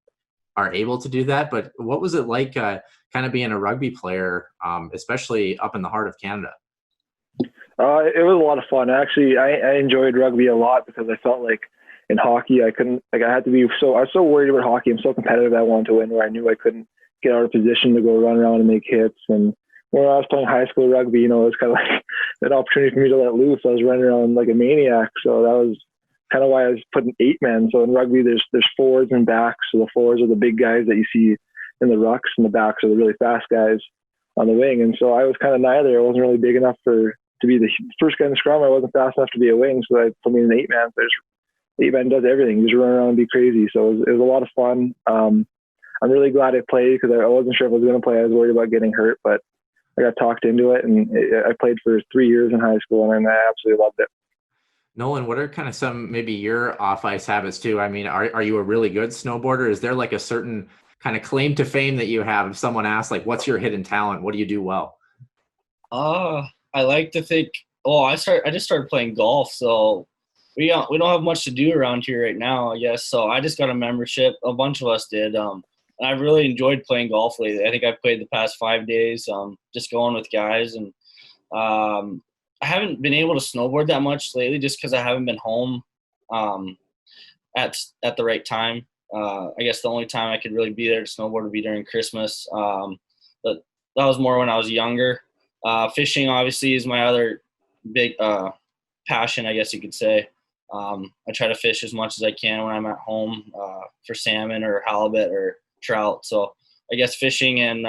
are able to do that. But what was it like kind of being a rugby player, especially up in the heart of Canada? It was a lot of fun. Actually, I enjoyed rugby a lot because I felt like in hockey, I was so worried about hockey. I'm so competitive. I wanted to win, where I knew I couldn't get out of position to go run around and make hits. And when I was playing high school rugby, it was kind of like an opportunity for me to let loose. I was running around like a maniac. So that was kind of why I was putting 8-man. So in rugby, there's forwards and backs. So the forwards are the big guys that you see in the rucks, and the backs are the really fast guys on the wing. And so I was kind of neither. I wasn't really big enough to be the first guy in the scrum. I wasn't fast enough to be a wing, so I put me in an 8-man. So 8-man does everything. You just run around and be crazy. So it was a lot of fun. I'm really glad I played because I wasn't sure if I was going to play. I was worried about getting hurt, but I got talked into it, and I played for 3 years in high school, and I absolutely loved it. Nolan, what are kind of some maybe your off-ice habits too? I mean, are you a really good snowboarder? Is there like a certain kind of claim to fame that you have? If someone asks, like, what's your hidden talent? What do you do well? I like to think. I just started playing golf, so we don't have much to do around here right now, I guess. So I just got a membership. A bunch of us did. And I've really enjoyed playing golf lately. I think I've played the past 5 days, just going with guys. And I haven't been able to snowboard that much lately just because I haven't been home at the right time. I guess the only time I could really be there to snowboard would be during Christmas. But that was more when I was younger. Fishing obviously is my other big passion, I guess you could say. I try to fish as much as I can when I'm at home for salmon or halibut or trout. So I guess fishing and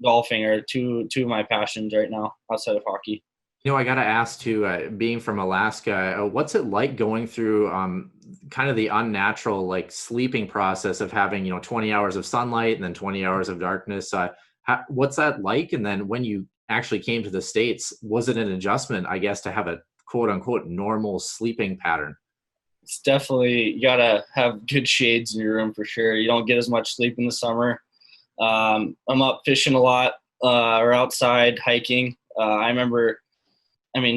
golfing are two of my passions right now outside of hockey. I got to ask too, being from Alaska, what's it like going through kind of the unnatural like sleeping process of having, 20 hours of sunlight and then 20 hours of darkness? What's that like? And then when you actually came to the States, was it an adjustment, I guess, to have a quote unquote normal sleeping pattern? It's definitely, you gotta have good shades in your room for sure. You don't get as much sleep in the summer. I'm up fishing a lot or outside hiking. I remember,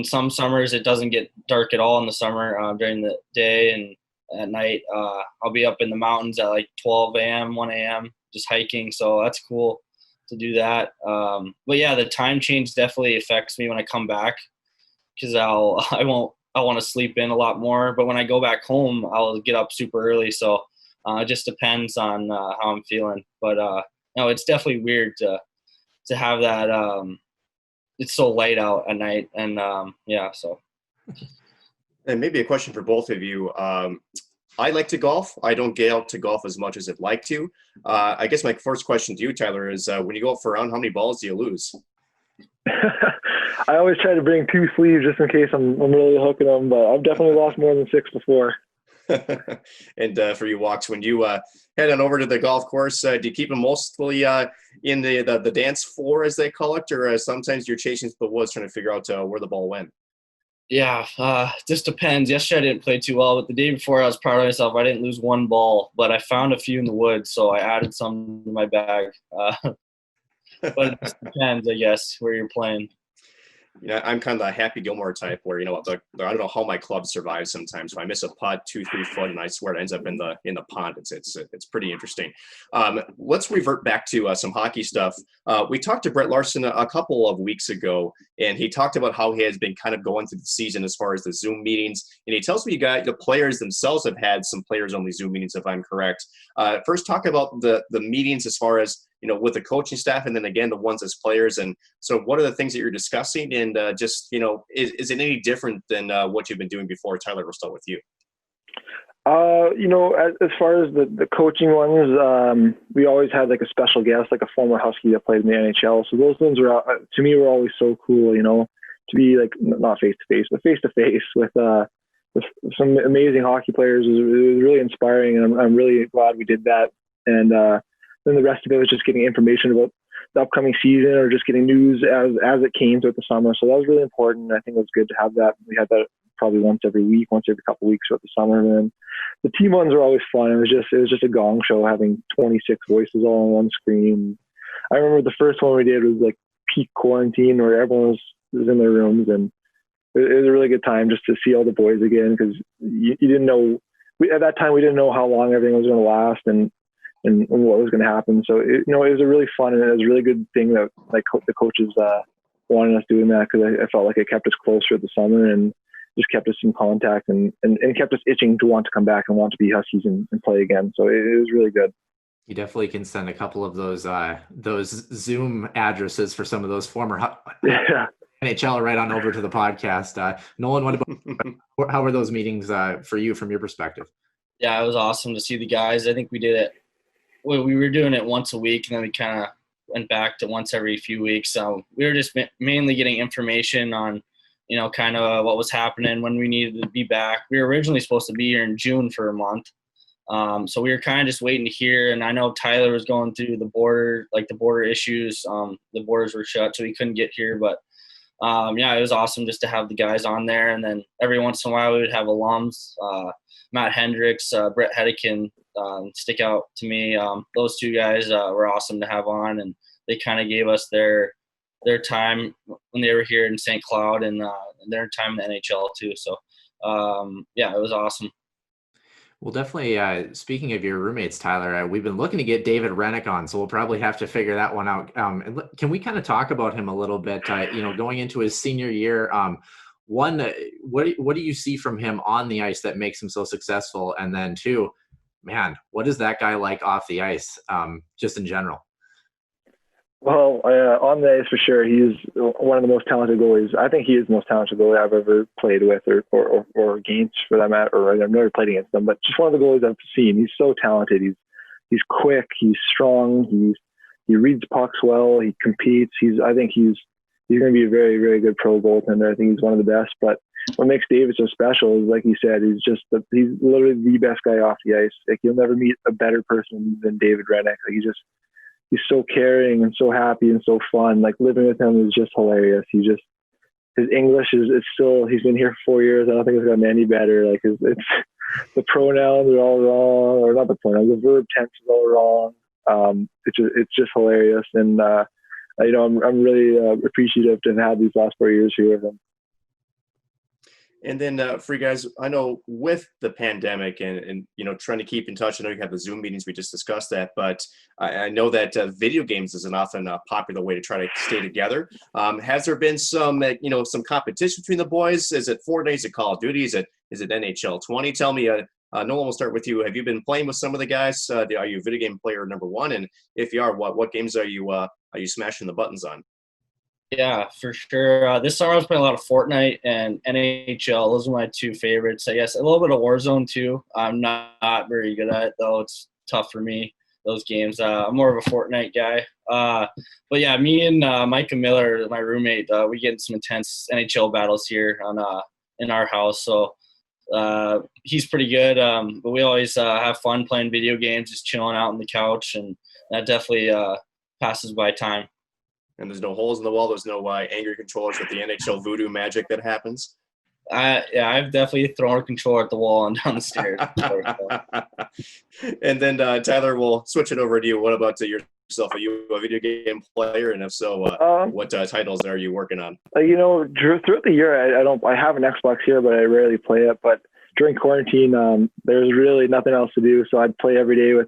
some summers it doesn't get dark at all in the summer during the day, and at night I'll be up in the mountains at like 12 a.m., 1 a.m. just hiking. So that's cool to do that. But yeah, the time change definitely affects me when I come back because I want to sleep in a lot more. But when I go back home, I'll get up super early. So it just depends on how I'm feeling. But no, it's definitely weird to have that. It's so light out at night, and yeah. So. And maybe a question for both of you. I like to golf. I don't get out to golf as much as I'd like to. I guess my first question to you, Tyler, is when you go out for a round, how many balls do you lose? I always try to bring 2 sleeves just in case I'm really hooking them, but I've definitely lost more than 6 before. And for you, Walks, when you head on over to the golf course, do you keep them mostly in the dance floor, as they call it, or sometimes you're chasing the woods trying to figure out where the ball went? Yeah, just depends. Yesterday I didn't play too well, but the day before I was proud of myself. I didn't lose one ball, but I found a few in the woods, so I added some to my bag. But it just depends, I guess, where you're playing. I'm kind of the Happy Gilmore type where, I don't know how my club survives sometimes. If I miss a putt 2-3 foot and I swear it ends up in the pond, it's pretty interesting. Let's revert back to some hockey stuff. We talked to Brett Larson a couple of weeks ago, and he talked about how he has been kind of going through the season as far as the Zoom meetings. And he tells me the players themselves have had some players-only Zoom meetings, if I'm correct. First, talk about the meetings as far as, with the coaching staff, and then again, the ones as players. And so what are the things that you're discussing? And is it any different than what you've been doing before? Tyler, we'll start with you. As far as the coaching ones, we always had like a special guest, like a former Husky that played in the NHL. So those ones were, to me, were always so cool, to be like, not face-to-face, but face-to-face with some amazing hockey players. It was really inspiring, and I'm really glad we did that. And then the rest of it was just getting information about the upcoming season or just getting news as it came throughout the summer. So that was really important. I think it was good to have that. We had that probably once every couple of weeks throughout the summer. And then the team ones were always fun. It was just a gong show, having 26 voices all on one screen. I remember the first one we did was like peak quarantine, where everyone was in their rooms, and it was a really good time just to see all the boys again, because you didn't know. At that time, we didn't know how long everything was going to last and what was going to happen. So it was a really fun, and it was a really good thing that the coaches wanted us doing that, because I felt like it kept us closer at the summer and just kept us in contact and kept us itching to want to come back and want to be Huskies and play again. So it was really good. You definitely can send a couple of those Zoom addresses for some of those former NHL right on over to the podcast. Nolan, what about how were those meetings for you from your perspective? Yeah, it was awesome to see the guys. I think we did it. We were doing it once a week, and then we kind of went back to once every few weeks. So we were just mainly getting information on, kind of what was happening, when we needed to be back. We were originally supposed to be here in June for a month. So we were kind of just waiting to hear. And I know Tyler was going through the border issues. The borders were shut, so he couldn't get here. But it was awesome just to have the guys on there. And then every once in a while we would have alums, Matt Hendricks, Brett Hedican, stick out to me. Those two guys were awesome to have on, and they kind of gave us their time when they were here in St. Cloud, and their time in the NHL too. So it was awesome. Well, definitely. Speaking of your roommates, Tyler, we've been looking to get David Rennick on, so we'll probably have to figure that one out. Can we kind of talk about him a little bit? Going into his senior year, one, what do you see from him on the ice that makes him so successful? And then two, man, what is that guy like off the ice, just in general? Well, on the ice for sure, he's one of the most talented goalies. I think he is the most talented goalie I've ever played with or against, for that matter. Or I've never played against them, but just one of the goalies I've seen. He's so talented. He's quick. He's strong. He reads pucks well. He competes. I think he's going to be a very, very good pro goaltender. I think he's one of the best. But what makes David so special is, like you said, he's literally the best guy off the ice. Like, you'll never meet a better person than David Rennick. Like, he's so caring and so happy and so fun. Like, living with him is just hilarious. His English is still, he's been here for 4 years. I don't think it's gotten any better. Like, the pronouns are all wrong, or not the pronouns, the verb tense is all wrong. It's just hilarious. And, I'm really appreciative to have had these last 4 years here with him. And then for you guys, I know with the pandemic and trying to keep in touch, I know you have the Zoom meetings, we just discussed that, but I know that video games is an often popular way to try to stay together. Has there been some competition between the boys? Is it 4 days of Call of Duty? Is it NHL 20? Tell me, Nolan, we'll start with you. Have you been playing with some of the guys? Are you a video game player number one? And if you are, what games are you smashing the buttons on? Yeah, for sure. This summer I was playing a lot of Fortnite and NHL. Those are my two favorites. I guess a little bit of Warzone too. I'm not very good at it, though. It's tough for me, those games. I'm more of a Fortnite guy. But yeah, me and Micah Miller, my roommate, we get in some intense NHL battles here in our house. So he's pretty good. But we always have fun playing video games, just chilling out on the couch, and that definitely passes by time. And there's no holes in the wall. There's no angry controllers with the NHL voodoo magic that happens. I've definitely thrown a controller at the wall and down the stairs. And then Tyler, we'll switch it over to you. What about yourself? Are you a video game player? And if so, what titles are you working on? Throughout the year, I have an Xbox here, but I rarely play it. But during quarantine, there's really nothing else to do, so I'd play every day with.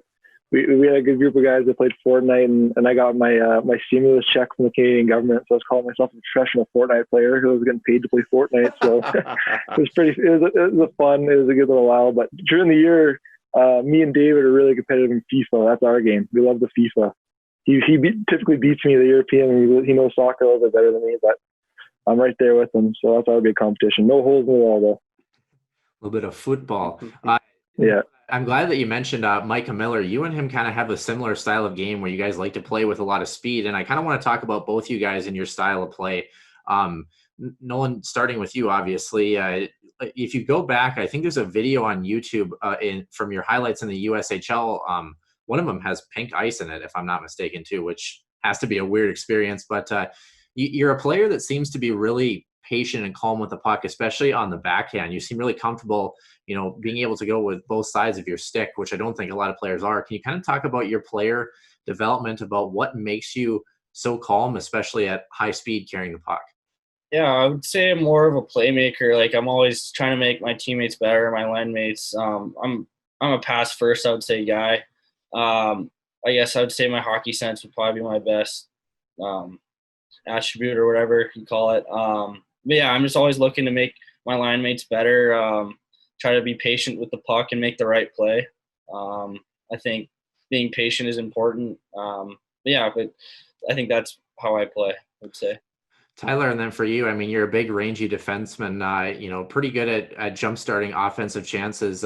We had a good group of guys that played Fortnite, and I got my my stimulus check from the Canadian government, so I was calling myself a professional Fortnite player who was getting paid to play Fortnite. So it was fun. It was a good little while. But during the year, me and David are really competitive in FIFA. That's our game. We love the FIFA. He typically beats me, the European. He knows soccer a little bit better than me, but I'm right there with him. So that's our big competition. No holes in the wall, though. A little bit of football. Yeah. I'm glad that you mentioned Micah Miller. You and him kind of have a similar style of game where you guys like to play with a lot of speed. And I kind of want to talk about both you guys and your style of play. Nolan, starting with you, obviously. If you go back, I think there's a video on YouTube from your highlights in the USHL. One of them has pink ice in it, if I'm not mistaken, too, which has to be a weird experience. But you're a player that seems to be really patient and calm with the puck, especially on the backhand. You seem really comfortable, being able to go with both sides of your stick, which I don't think a lot of players are. Can you kind of talk about your player development, about what makes you so calm, especially at high speed carrying the puck? Yeah, I would say I'm more of a playmaker. Like, I'm always trying to make my teammates better, my line mates. I'm a pass first, I would say, guy. I guess I would say my hockey sense would probably be my best attribute, or whatever you call it. But yeah, I'm just always looking to make my line mates better, try to be patient with the puck and make the right play. I think being patient is important. But I think that's how I play, I would say. Tyler, and then for you, I mean, you're a big rangy defenseman, pretty good at jump-starting offensive chances.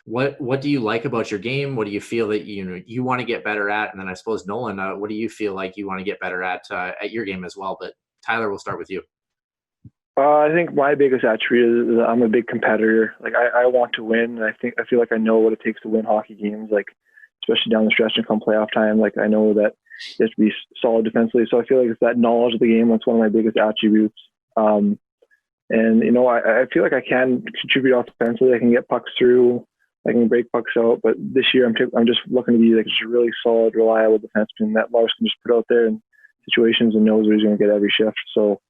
What do you like about your game? What do you feel that you want to get better at? And then I suppose, Nolan, what do you feel like you want to get better at your game as well? But Tyler, we'll start with you. I think my biggest attribute is I'm a big competitor. Like, I want to win. And I feel like I know what it takes to win hockey games, like especially down the stretch and come playoff time. Like, I know that you have to be solid defensively. So I feel like it's that knowledge of the game. That's one of my biggest attributes. And I feel like I can contribute offensively. I can get pucks through. I can break pucks out. But this year I'm just looking to be like just a really solid, reliable defenseman that Lars can just put out there in situations and knows where he's going to get every shift. So,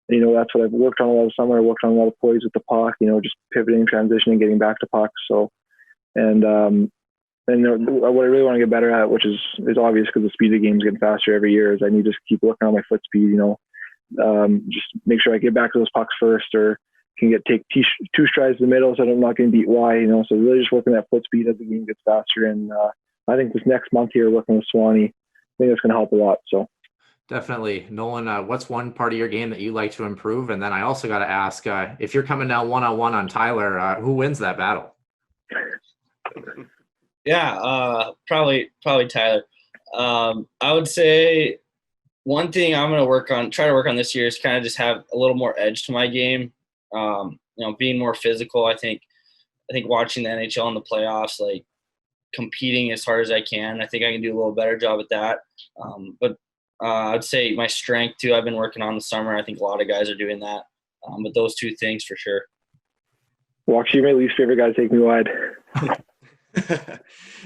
that's what I've worked on a lot of summer. I worked on a lot of poise with the puck, just pivoting, transitioning, getting back to pucks. So, and what I really want to get better at, which is obvious because the speed of the game is getting faster every year, is I need to just keep working on my foot speed, just make sure I get back to those pucks first, or can take two strides to the middle so I'm not getting beat wide, so really just working that foot speed as the game gets faster. And I think this next month here working with Swanee, I think that's going to help a lot. So. Definitely. Nolan, what's one part of your game that you like to improve? And then I also got to ask, if you're coming down one-on-one on Tyler, who wins that battle? Yeah, probably Tyler. I would say one thing I'm going to try to work on this year is kind of just have a little more edge to my game. Being more physical. I think watching the NHL in the playoffs, like competing as hard as I can, I think I can do a little better job at that. But I'd say my strength too, I've been working on the summer. I think a lot of guys are doing that. But those two things for sure. Well, actually, my least favorite guy to take me wide.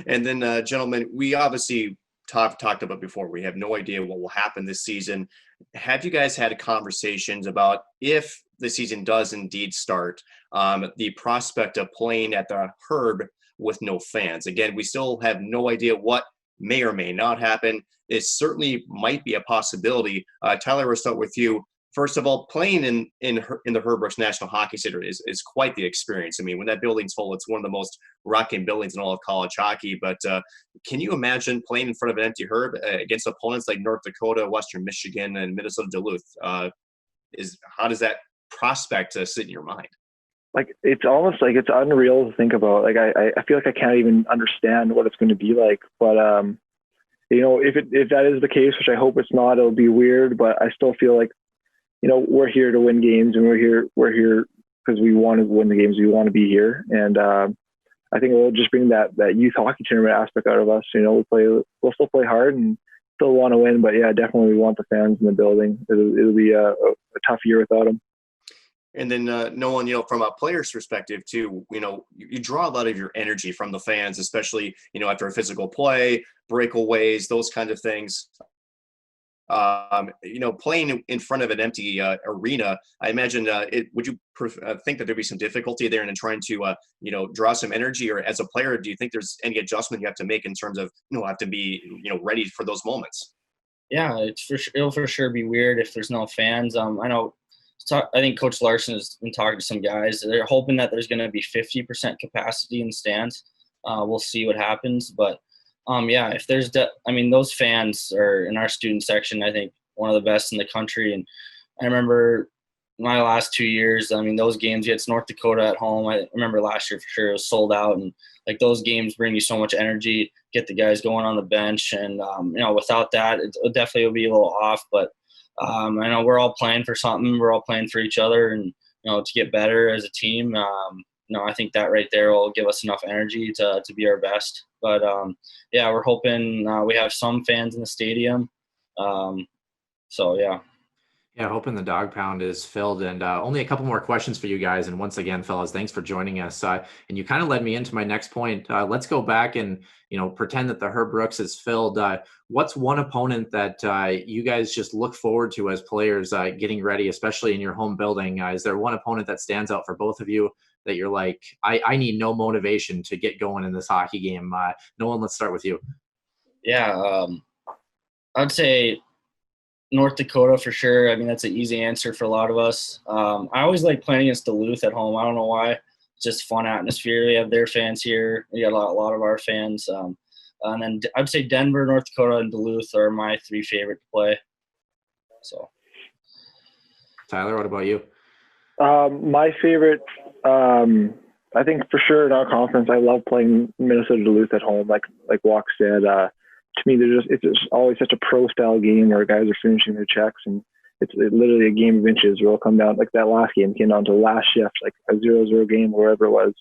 And then, gentlemen, we obviously talked about before, we have no idea what will happen this season. Have you guys had conversations about, if the season does indeed start, the prospect of playing at the Herb with no fans? Again, we still have no idea what may or may not happen. It certainly might be a possibility. Tyler, we'll start with you. First of all, playing in the Herb Brooks National Hockey Center is quite the experience. I mean, when that building's full, it's one of the most rocking buildings in all of college hockey. But can you imagine playing in front of an empty Herb against opponents like North Dakota, Western Michigan, and Minnesota Duluth? How does that prospect sit in your mind? Like, it's almost like it's unreal to think about. Like, I feel like I can't even understand what it's going to be like. But if that is the case, which I hope it's not, it'll be weird. But I still feel like, we're here to win games, and we're here because we want to win the games. We want to be here, and I think it will just bring that youth hockey tournament aspect out of us. We'll still play hard and still want to win, but yeah, definitely we want the fans in the building. It'll be a tough year without them. And then Nolan, from a player's perspective too, you draw a lot of your energy from the fans, especially, after a physical play, breakaways, those kind of things. Playing in front of an empty arena, I imagine, would you think that there'd be some difficulty there in trying to, draw some energy? Or as a player, do you think there's any adjustment you have to make in terms of, have to be, ready for those moments? Yeah, it'll for sure be weird if there's no fans. I think Coach Larson has been talking to some guys. They're hoping that there's going to be 50% capacity in the stands. We'll see what happens. But, if there's those fans are in our student section, I think one of the best in the country. And I remember my last 2 years, those games, it's North Dakota at home. I remember last year for sure it was sold out. And, those games bring you so much energy, get the guys going on the bench. And, without that, it definitely will be a little off. But I know we're all playing for something. We're all playing for each other and, to get better as a team. I think that right there will give us enough energy to be our best. But, we're hoping we have some fans in the stadium. Yeah, hoping the dog pound is filled. And only a couple more questions for you guys. And once again, fellas, thanks for joining us. And you kind of led me into my next point. Let's go back and, pretend that the Herb Brooks is filled. What's one opponent that you guys just look forward to as players getting ready, especially in your home building? Is there one opponent that stands out for both of you that you're like, I need no motivation to get going in this hockey game? Nolan, let's start with you. Yeah, I'd say North Dakota for sure. That's an easy answer for a lot of us. I always like playing against Duluth at home. I don't know why. It's just fun atmosphere. We have their fans here. We got a lot of our fans. And then I'd say Denver, North Dakota, and Duluth are my three favorite to play. So, Tyler, what about you? My favorite, I think for sure in our conference, I love playing Minnesota Duluth at home. Like Walk said, to me, it's just always such a pro-style game where guys are finishing their checks, and it's literally a game of inches where it'll come down, like that last game came down to last shift, like a 0-0 game, wherever it was.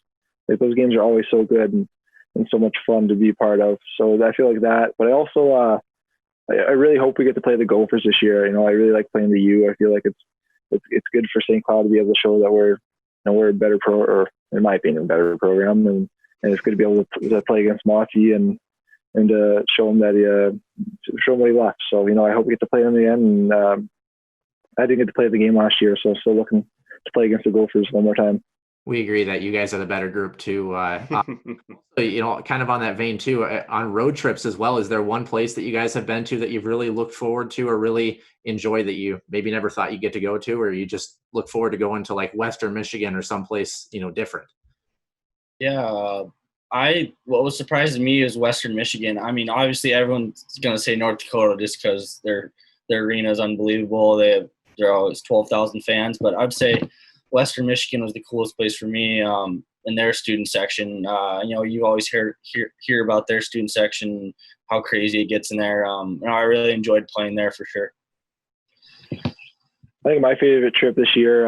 Like those games are always so good and so much fun to be part of. So I feel like that. But I also, I really hope we get to play the Gophers this year. I really like playing the U. I feel like it's good for St. Cloud to be able to show that we're a better or in my opinion, a better program, and it's good to be able to play against Monty and to show him what he left. So, I hope we get to play him again. And I didn't get to play the game last year, so I'm still looking to play against the Gophers one more time. We agree that you guys are the better group too. Kind of on that vein too, on road trips as well, is there one place that you guys have been to that you've really looked forward to or really enjoy that you maybe never thought you'd get to go to, or you just look forward to going to like Western Michigan or someplace, different? Yeah. What was surprising me is Western Michigan. Obviously everyone's going to say North Dakota just because their arena is unbelievable. They're always 12,000 fans, but I'd say Western Michigan was the coolest place for me in their student section. You always hear about their student section, how crazy it gets in there. I really enjoyed playing there for sure. I think my favorite trip this year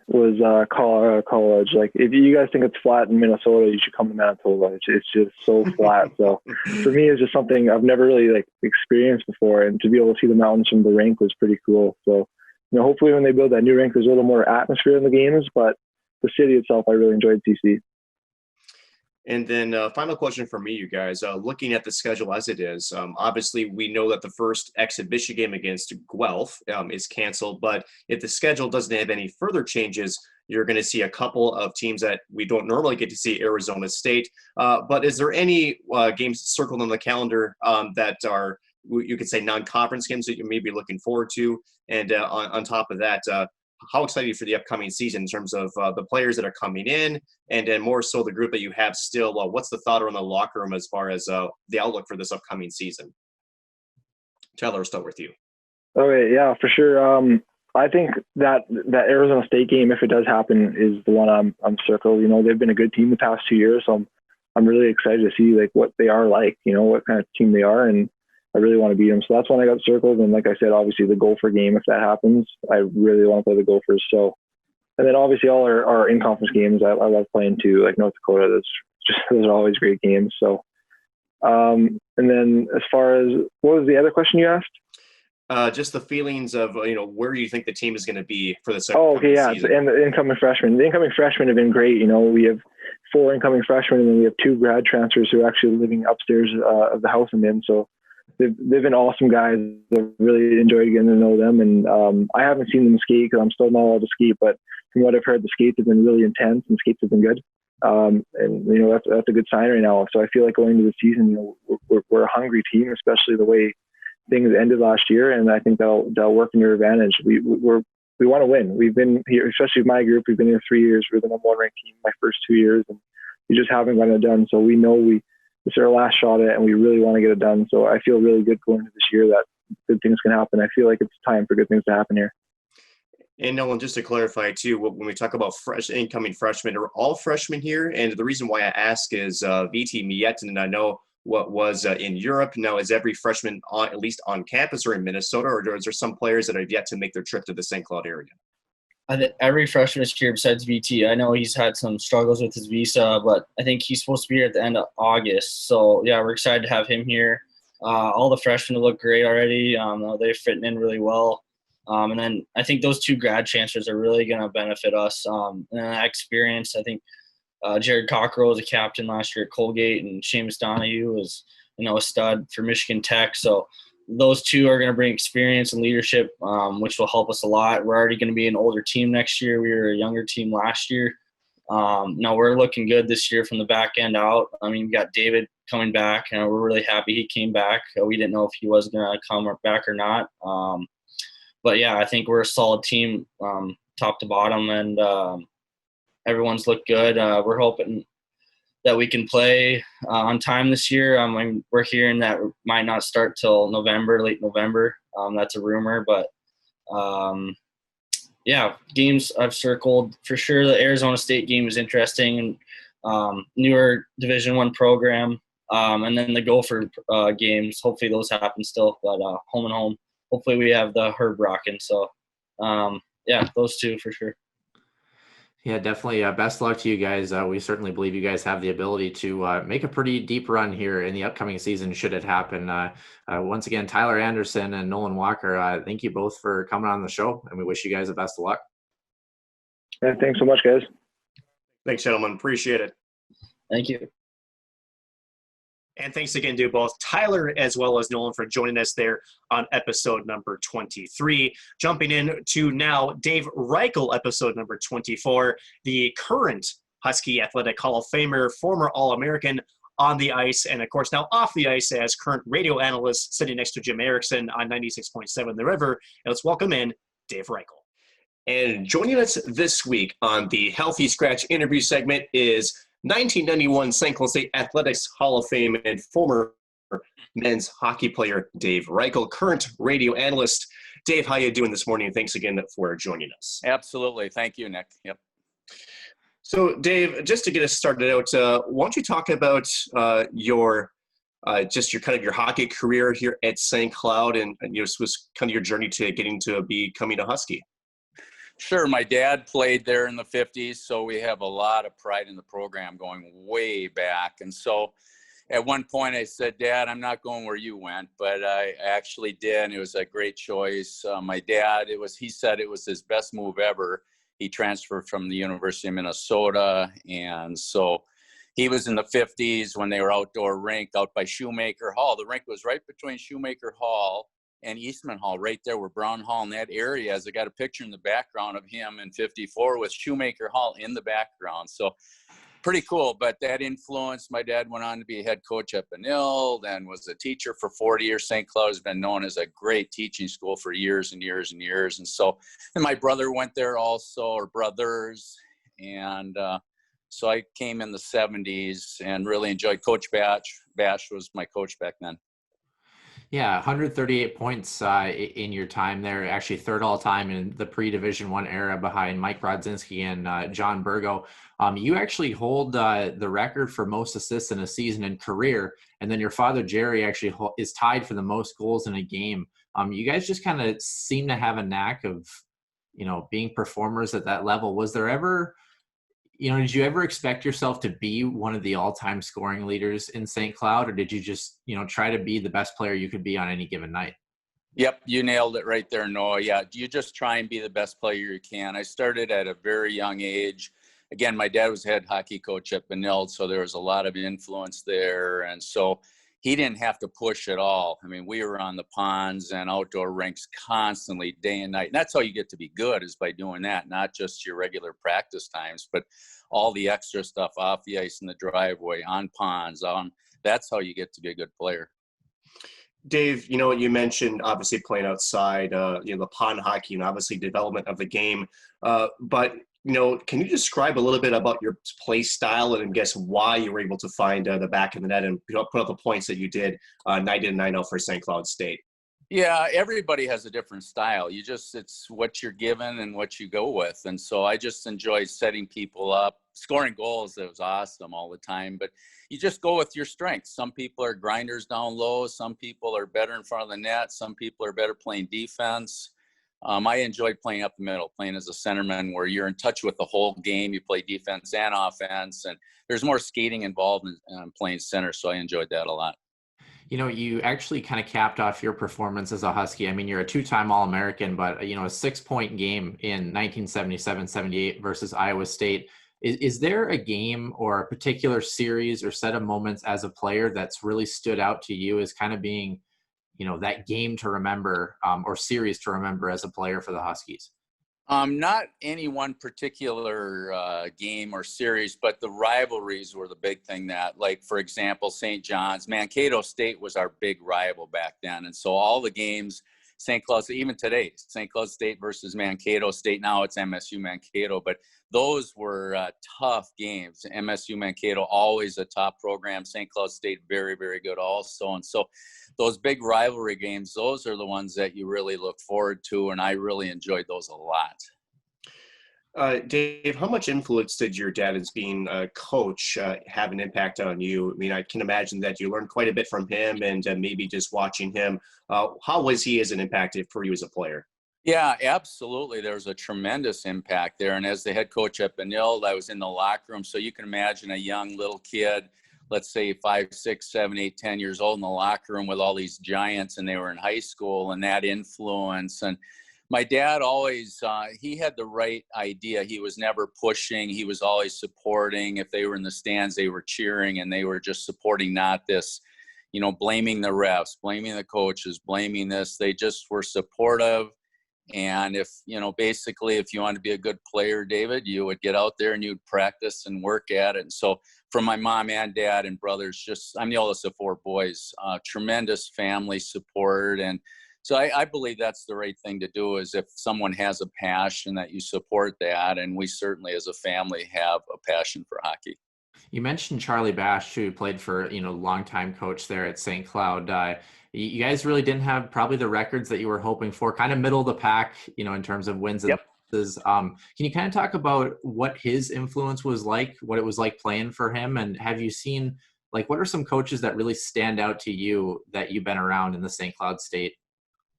was college. Like, if you guys think it's flat in Minnesota, you should come to Manitoba. It's just so flat. So for me, it's just something I've never really experienced before, and to be able to see the mountains from the rink was pretty cool. So, hopefully when they build that new rink, there's a little more atmosphere in the games, but the city itself, I really enjoyed TC. And then final question for me, you guys, looking at the schedule as it is, obviously we know that the first exhibition game against Guelph is canceled, but if the schedule doesn't have any further changes, you're going to see a couple of teams that we don't normally get to see, Arizona State. But is there any games circled on the calendar that are, you could say, non-conference games that you may be looking forward to? And on top of that, how excited are you for the upcoming season in terms of the players that are coming in, and then more so the group that you have still? What's the thought around the locker room as far as the outlook for this upcoming season? Tyler, I'll start with you. Okay, yeah, for sure. I think that Arizona State game, if it does happen, is the one I'm circled. They've been a good team the past 2 years, so I'm really excited to see what they are like. What kind of team they are, and I really want to beat them. So that's one I got circled. And like I said, obviously the Gopher game, if that happens, I really want to play the Gophers. So, and then obviously all our in-conference games, I love playing too, like North Dakota. Those are always great games. So, and then as far as, what was the other question you asked? just the feelings of, where you think the team is going to be for the season. And the incoming freshmen. The incoming freshmen have been great. We have 4 incoming freshmen, and then we have 2 grad transfers who are actually living upstairs of the house I'm in. So they've been awesome guys. I've really enjoyed getting to know them. And I haven't seen them skate because I'm still not allowed to skate. But from what I've heard, the skates have been really intense and skates have been good. And that's a good sign right now. So I feel like going into the season, we're a hungry team, especially the way things ended last year, and I think that'll work in your advantage. We want to win. We've been here, especially with my group. We've been here 3 years. We're the number 1 ranked team my first 2 years, and we just haven't gotten it done. So we know this is our last shot at it, and we really want to get it done. So I feel really good going into this year that good things can happen. I feel like it's time for good things to happen here. And Nolan, just to clarify too, when we talk about incoming freshmen, are all freshmen here? And the reason why I ask is VT Mietin, and I know what was in Europe. Now, is every freshman at least on campus or in Minnesota, or is there some players that have yet to make their trip to the St. Cloud area? I think every freshman is here besides VT. I know he's had some struggles with his visa, but I think he's supposed to be here at the end of August. So, yeah, we're excited to have him here. All the freshmen look great already. They're fitting in really well. And then I think those 2 grad transfers are really going to benefit us. And that experience, I think, Jared Cockrell was a captain last year at Colgate, and Seamus Donahue was, a stud for Michigan Tech. So those 2 are going to bring experience and leadership, which will help us a lot. We're already going to be an older team next year. We were a younger team last year. Now we're looking good this year from the back end out. I mean, we got David coming back, and we're really happy he came back. We didn't know if he was going to come back or not. But yeah, I think we're a solid team, top to bottom, and everyone's looked good. We're hoping that we can play on time this year. We're hearing that it might not start till late November. That's a rumor, but games I've circled for sure. The Arizona State game is interesting, and newer Division I program, and then the Gopher games. Hopefully those happen still, but home and home. Hopefully we have the Herb rocking. So those 2 for sure. Yeah, definitely. Best of luck to you guys. We certainly believe you guys have the ability to make a pretty deep run here in the upcoming season, should it happen. Once again, Tyler Anderson and Nolan Walker, thank you both for coming on the show, and we wish you guys the best of luck. Yeah, thanks so much, guys. Thanks, gentlemen. Appreciate it. Thank you. And thanks again to both Tyler as well as Nolan for joining us there on episode number 23. Jumping in to now Dave Reichel, episode number 24, the current Husky Athletic Hall of Famer, former All-American on the ice, and of course now off the ice as current radio analyst sitting next to Jim Erickson on 96.7 The River. And let's welcome in Dave Reichel. And joining us this week on the Healthy Scratch interview segment is 1991 St. Cloud State Athletics Hall of Fame and former men's hockey player Dave Reichel, current radio analyst. Dave, how you doing this morning? Thanks again for joining us. Absolutely. Thank you, Nick. Yep. So, Dave, just to get us started out, why don't you talk about your hockey career here at St. Cloud, and was kind of your journey to getting to becoming a Husky? Sure. My dad played there in the 50s, so we have a lot of pride in the program going way back. And so at one point I said, Dad, I'm not going where you went, but I actually did, and it was a great choice. My dad, he said it was his best move ever. He transferred from the University of Minnesota, and so he was in the 50s when they were outdoor rink out by Shoemaker Hall. The rink was right between Shoemaker Hall and Eastman Hall, right there where Brown Hall in that area. As I got a picture in the background of him in 54 with Shoemaker Hall in the background. So pretty cool. But that influence, my dad went on to be a head coach at Benil, then was a teacher for 40 years. St. Cloud has been known as a great teaching school for years and years and years. And so, and my brother went there also, or brothers. And so I came in the 70s and really enjoyed Coach Bash. Bash was my coach back then. Yeah, 138 points in your time there, actually third all-time in the pre-Division I era behind Mike Brodzinski and John Burgo. You actually hold the record for most assists in a season and career, and then your father, Jerry, actually is tied for the most goals in a game. You guys just kind of seem to have a knack of, being performers at that level. Was there ever... did you ever expect yourself to be one of the all-time scoring leaders in St. Cloud, or did you just, try to be the best player you could be on any given night? Yep, you nailed it right there, Noah. Yeah, you just try and be the best player you can. I started at a very young age. Again, my dad was head hockey coach at Benilde, so there was a lot of influence there. And so he didn't have to push at all. I mean, we were on the ponds and outdoor rinks constantly, day and night. And that's how you get to be good, is by doing that, not just your regular practice times, but all the extra stuff off the ice in the driveway, on ponds, that's how you get to be a good player. Dave, you mentioned obviously playing outside, the pond hockey and obviously development of the game. But, can you describe a little bit about your play style and guess why you were able to find the back of the net and put up the points that you did night in and night out for St. Cloud State? Yeah, everybody has a different style. It's what you're given and what you go with. And so I just enjoy setting people up. Scoring goals, it was awesome all the time. But you just go with your strengths. Some people are grinders down low. Some people are better in front of the net. Some people are better playing defense. I enjoyed playing up the middle, playing as a centerman, where you're in touch with the whole game. You play defense and offense, and there's more skating involved in playing center. So I enjoyed that a lot. You actually kind of capped off your performance as a Husky. I mean, you're a two-time All-American, but, a 6-point game in 1977-78 versus Iowa State. Is there a game or a particular series or set of moments as a player that's really stood out to you as kind of being, that game to remember or series to remember as a player for the Huskies? Not any one particular game or series, but the rivalries were the big thing that, like, for example, St. John's, Mankato State was our big rival back then. And so all the games, St. Cloud, even today, St. Cloud State versus Mankato State, now it's MSU Mankato, but those were tough games. MSU Mankato, always a top program. St. Cloud State, very, very good also. And so those big rivalry games, those are the ones that you really look forward to, and I really enjoyed those a lot. Dave, how much influence did your dad as being a coach have an impact on you? I mean, I can imagine that you learned quite a bit from him and maybe just watching him. How was he as an impact for you as a player? Yeah, absolutely. There was a tremendous impact there. And as the head coach at Benilde, I was in the locker room. So you can imagine a young little kid, let's say 5, 6, 7, 8, 10 years old in the locker room with all these giants, and they were in high school, and that influence. And my dad always, he had the right idea. He was never pushing. He was always supporting. If they were in the stands, they were cheering, and they were just supporting, not this, blaming the refs, blaming the coaches, blaming this. They just were supportive. And if, basically if you want to be a good player, David, you would get out there and you'd practice and work at it. And so from my mom and dad and brothers, I'm the oldest of 4 boys, tremendous family support. And so I believe that's the right thing to do, is if someone has a passion, that you support that. And we certainly as a family have a passion for hockey. You mentioned Charlie Bash, who played for, longtime coach there at St. Cloud. You guys really didn't have probably the records that you were hoping for, kind of middle of the pack, in terms of wins and losses. Can you kind of talk about what his influence was like, what it was like playing for him? And have you seen, what are some coaches that really stand out to you that you've been around in the St. Cloud State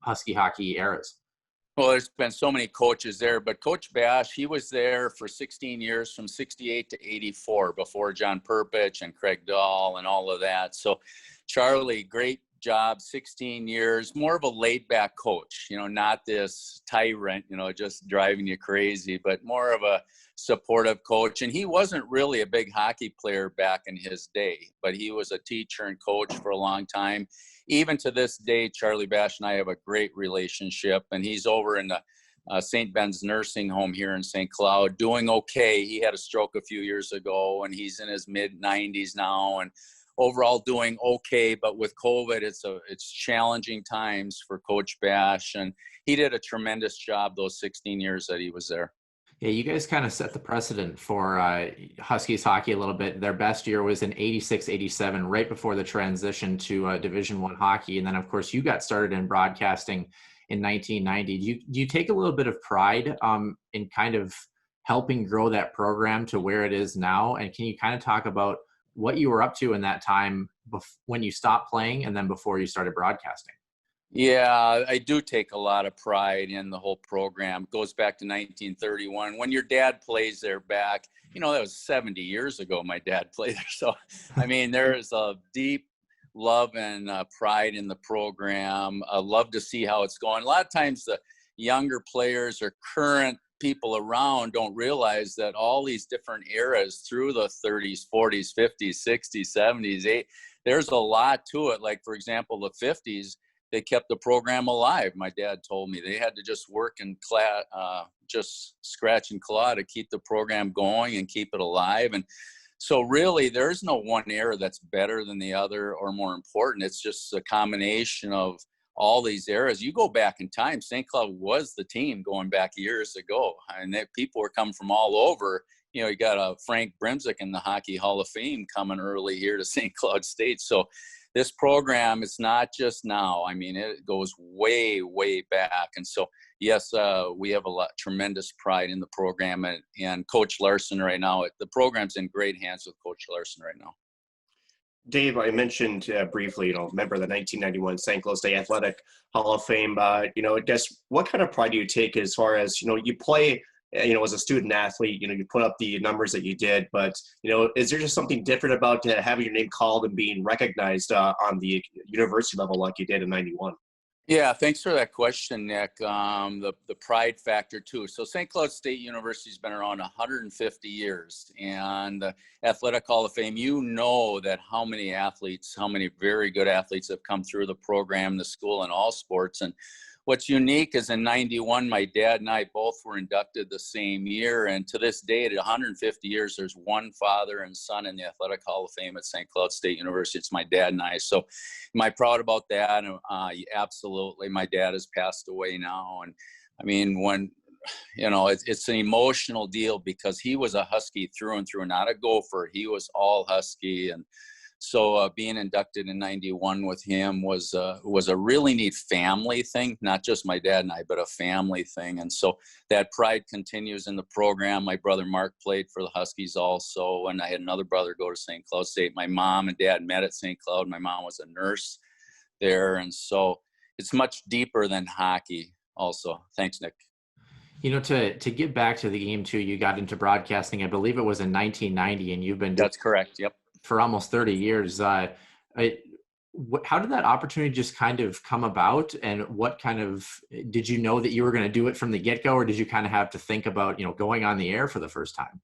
Husky hockey eras? Well, there's been so many coaches there, but Coach Bash, he was there for 16 years, from 68 to 84, before John Perpich and Craig Dahl and all of that. So Charlie, great job, 16 years, more of a laid-back coach, not this tyrant, just driving you crazy, but more of a supportive coach. And he wasn't really a big hockey player back in his day, but he was a teacher and coach for a long time. Even to this day, Charlie Bash and I have a great relationship, and he's over in the St. Ben's nursing home here in St. Cloud, doing okay. He had a stroke a few years ago, and he's in his mid-90s now, and overall doing okay. But with COVID, it's challenging times for Coach Bash, and he did a tremendous job those 16 years that he was there. Yeah, you guys kind of set the precedent for Huskies hockey a little bit. Their best year was in 86-87, right before the transition to Division I hockey. And then, of course, you got started in broadcasting in 1990. Do you take a little bit of pride in kind of helping grow that program to where it is now? And can you kind of talk about what you were up to in that time when you stopped playing and then before you started broadcasting? Yeah, I do take a lot of pride in the whole program. It goes back to 1931. When your dad plays there back, that was 70 years ago my dad played there. So, I mean, there is a deep love and pride in the program. Love to see how it's going. A lot of times the younger players or current people around don't realize that all these different eras through the 30s, 40s, 50s, 60s, 70s, there's a lot to it. Like, for example, the 50s, they kept the program alive. My dad told me they had to just work and just scratch and claw to keep the program going and keep it alive. And so really there's no one era that's better than the other or more important. It's just a combination of all these eras. You go back in time, St. Cloud was the team going back years ago. And people were coming from all over. You know, you got Frank Brimsick in the Hockey Hall of Fame coming early here to St. Cloud State. So this program is not just now. I mean, it goes way, way back. And so, yes, we have tremendous pride in the program and Coach Larson right now. The program's in great hands with Coach Larson right now. Dave, I mentioned briefly, member of the 1991 St. Cloud State Athletic Hall of Fame. I guess what kind of pride do you take as far as, you play, as a student athlete, you put up the numbers that you did, but, is there just something different about having your name called and being recognized on the university level like you did in 91? Yeah, thanks for that question, Nick. The pride factor too. So St. Cloud State University has been around 150 years, and the Athletic Hall of Fame, that how many very good athletes have come through the program, the school, and all sports. And what's unique is in 91, my dad and I both were inducted the same year. And to this day, at 150 years, there's one father and son in the Athletic Hall of Fame at St. Cloud State University. It's my dad and I. So am I proud about that? Absolutely. My dad has passed away now. And I mean, when, it's an emotional deal because he was a Husky through and through, not a Gopher. He was all Husky. And so being inducted in 91 with him was a really neat family thing, not just my dad and I, but a family thing. And so that pride continues in the program. My brother Mark played for the Huskies also, and I had another brother go to St. Cloud State. My mom and dad met at St. Cloud. My mom was a nurse there. And so it's much deeper than hockey also. Thanks, Nick. To get back to the game too, you got into broadcasting, I believe it was in 1990, and you've been That's correct. Yep. For almost 30 years. How did that opportunity just kind of come about, and what kind of, did you know that you were going to do it from the get-go, or did you kind of have to think about, going on the air for the first time?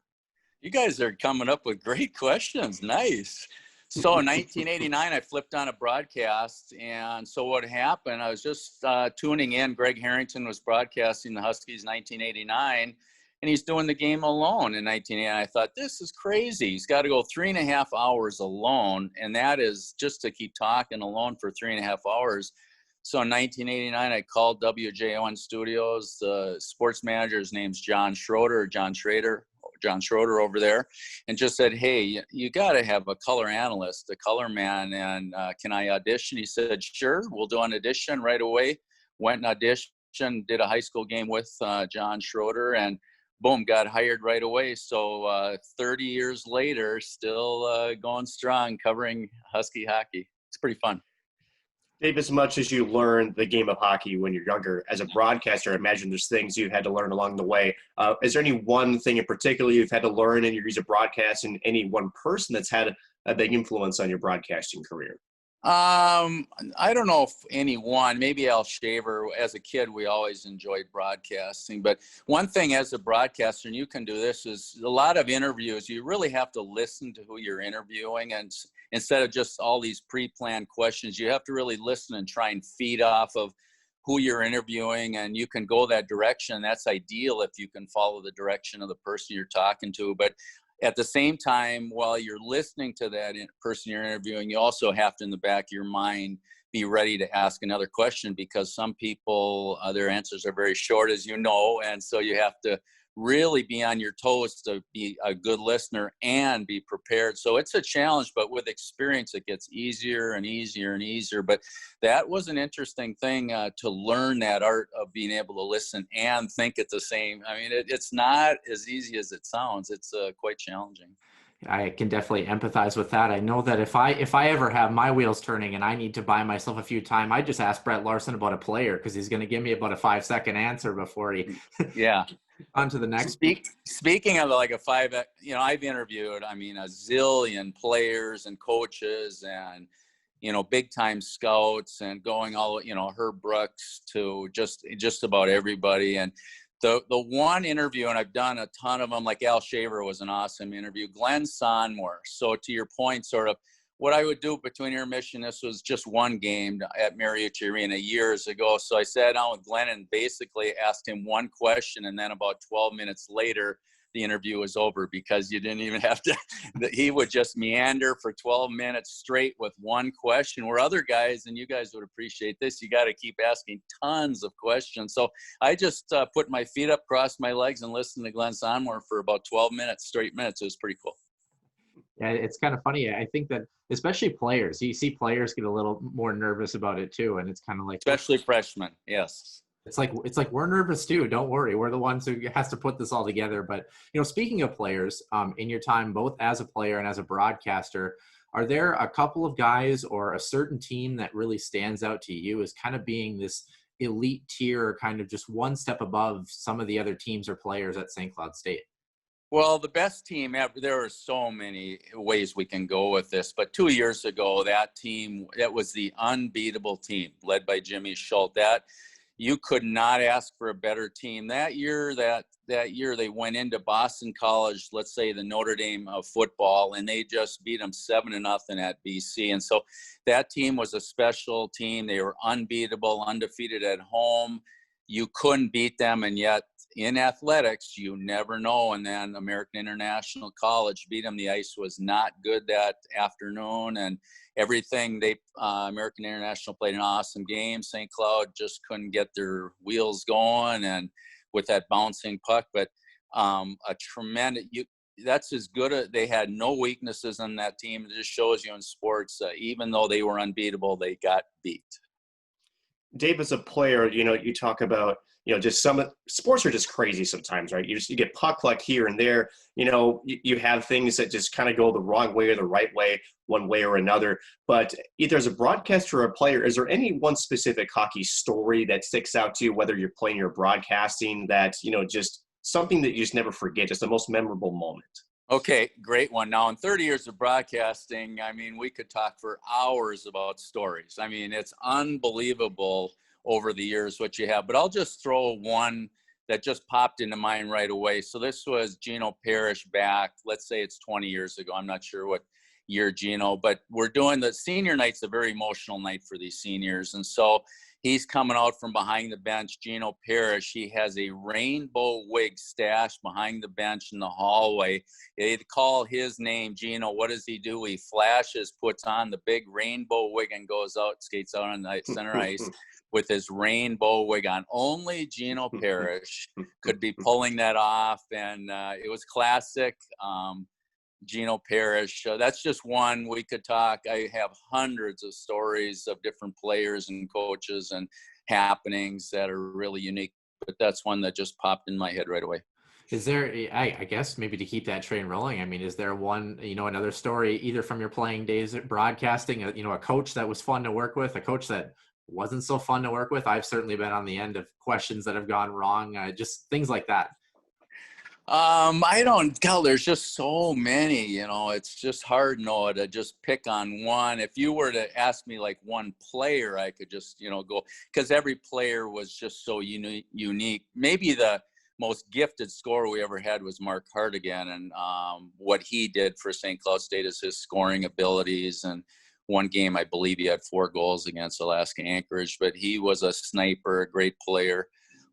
You guys are coming up with great questions. Nice. So in 1989, I flipped on a broadcast. And so what happened, I was just tuning in. Greg Harrington was broadcasting the Huskies 1989. And he's doing the game alone in 1989. I thought, this is crazy. He's got to go 3.5 hours alone. And that is just to keep talking alone for 3.5 hours. So in 1989, I called WJON Studios. The sports manager's name's John Schroeder over there, and just said, hey, you got to have a color analyst, a color man. And can I audition? He said, sure, we'll do an audition right away. Went and auditioned, did a high school game with John Schroeder, and boom, got hired right away. So 30 years later, still going strong, covering Husky hockey. It's pretty fun. Dave, as much as you learned the game of hockey when you're younger, as a broadcaster, I imagine there's things you had to learn along the way. Is there any one thing in particular you've had to learn in your use of broadcast, and any one person that's had a big influence on your broadcasting career? I don't know if anyone, maybe Al Shaver. As a kid, we always enjoyed broadcasting. But one thing as a broadcaster, and you can do this, is a lot of interviews, you really have to listen to who you're interviewing. And instead of just all these pre-planned questions, you have to really listen and try and feed off of who you're interviewing, and you can go that direction. That's ideal if you can follow the direction of the person you're talking to. But at the same time, while you're listening to that person you're interviewing, you also have to, in the back of your mind, be ready to ask another question, because some people, their answers are very short, as you know, and so you have to really be on your toes to be a good listener and be prepared. So it's a challenge, but with experience, it gets easier and easier and easier. But that was an interesting thing to learn, that art of being able to listen and think at the same. I mean, it's not as easy as it sounds. It's quite challenging. I can definitely empathize with that. I know that if I ever have my wheels turning and I need to buy myself a few time, I just ask Brett Larson about a player, because he's going to give me about a 5-second answer before he yeah on to the next. Speaking of like a 5, I've interviewed, a zillion players and coaches, and big time scouts and going all, Herb Brooks to just about everybody. And the one interview, and I've done a ton of them, like Al Shaver was an awesome interview, Glenn Sonmore. So to your point, sort of what I would do between intermission, this was just one game at Mariucci Arena years ago. So I sat down with Glenn and basically asked him one question. And then about 12 minutes later, the interview was over, because you didn't even have to, he would just meander for 12 minutes straight with one question, where other guys, and you guys would appreciate this, you got to keep asking tons of questions. So I just put my feet up, crossed my legs, and listened to Glenn Sonmore for about 12 minutes, straight minutes. It was pretty cool. Yeah, it's kind of funny. I think that especially players, you see players get a little more nervous about it too. And it's kind of like, especially freshmen. Yes. It's like we're nervous too. Don't worry, we're the ones who has to put this all together. But speaking of players, in your time both as a player and as a broadcaster, are there a couple of guys or a certain team that really stands out to you as kind of being this elite tier, kind of just one step above some of the other teams or players at St. Cloud State? Well, the best team ever, there are so many ways we can go with this, but 2 years ago, that team, that was the unbeatable team led by Jimmy Schultz. That you could not ask for a better team. That year they went into Boston College, let's say the Notre Dame of football, and they just beat them 7-0 at BC. And so that team was a special team. They were unbeatable, undefeated at home. You couldn't beat them, and yet in athletics, you never know. And then American International College beat them. The ice was not good that afternoon, and everything American International played an awesome game. St. Cloud just couldn't get their wheels going, and with that bouncing puck, but a tremendous. That's as good. They had no weaknesses in that team. It just shows you in sports, even though they were unbeatable, they got beat. Dave, as a player, you talk about, just some sports are just crazy sometimes, right? You get puck luck here and there. You have things that just kind of go the wrong way or the right way, one way or another. But either as a broadcaster or a player, is there any one specific hockey story that sticks out to you, whether you're playing or broadcasting, that, just something that you just never forget, just the most memorable moment? Okay, great one. Now, in 30 years of broadcasting, we could talk for hours about stories. It's unbelievable over the years what you have. But I'll just throw one that just popped into mind right away. So this was Gino Parrish back, let's say it's 20 years ago. I'm not sure what year, Gino, but we're doing the senior night's a very emotional night for these seniors. And so he's coming out from behind the bench, Gino Parrish. He has a rainbow wig stashed behind the bench in the hallway. They call his name, Gino. What does he do? He flashes, puts on the big rainbow wig, and goes out, skates out on the center ice with his rainbow wig on. Only Gino Parrish could be pulling that off, and it was classic. Gino Parrish. That's just one we could talk. I have hundreds of stories of different players and coaches and happenings that are really unique, but that's one that just popped in my head right away. Is there, I guess maybe to keep that train rolling, is there one, another story either from your playing days at broadcasting, a coach that was fun to work with, a coach that wasn't so fun to work with? I've certainly been on the end of questions that have gone wrong, just things like that. I don't tell. There's just so many, it's just hard, Noah, to just pick on one. If you were to ask me like one player, I could just, go, because every player was just so unique. Maybe the most gifted scorer we ever had was Mark Hartigan, and what he did for St. Cloud State is his scoring abilities. And one game, I believe he had 4 goals against Alaska Anchorage, but he was a sniper, a great player.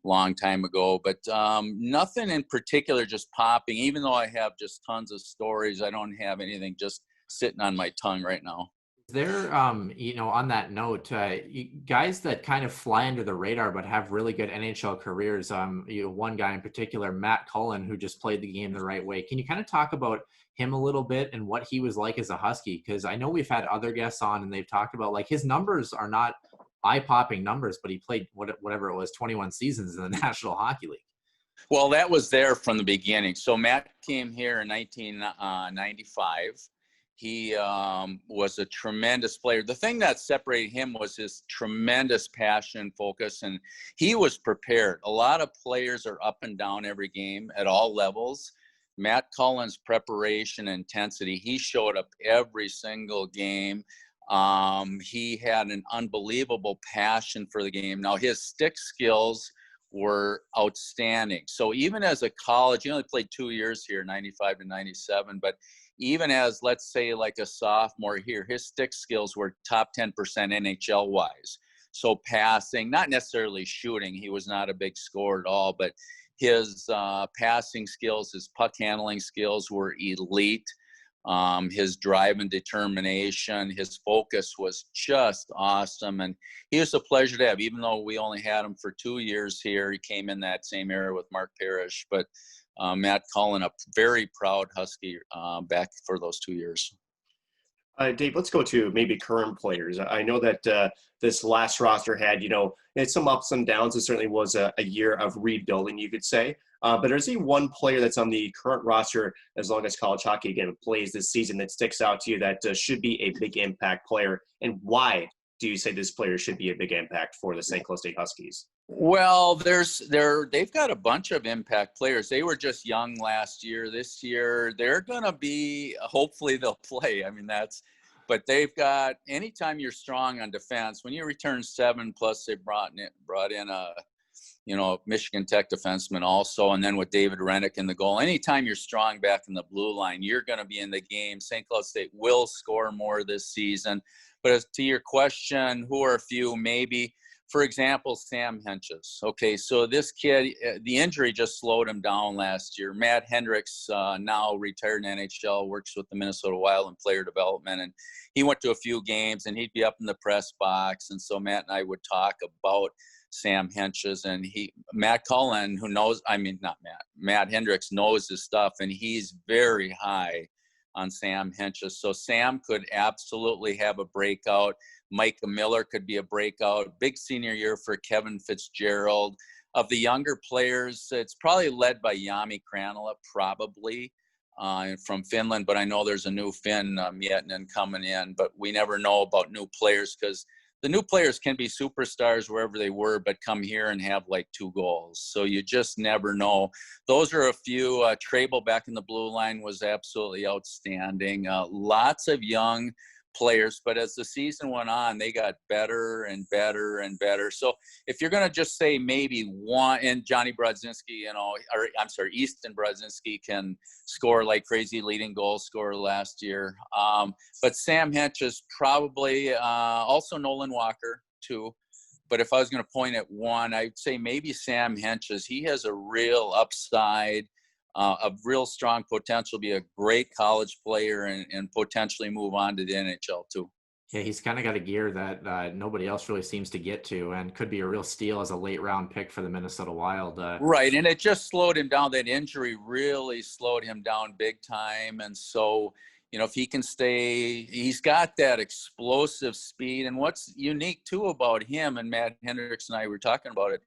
Long time ago, but nothing in particular just popping. Even though I have just tons of stories, I don't have anything just sitting on my tongue right now. There, on that note, guys that kind of fly under the radar but have really good NHL careers. One guy in particular, Matt Cullen, who just played the game the right way. Can you kind of talk about him a little bit and what he was like as a Husky? Because I know we've had other guests on and they've talked about like his numbers are not eye-popping numbers, but he played whatever it was, 21 seasons in the National Hockey League. Well, that was there from the beginning. So Matt came here in 1995. He was a tremendous player. The thing that separated him was his tremendous passion, focus, and he was prepared. A lot of players are up and down every game at all levels. Matt Cullen's preparation, intensity, he showed up every single game. He had an unbelievable passion for the game. Now, his stick skills were outstanding. So even as a college, he only played 2 years here, 95 to 97, but even as, let's say, like a sophomore here, his stick skills were top 10% NHL wise. So passing, not necessarily shooting, he was not a big scorer at all, but his passing skills, his puck handling skills were elite. His drive and determination, his focus was just awesome. And he was a pleasure to have, even though we only had him for 2 years here. He came in that same era with Mark Parrish, but Matt Cullen, a very proud Husky back for those 2 years. Dave, let's go to maybe current players. I know that this last roster had, had some ups and downs. It certainly was a year of rebuilding, you could say. But is there one player that's on the current roster, as long as college hockey again plays this season, that sticks out to you that should be a big impact player? And why do you say this player should be a big impact for the St. Cloud State Huskies? Well, they've got a bunch of impact players. They were just young last year. This year, they're going to be, hopefully they'll play. I mean, but they've got, anytime you're strong on defense, when you return 7, plus they brought in a Michigan Tech defenseman also, and then with David Rennick in the goal. Anytime you're strong back in the blue line, you're going to be in the game. St. Cloud State will score more this season. But as to your question, who are a few? Maybe, for example, Sam Henches. Okay, so this kid, the injury just slowed him down last year. Matt Hendricks, now retired in NHL, works with the Minnesota Wild in player development, and he went to a few games, and he'd be up in the press box, and so Matt and I would talk about Sam Henches, and Matt Cullen, Matt Hendricks knows his stuff, and he's very high on Sam Henches. So Sam could absolutely have a breakout. Micah Miller could be a breakout. Big senior year for Kevin Fitzgerald. Of the younger players, it's probably led by Jami Kranila, probably from Finland, but I know there's a new Finn, Mietinen, coming in, but we never know about new players because the new players can be superstars wherever they were, but come here and have like 2 goals. So you just never know. Those are a few. Trable back in the blue line was absolutely outstanding. Lots of young players, but as the season went on, they got better and better and better. So if you're going to just say maybe one, and Johnny Brodzinski, Easton Brodzinski can score like crazy, leading goal scorer last year. But Sam Henches probably, also Nolan Walker too. But if I was going to point at one, I'd say maybe Sam Henches. He has a real upside, a real strong potential to be a great college player and potentially move on to the NHL too. Yeah, he's kind of got a gear that nobody else really seems to get to, and could be a real steal as a late round pick for the Minnesota Wild. Right, and it just slowed him down. That injury really slowed him down big time, and so if he can stay, he's got that explosive speed. And what's unique too about him, and Matt Hendricks and I were talking about it,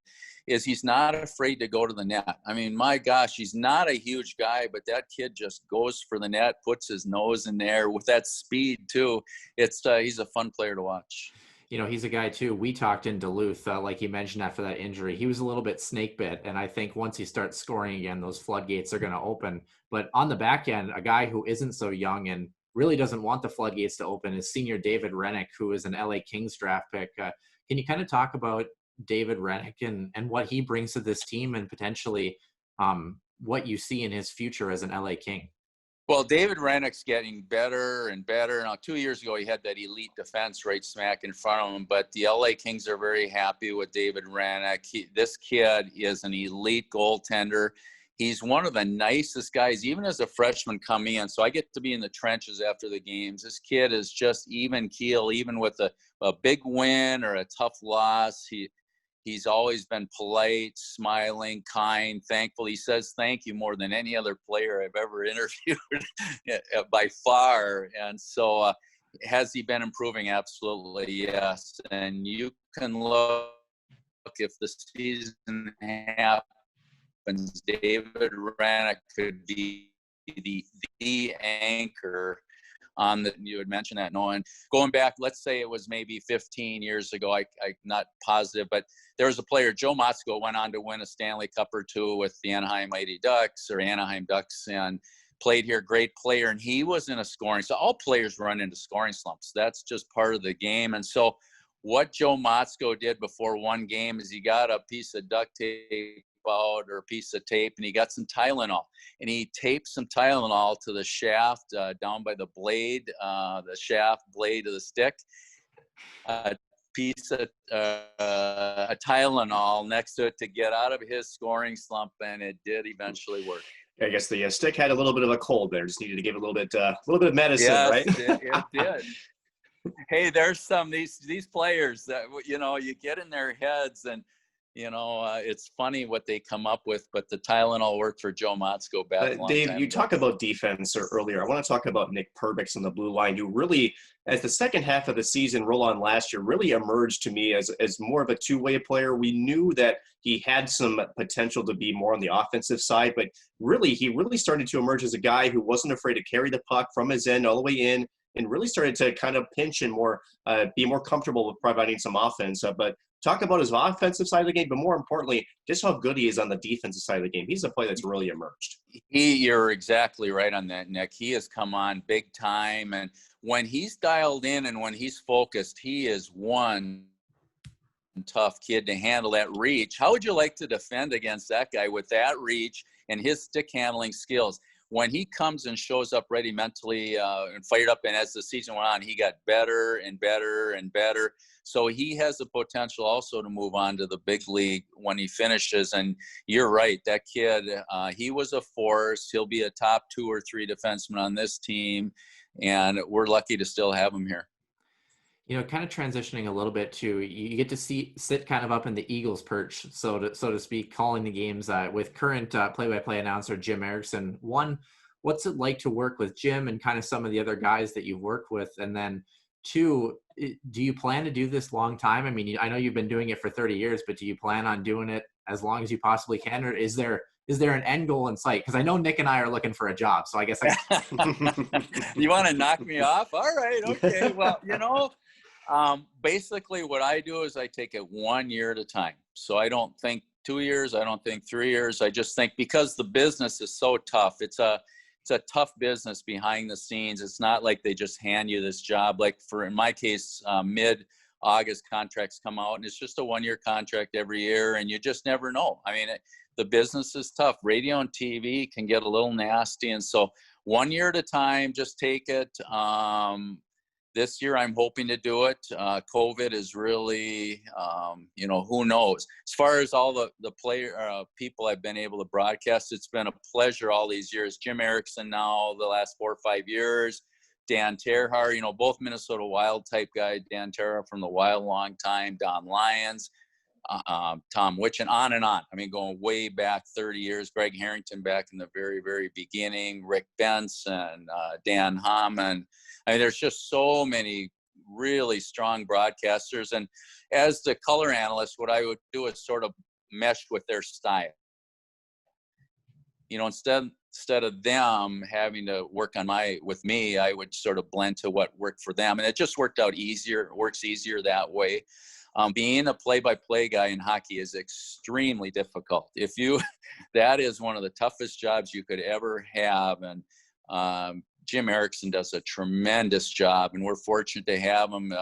is he's not afraid to go to the net. I mean, my gosh, he's not a huge guy, but that kid just goes for the net, puts his nose in there with that speed too. He's a fun player to watch. He's a guy too. We talked in Duluth, like you mentioned, after that injury, he was a little bit snake bit. And I think once he starts scoring again, those floodgates are going to open. But on the back end, a guy who isn't so young and really doesn't want the floodgates to open is senior David Rennick, who is an LA Kings draft pick. Can you kind of talk about David Rennick and what he brings to this team, and potentially what you see in his future as an LA King? Well, David Rennick's getting better and better. Now, 2 years ago, he had that elite defense right smack in front of him, but the LA Kings are very happy with David Rennick. This kid is an elite goaltender. He's one of the nicest guys, even as a freshman coming in. So I get to be in the trenches after the games. This kid is just even keel, even with a big win or a tough loss. He's always been polite, smiling, kind, thankful. He says thank you more than any other player I've ever interviewed by far. And so has he been improving? Absolutely, yes. And you can look, if the season happens, David Rennick could be the anchor on that. You had mentioned that, Nolan. Going back, let's say it was maybe 15 years ago, I'm not positive, but there was a player, Joe Motzko, went on to win a Stanley Cup or two with the Anaheim Lady Ducks or Anaheim Ducks, and played here, great player, and he was in a scoring. So all players run into scoring slumps. That's just part of the game. And so what Joe Motzko did before one game is he got a piece of duct tape out or a piece of tape, and he got some Tylenol, and he taped some Tylenol to the shaft down by the blade, the shaft blade of the stick. A piece of a Tylenol next to it to get out of his scoring slump, and it did eventually work. I guess the stick had a little bit of a cold there. Just needed to give it a little bit of medicine, yes, right? it did. Hey, there's some these players that you get in their heads, and it's funny what they come up with. But the Tylenol worked for Joe Motzko back. Dave, you talk about defense earlier. I want to talk about Nick Perbix on the blue line, who really, as the second half of the season roll on last year, really emerged to me as more of a two-way player. We knew that he had some potential to be more on the offensive side, but he really started to emerge as a guy who wasn't afraid to carry the puck from his end all the way in, and really started to kind of pinch and be more comfortable with providing some offense. But talk about his offensive side of the game, but more importantly, just how good he is on the defensive side of the game. He's a player that's really emerged. You're exactly right on that, Nick. He has come on big time, and when he's dialed in and when he's focused, he is one tough kid to handle that reach. How would you like to defend against that guy with that reach and his stick handling skills? When he comes and shows up ready mentally and fired up, and as the season went on, he got better and better and better. So he has the potential also to move on to the big league when he finishes. And you're right, that kid, he was a force. He'll be a top 2 or 3 defenseman on this team, and we're lucky to still have him here. Kind of transitioning a little bit to, you get to sit kind of up in the Eagles perch, so to speak, calling the games with current play-by-play announcer Jim Erickson. One, what's it like to work with Jim and kind of some of the other guys that you've worked with? And then 2, do you plan to do this long time? I mean, I know you've been doing it for 30 years, but do you plan on doing it as long as you possibly can, or is there an end goal in sight? Because I know Nick and I are looking for a job, so I guess You want to knock me off? All right, okay. Well, basically what I do is I take it 1 year at a time. So I don't think 2 years, I don't think 3 years. I just think, because the business is so tough, it's a tough business behind the scenes. It's not like they just hand you this job. Like in my case, mid-August contracts come out, and it's just a 1-year contract every year, and you just never know. I mean, the business is tough. Radio and TV can get a little nasty. And so 1 year at a time, just take it. This year, I'm hoping to do it. COVID is really, who knows? As far as all the people I've been able to broadcast, it's been a pleasure all these years. Jim Erickson now, the last 4 or 5 years. Dan Terhar, both Minnesota Wild type guy. Dan Terhar from the Wild, long time. Don Lyons, Tom Witchen, on and on. I mean, going way back 30 years. Greg Harrington back in the very, very beginning. Rick Benson, Dan Hammond. I mean, there's just so many really strong broadcasters. And as the color analyst, what I would do is sort of mesh with their style. Instead of them having to work with me, I would sort of blend to what worked for them. And it just worked out easier. It works easier that way. Being a play-by-play guy in hockey is extremely difficult. That is one of the toughest jobs you could ever have. And Jim Erickson does a tremendous job, and we're fortunate to have him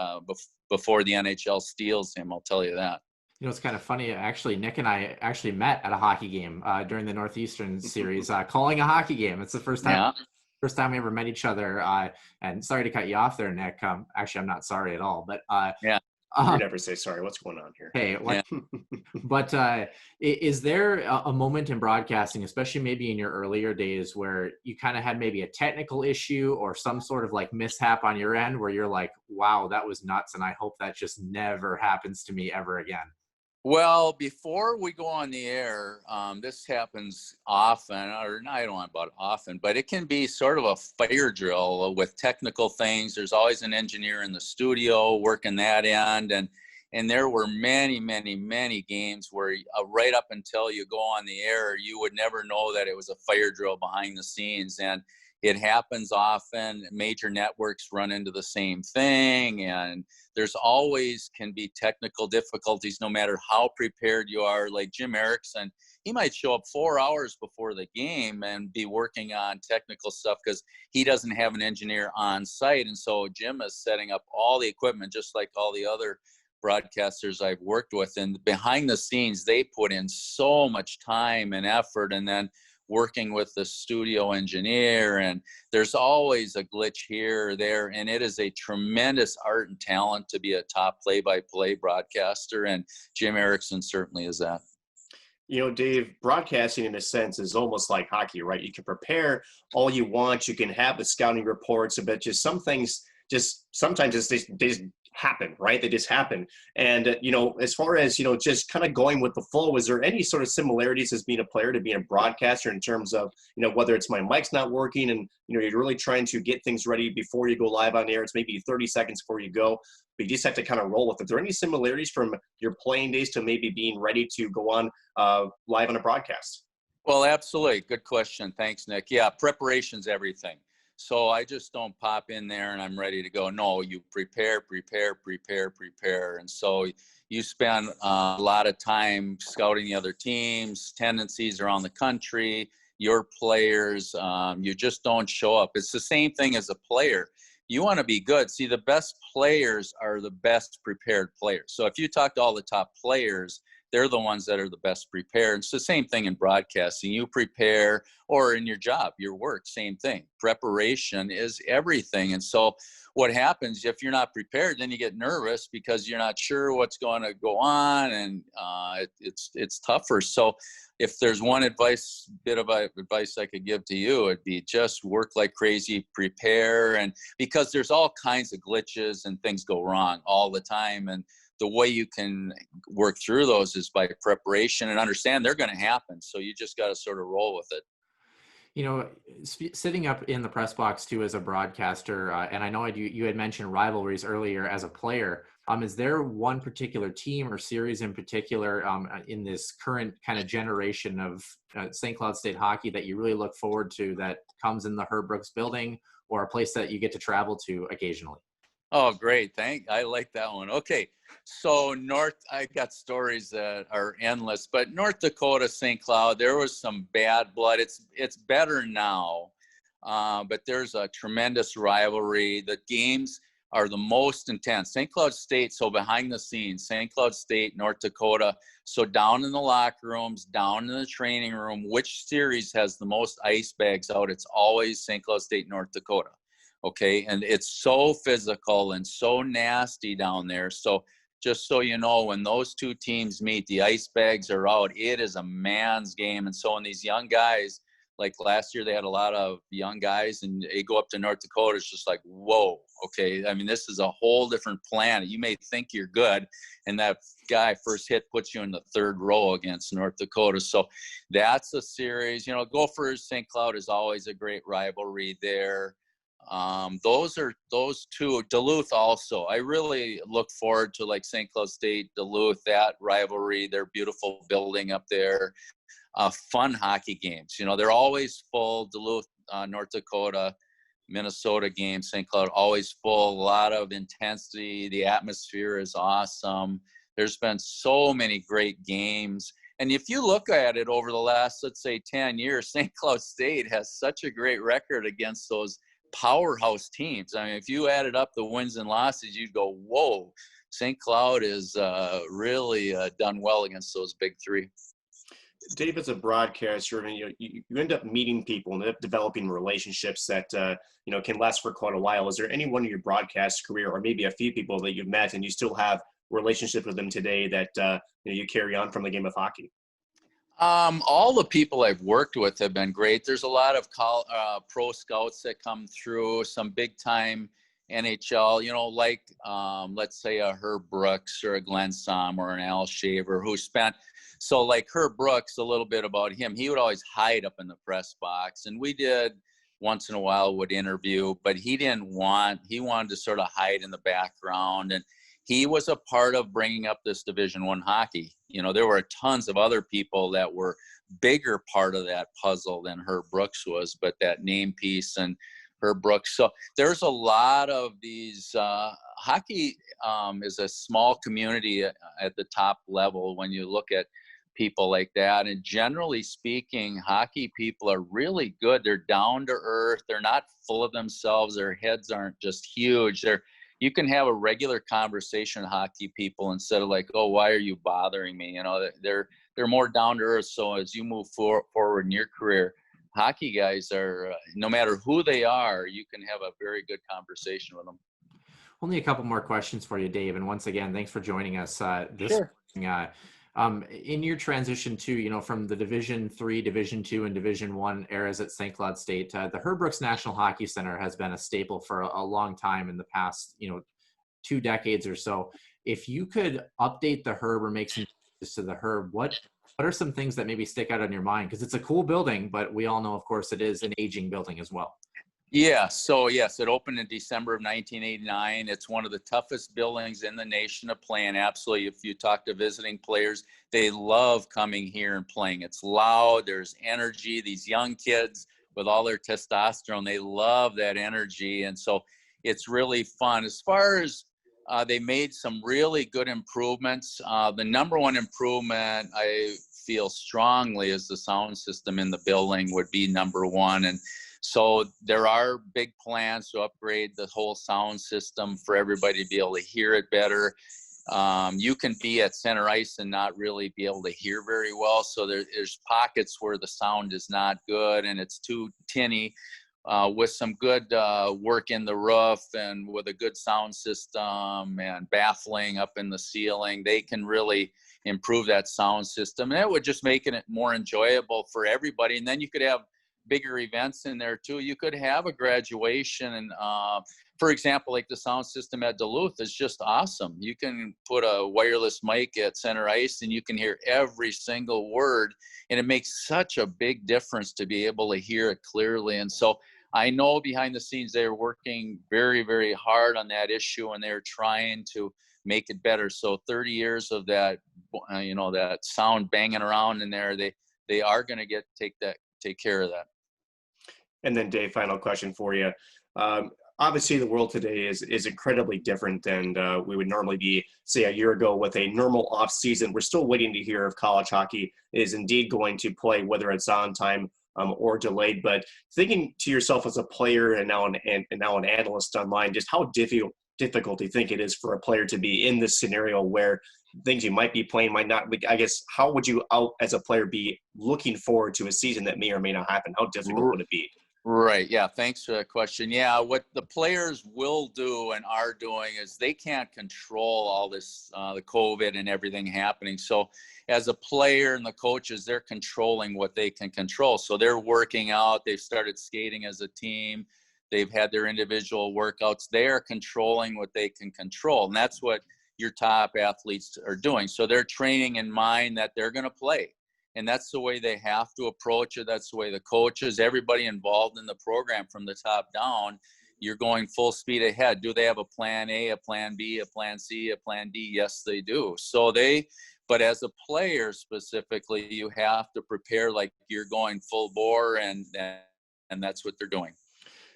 before the NHL steals him. I'll tell you that. It's kind of funny. Actually, Nick and I actually met at a hockey game during the Northeastern series, calling a hockey game. It's the first time we ever met each other. And sorry to cut you off there, Nick. Actually, I'm not sorry at all. But You never say sorry. What's going on here? Hey, but is there a moment in broadcasting, especially maybe in your earlier days, where you kind of had maybe a technical issue or some sort of like mishap on your end where you're like, wow, that was nuts, and I hope that just never happens to me ever again? Well, before we go on the air, this happens often, or I don't know about often, but it can be sort of a fire drill with technical things. There's always an engineer in the studio working that end. And there were many, many, many games where right up until you go on the air, you would never know that it was a fire drill behind the scenes. And it happens often. Major networks run into the same thing, and there's always can be technical difficulties no matter how prepared you are. Like Jim Erickson, he might show up 4 hours before the game and be working on technical stuff because he doesn't have an engineer on site. And so Jim is setting up all the equipment, just like all the other broadcasters I've worked with. And behind the scenes, they put in so much time and effort, and then working with the studio engineer, and there's always a glitch here or there, and it is a tremendous art and talent to be a top play-by-play broadcaster, and Jim Erickson certainly is that. You know, Dave, broadcasting in a sense is almost like hockey, right? You can prepare all you want, you can have the scouting reports, but just some things just sometimes they just happen, right? They just happen. And, you know, as far as, you know, just kind of going with the flow, is there any sort of similarities as being a player to being a broadcaster in terms of, you know, whether it's my mic's not working and, you know, you're really trying to get things ready before you go live on air. It's maybe 30 seconds before you go, but you just have to kind of roll with it. Are there any similarities from your playing days to maybe being ready to go on live on a broadcast? Well, absolutely. Good question. Thanks, Nick. Yeah, preparation's everything. So I just don't pop in there and I'm ready to go. No, you prepare. And so you spend a lot of time scouting the other teams, tendencies around the country, your players. You just don't show up. It's the same thing as a player. You want to be good. See, the best players are the best prepared players. So if you talk to all the top players, they're the ones that are the best prepared. It's the same thing in broadcasting. You prepare, or in your job, your work, same thing. Preparation is everything. And so what happens if you're not prepared, then you get nervous because you're not sure what's going to go on, and it's tougher. So if there's one bit of advice I could give to you, it'd be just work like crazy, prepare, and because there's all kinds of glitches and things go wrong all the time. And the way you can work through those is by preparation and understand they're going to happen. So you just got to sort of roll with it. You know, sitting up in the press box too as a broadcaster, and I know you had mentioned rivalries earlier as a player. Is there one particular team or series in particular in this current kind of generation of St. Cloud State hockey that you really look forward to that comes in the Herb Brooks building, or a place that you get to travel to occasionally? Oh, great. I like that one. Okay. So I got stories that are endless, but North Dakota, St. Cloud, there was some bad blood. It's better now, but there's a tremendous rivalry. The games are the most intense. St. Cloud State, so behind the scenes, St. Cloud State, North Dakota. So down in the locker rooms, down in the training room, which series has the most ice bags out? It's always St. Cloud State, North Dakota. Okay, and it's so physical and so nasty down there. So just so you know, when those two teams meet, the ice bags are out. It is a man's game. And so when these young guys, like last year, they had a lot of young guys, and they go up to North Dakota, it's just like, whoa, okay. I mean, this is a whole different planet. You may think you're good, and that guy first hit puts you in the third row against North Dakota. So that's a series. You know, Gophers, St. Cloud is always a great rivalry there. Those two. Duluth also. I really look forward to like St. Cloud State, Duluth, that rivalry, their beautiful building up there. Fun hockey games. You know, they're always full. Duluth, North Dakota, Minnesota games, St. Cloud, always full. A lot of intensity. The atmosphere is awesome. There's been so many great games. And if you look at it over the last, let's say, 10 years, St. Cloud State has such a great record against those powerhouse teams. I mean, if you added up the wins and losses, you'd go, whoa, St. Cloud is really done well against those big three. Dave, as a broadcaster, I mean, you end up meeting people and end up developing relationships that you know, can last for quite a while. Is there anyone in your broadcast career, or maybe a few people that you've met and you still have relationships with them today that you know, you carry on from the game of hockey? All the people I've worked with have been great. There's a lot of pro scouts that come through, some big time NHL, you know, like let's say a Herb Brooks or a Glenn Somm or an Al Shaver who spent, so like Herb Brooks, a little bit about him, he would always hide up in the press box, and we did once in a while would interview, but he wanted to sort of hide in the background, and he was a part of bringing up this Division I hockey. You know, there were tons of other people that were bigger part of that puzzle than Herb Brooks was, but that name piece and Herb Brooks. So there's a lot of these, hockey is a small community at the top level when you look at people like that. And generally speaking, hockey people are really good. They're down to earth. They're not full of themselves. Their heads aren't just huge. You can have a regular conversation with hockey people instead of like, oh, why are you bothering me? You know, they're more down to earth. So as you move forward in your career, hockey guys are, no matter who they are, you can have a very good conversation with them. Only a couple more questions for you, Dave. And once again, thanks for joining us this morning. In your transition to, you know, from the Division III, Division II, and Division I eras at St. Cloud State, the Herb Brooks National Hockey Center has been a staple for a long time in the past, you know, 2 decades or so. If you could update the Herb or make some changes to the Herb, what are some things that maybe stick out on your mind? Because it's a cool building, but we all know, of course, it is an aging building as well. Yeah, so yes, it opened in December of 1989. It's one of the toughest buildings in the nation to play in. Absolutely, if you talk to visiting players, they love coming here and playing. It's loud, there's energy. These young kids with all their testosterone, they love that energy. And so it's really fun. As far as they made some really good improvements. The number one improvement I feel strongly is the sound system in the building would be number one. And so there are big plans to upgrade the whole sound system for everybody to be able to hear it better. You can be at center ice and not really be able to hear very well. So there's pockets where the sound is not good and it's too tinny. With some good work in the roof and with a good sound system and baffling up in the ceiling, they can really improve that sound system. And it would just make it more enjoyable for everybody. And then you could have bigger events in there too. You could have a graduation and for example, like the sound system at Duluth is just awesome. You can put a wireless mic at center ice and you can hear every single word, and it makes such a big difference to be able to hear it clearly. And so I know behind the scenes they're working very, very hard on that issue and they're trying to make it better. So 30 years of that, you know, that sound banging around in there, they are going to take care of that. And then Dave, final question for you. Obviously the world today is incredibly different than we would normally be, say, a year ago with a normal off season. We're still waiting to hear if college hockey is indeed going to play, whether it's on time or delayed. But thinking to yourself as a player and now an analyst online, just how difficult do you think it is for a player to be in this scenario where things you might be playing might not? I guess, how would you as a player be looking forward to a season that may or may not happen? How difficult would it be? Right. Yeah. Thanks for that question. Yeah. What the players will do and are doing is they can't control all this, the COVID and everything happening. So as a player and the coaches, they're controlling what they can control. So they're working out. They've started skating as a team. They've had their individual workouts. They are controlling what they can control. And that's what your top athletes are doing. So they're training in mind that they're going to play. And that's the way they have to approach it. That's the way the coaches, everybody involved in the program from the top down, you're going full speed ahead. Do they have a plan A, a plan B, a plan C, a plan D? Yes, they do. But as a player specifically, you have to prepare like you're going full bore, and that's what they're doing.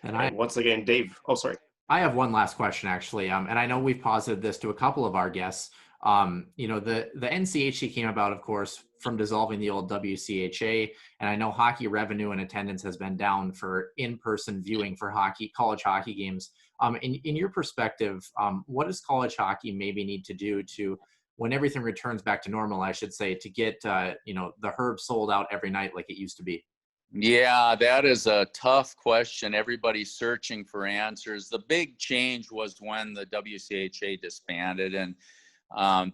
And once again, Dave, sorry. I have one last question, actually. And I know we've posited this to a couple of our guests. You know, the NCHC came about, of course, from dissolving the old WCHA. And I know hockey revenue and attendance has been down for in-person viewing for college hockey games. In your perspective, what does college hockey maybe need to do to, when everything returns back to normal, I should say, to get, you know, the Herb sold out every night like it used to be? Yeah, that is a tough question. Everybody's searching for answers. The big change was when the WCHA disbanded, and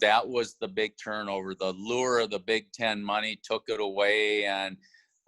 that was the big turnover. The lure of the Big Ten money took it away, and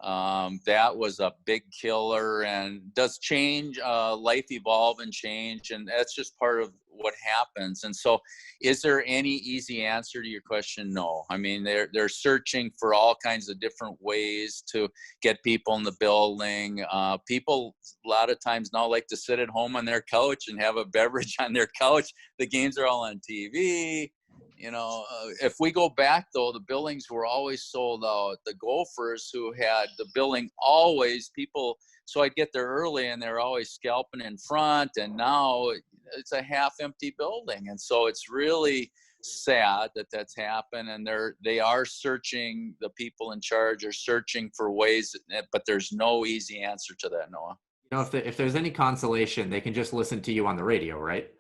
That was a big killer, and does change, life evolve and change, and that's just part of what happens. And so, is there any easy answer to your question? No. I mean, they're searching for all kinds of different ways to get people in the building. People a lot of times now like to sit at home on their couch and have a beverage on their couch. The games are all on TV. If we go back, though, the buildings were always sold out. The Gophers, who had the building always, people, so I'd get there early and they're always scalping in front, and now it's a half-empty building. And so it's really sad that that's happened, and they are searching, the people in charge are searching for ways, but there's no easy answer to that, Noah. If there's any consolation, they can just listen to you on the radio, right?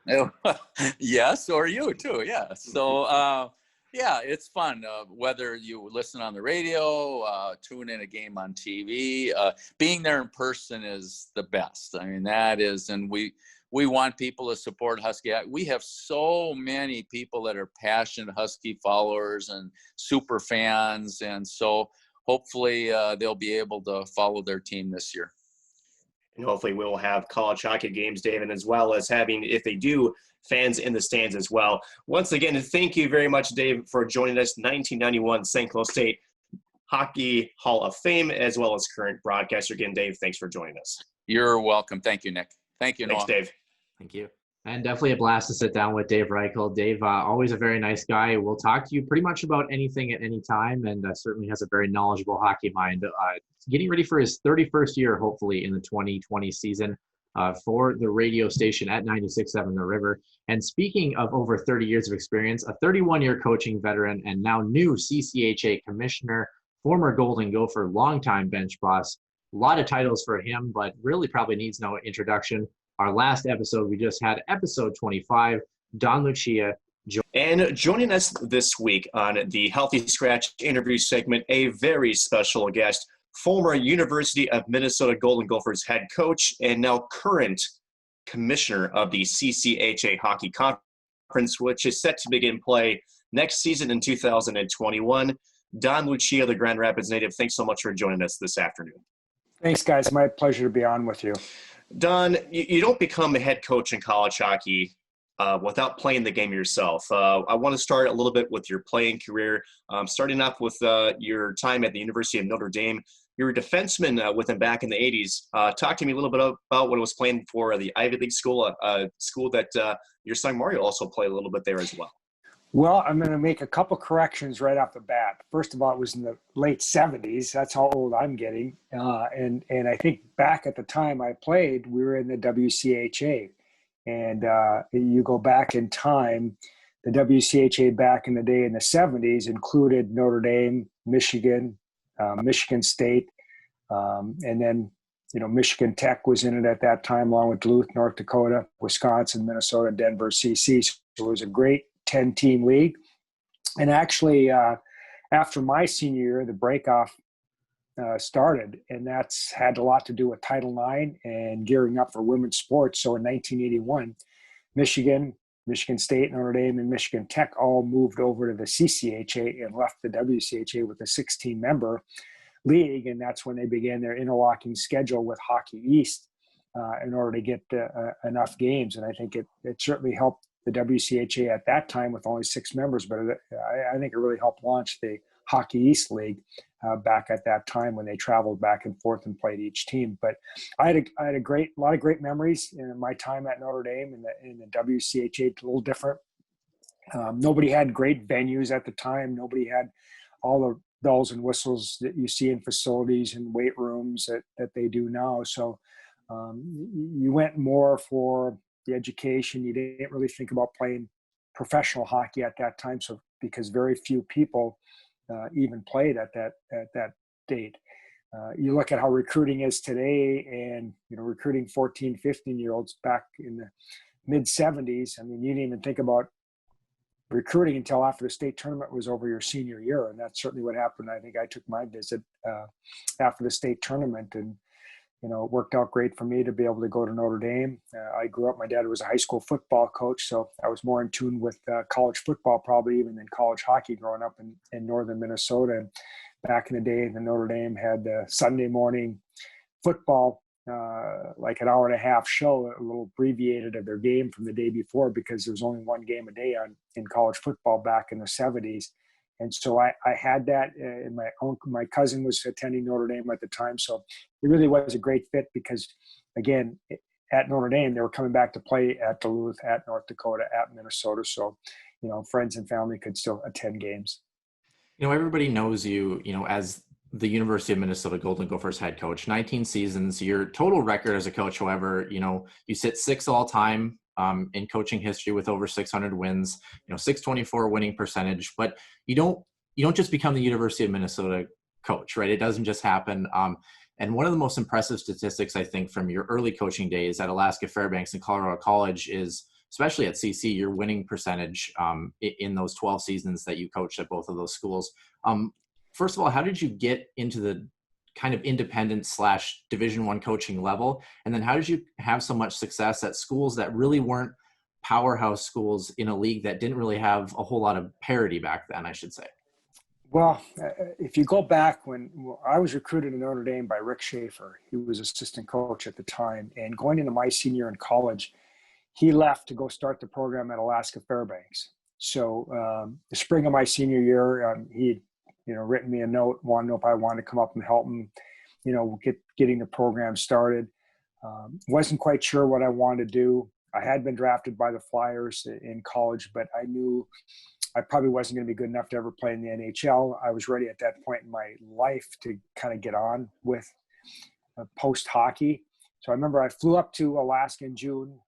Yes, or you too. Yeah. So, yeah, it's fun. Whether you listen on the radio, tune in a game on TV, being there in person is the best. I mean, that is, and we want people to support Husky. We have so many people that are passionate Husky followers and super fans, and so hopefully they'll be able to follow their team this year. And hopefully we'll have college hockey games, David, as well as having, if they do, fans in the stands as well. Once again, thank you very much, Dave, for joining us. 1991 St. Cloud State Hockey Hall of Fame, as well as current broadcaster. Again, Dave, thanks for joining us. You're welcome. Thank you, Nick. Thank you, Noah. Thanks, Dave. Thank you. And definitely a blast to sit down with Dave Reichel. Dave, always a very nice guy. We'll talk to you pretty much about anything at any time, and certainly has a very knowledgeable hockey mind. Getting ready for his 31st year, hopefully, in the 2020 season for the radio station at 96.7 The River. And speaking of over 30 years of experience, a 31-year coaching veteran and now new CCHA commissioner, former Golden Gopher, longtime bench boss. A lot of titles for him, but really probably needs no introduction. Our last episode, we just had episode 25, Don Lucia. And joining us this week on the Healthy Scratch interview segment, a very special guest, former University of Minnesota Golden Gophers head coach and now current commissioner of the CCHA Hockey Conference, which is set to begin play next season in 2021. Don Lucia, the Grand Rapids native, thanks so much for joining us this afternoon. Thanks, guys. My pleasure to be on with you. Don, you don't become a head coach in college hockey without playing the game yourself. I want to start a little bit with your playing career, starting off with your time at the University of Notre Dame. You were a defenseman with them back in the 80s. Talk to me a little bit about what it was playing for the Ivy League school, a school that your son Mario also played a little bit there as well. Well, I'm going to make a couple corrections right off the bat. First of all, it was in the late 70s. That's how old I'm getting. And I think back at the time I played, we were in the WCHA. And you go back in time, the WCHA back in the day in the 70s included Notre Dame, Michigan, Michigan State, and then, Michigan Tech was in it at that time, along with Duluth, North Dakota, Wisconsin, Minnesota, Denver, CC. So it was a great 10-team league. And actually, after my senior year, the breakoff started, and that's had a lot to do with Title IX and gearing up for women's sports. So in 1981, Michigan State, Notre Dame, and Michigan Tech all moved over to the CCHA and left the WCHA with a 16-member league, and that's when they began their interlocking schedule with Hockey East in order to get enough games. And I think it certainly helped the WCHA at that time with only 6 members, but I think it really helped launch the Hockey East League back at that time when they traveled back and forth and played each team. But I had a lot of great memories in my time at Notre Dame in the WCHA. It's a little different. Nobody had great venues at the time. Nobody had all the bells and whistles that you see in facilities and weight rooms that they do now. So you went more for the education. You didn't really think about playing professional hockey at that time. So because very few people even played at that date. You look at how recruiting is today, and recruiting 14, 15-year-olds back in the mid 70s. I mean, you didn't even think about recruiting until after the state tournament was over your senior year, and that's certainly what happened. I think I took my visit after the state tournament, and it worked out great for me to be able to go to Notre Dame. I grew up, my dad was a high school football coach, so I was more in tune with college football probably even than college hockey growing up in northern Minnesota. And back in the day, the Notre Dame had the Sunday morning football, like an hour and a half show, a little abbreviated of their game from the day before, because there was only one game a day in college football back in the 70s. And so I had that, and my cousin was attending Notre Dame at the time. So it really was a great fit because, again, at Notre Dame, they were coming back to play at Duluth, at North Dakota, at Minnesota. So, friends and family could still attend games. Everybody knows you, as the University of Minnesota Golden Gophers head coach, 19 seasons, your total record as a coach. However, you sit sixth all time in coaching history with over 600 wins, 624 winning percentage, but you don't just become the University of Minnesota coach, right? It doesn't just happen. And one of the most impressive statistics, I think, from your early coaching days at Alaska Fairbanks and Colorado College is, especially at CC, your winning percentage in those 12 seasons that you coached at both of those schools. First of all, how did you get into the kind of independent / Division I coaching level? And then how did you have so much success at schools that really weren't powerhouse schools in a league that didn't really have a whole lot of parity back then, I should say? Well, if you go back when I was recruited to Notre Dame by Rick Schaefer, he was assistant coach at the time, and going into my senior year in college, he left to go start the program at Alaska Fairbanks. So the spring of my senior year, he'd written me a note, wanted to know if I wanted to come up and help him, getting the program started. Wasn't quite sure what I wanted to do. I had been drafted by the Flyers in college, but I knew I probably wasn't going to be good enough to ever play in the NHL. I was ready at that point in my life to kind of get on with post-hockey. So I remember I flew up to Alaska in June.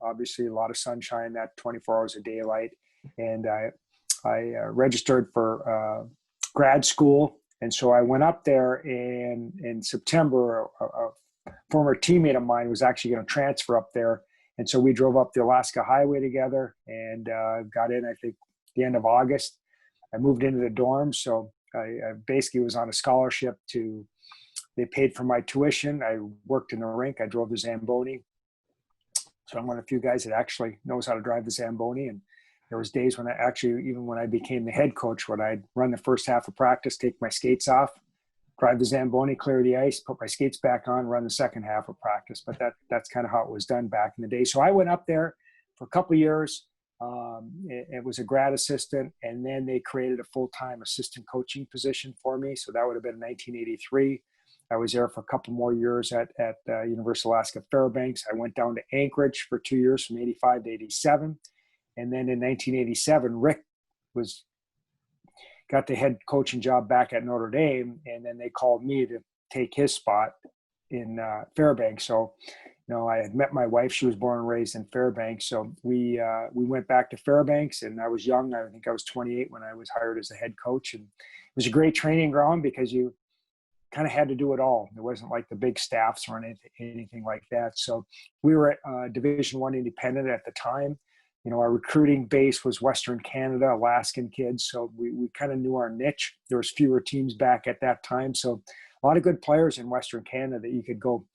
Obviously, a lot of sunshine, that 24 hours of daylight. And I registered for grad school. And so I went up there, and in September, a former teammate of mine was actually going to transfer up there. And so we drove up the Alaska Highway together and got in, I think, the end of August. I moved into the dorms. So I basically was on a scholarship they paid for my tuition. I worked in the rink. I drove the Zamboni. So I'm one of the few guys that actually knows how to drive the Zamboni. And there was days when even when I became the head coach, when I'd run the first half of practice, take my skates off, drive the Zamboni, clear the ice, put my skates back on, run the second half of practice. But that's kind of how it was done back in the day. So I went up there for a couple of years. It was a grad assistant, and then they created a full-time assistant coaching position for me. So that would have been 1983. I was there for a couple more years at University of Alaska Fairbanks. I went down to Anchorage for 2 years from 85 to 87. And then in 1987, Rick got the head coaching job back at Notre Dame. And then they called me to take his spot in Fairbanks. So, I had met my wife. She was born and raised in Fairbanks. So we went back to Fairbanks, and I was young. I think I was 28 when I was hired as a head coach. And it was a great training ground because you kind of had to do it all. There wasn't like the big staffs or anything like that. So we were at Division I independent at the time. Our recruiting base was Western Canada, Alaskan kids. So we kind of knew our niche. There was fewer teams back at that time. So a lot of good players in Western Canada that you could go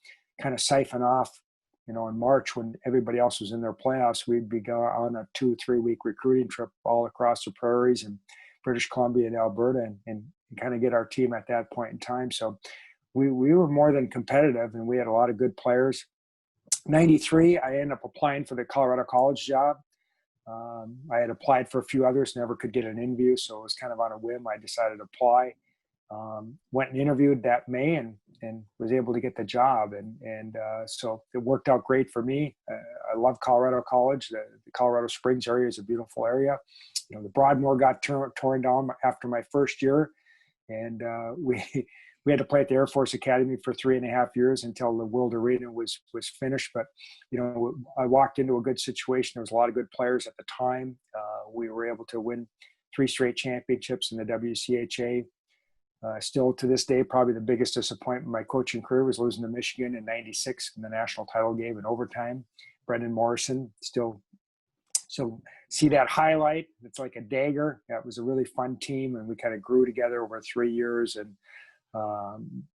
kind of siphon off, in March when everybody else was in their playoffs. We'd be going on a 2-3 week recruiting trip all across the prairies and British Columbia and Alberta and kind of get our team at that point in time. So we were more than competitive, and we had a lot of good players. 93, I ended up applying for the Colorado College job. I had applied for a few others, never could get an interview. So it was kind of on a whim. I decided to apply, went and interviewed that May and was able to get the job. And so it worked out great for me. I love Colorado College. The Colorado Springs area is a beautiful area. The Broadmoor got torn down after my first year. And we had to play at the Air Force Academy for 3.5 years until the World Arena was finished. But, I walked into a good situation. There was a lot of good players at the time. We were able to win 3 straight championships in the WCHA. Still to this day, probably the biggest disappointment in my coaching career was losing to Michigan in 96 in the national title game in overtime. Brendan Morrison still. So see that highlight, it's like a dagger. That was a really fun team, and we kind of grew together over 3 years. And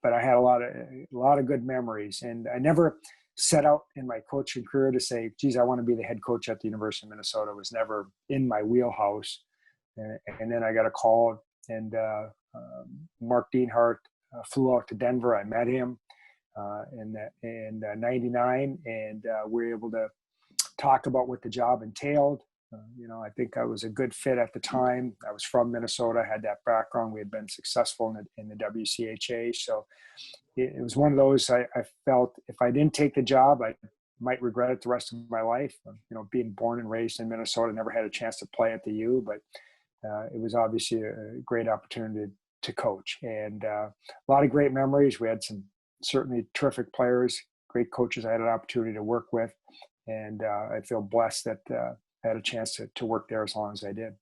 but I had a lot of good memories, and I never set out in my coaching career to say, geez, I want to be the head coach at the University of Minnesota. It was never in my wheelhouse. And then I got a call, and Mark Dienhart flew out to Denver. I met him in '99, and we were able to talk about what the job entailed. I think I was a good fit at the time. I was from Minnesota, had that background. We had been successful in the WCHA. So it was one of those, I felt if I didn't take the job, I might regret it the rest of my life. Being born and raised in Minnesota, never had a chance to play at the U, but it was obviously a great opportunity to coach. And a lot of great memories. We had some certainly terrific players, great coaches I had an opportunity to work with. And I feel blessed that I had a chance to work there as long as I did.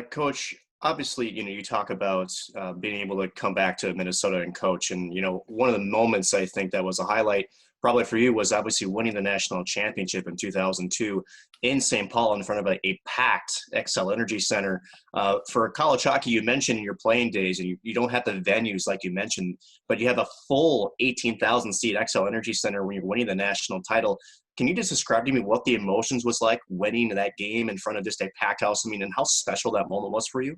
Coach, obviously, you talk about being able to come back to Minnesota and coach. And, one of the moments I think that was a highlight probably for you was obviously winning the national championship in 2002 in St. Paul in front of a packed Xcel Energy Center. For college hockey, you mentioned in your playing days, and you don't have the venues like you mentioned, but you have a full 18,000 seat Xcel Energy Center when you're winning the national title. Can you just describe to me what the emotions was like winning that game in front of just a packed house? I mean, and how special that moment was for you?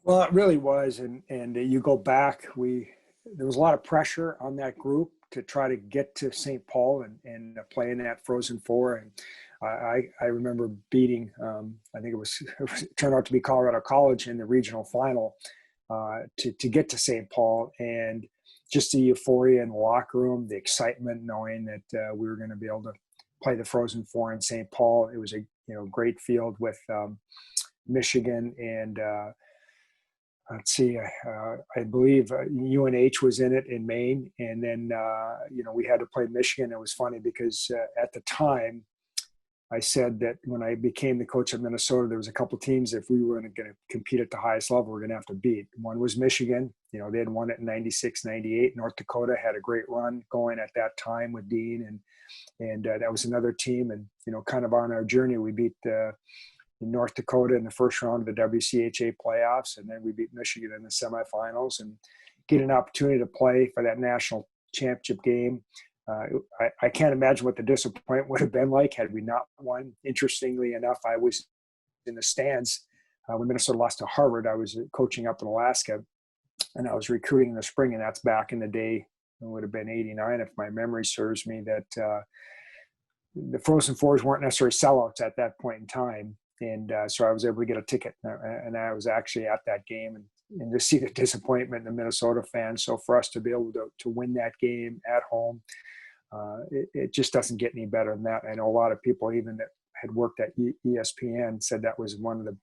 Well, it really was. And you go back, there was a lot of pressure on that group to try to get to St. Paul and play in that Frozen Four. And I remember beating, I think it turned out to be Colorado College in the regional final to get to St. Paul. And just the euphoria in the locker room, the excitement knowing that we were going to be able to play the Frozen Four in St. Paul. It was a great field with Michigan and let's see, I believe UNH was in it in Maine. And then, we had to play Michigan. It was funny because at the time I said that when I became the coach of Minnesota, there was a couple teams, if we were going to compete at the highest level, we're going to have to beat. One was Michigan. They had won it in 96, 98. North Dakota had a great run going at that time with Dean. And that was another team. And, kind of on our journey, we beat North Dakota in the first round of the WCHA playoffs. And then we beat Michigan in the semifinals and get an opportunity to play for that national championship game. I can't imagine what the disappointment would have been like had we not won. Interestingly enough, I was in the stands when Minnesota lost to Harvard. I was coaching up in Alaska, and I was recruiting in the spring, and that's back in the day. It would have been 89 if my memory serves me, that the Frozen Fours weren't necessarily sellouts at that point in time. And so I was able to get a ticket, and I was actually at that game and to see the disappointment in the Minnesota fans. So for us to be able to win that game at home, it just doesn't get any better than that. I know a lot of people even that had worked at ESPN said that was one of the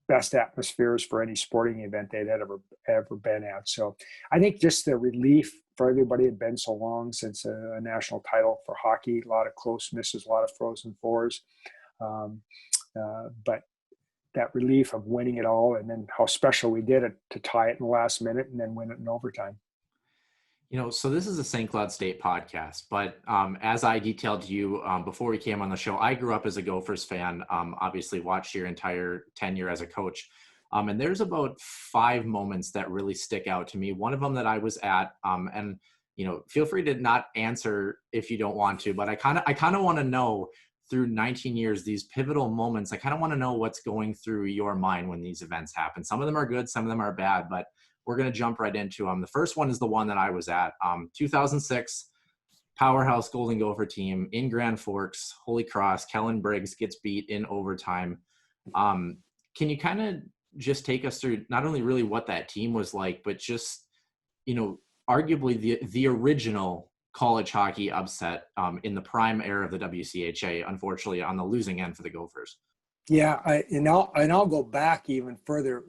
best atmospheres for any sporting event they'd ever been at. So I think just the relief for everybody. Had been so long since a national title for hockey, a lot of close misses, a lot of Frozen Fours. But that relief of winning it all, and then how special we did it to tie it in the last minute and then win it in overtime. So this is a St. Cloud State podcast, but as I detailed to you before we came on the show, I grew up as a Gophers fan, obviously watched your entire tenure as a coach. And there's about 5 moments that really stick out to me. One of them that I was at, and feel free to not answer if you don't want to, but I kind of want to know, through 19 years, these pivotal moments, I kind of want to know what's going through your mind when these events happen. Some of them are good, some of them are bad, but we're going to jump right into them. The first one is the one that I was at, 2006, powerhouse Golden Gopher team in Grand Forks, Holy Cross. Kellen Briggs gets beat in overtime. Can you kind of just take us through not only really what that team was like, but just, arguably the original college hockey upset in the prime era of the WCHA, unfortunately on the losing end for the Gophers? Yeah, I'll go back even further.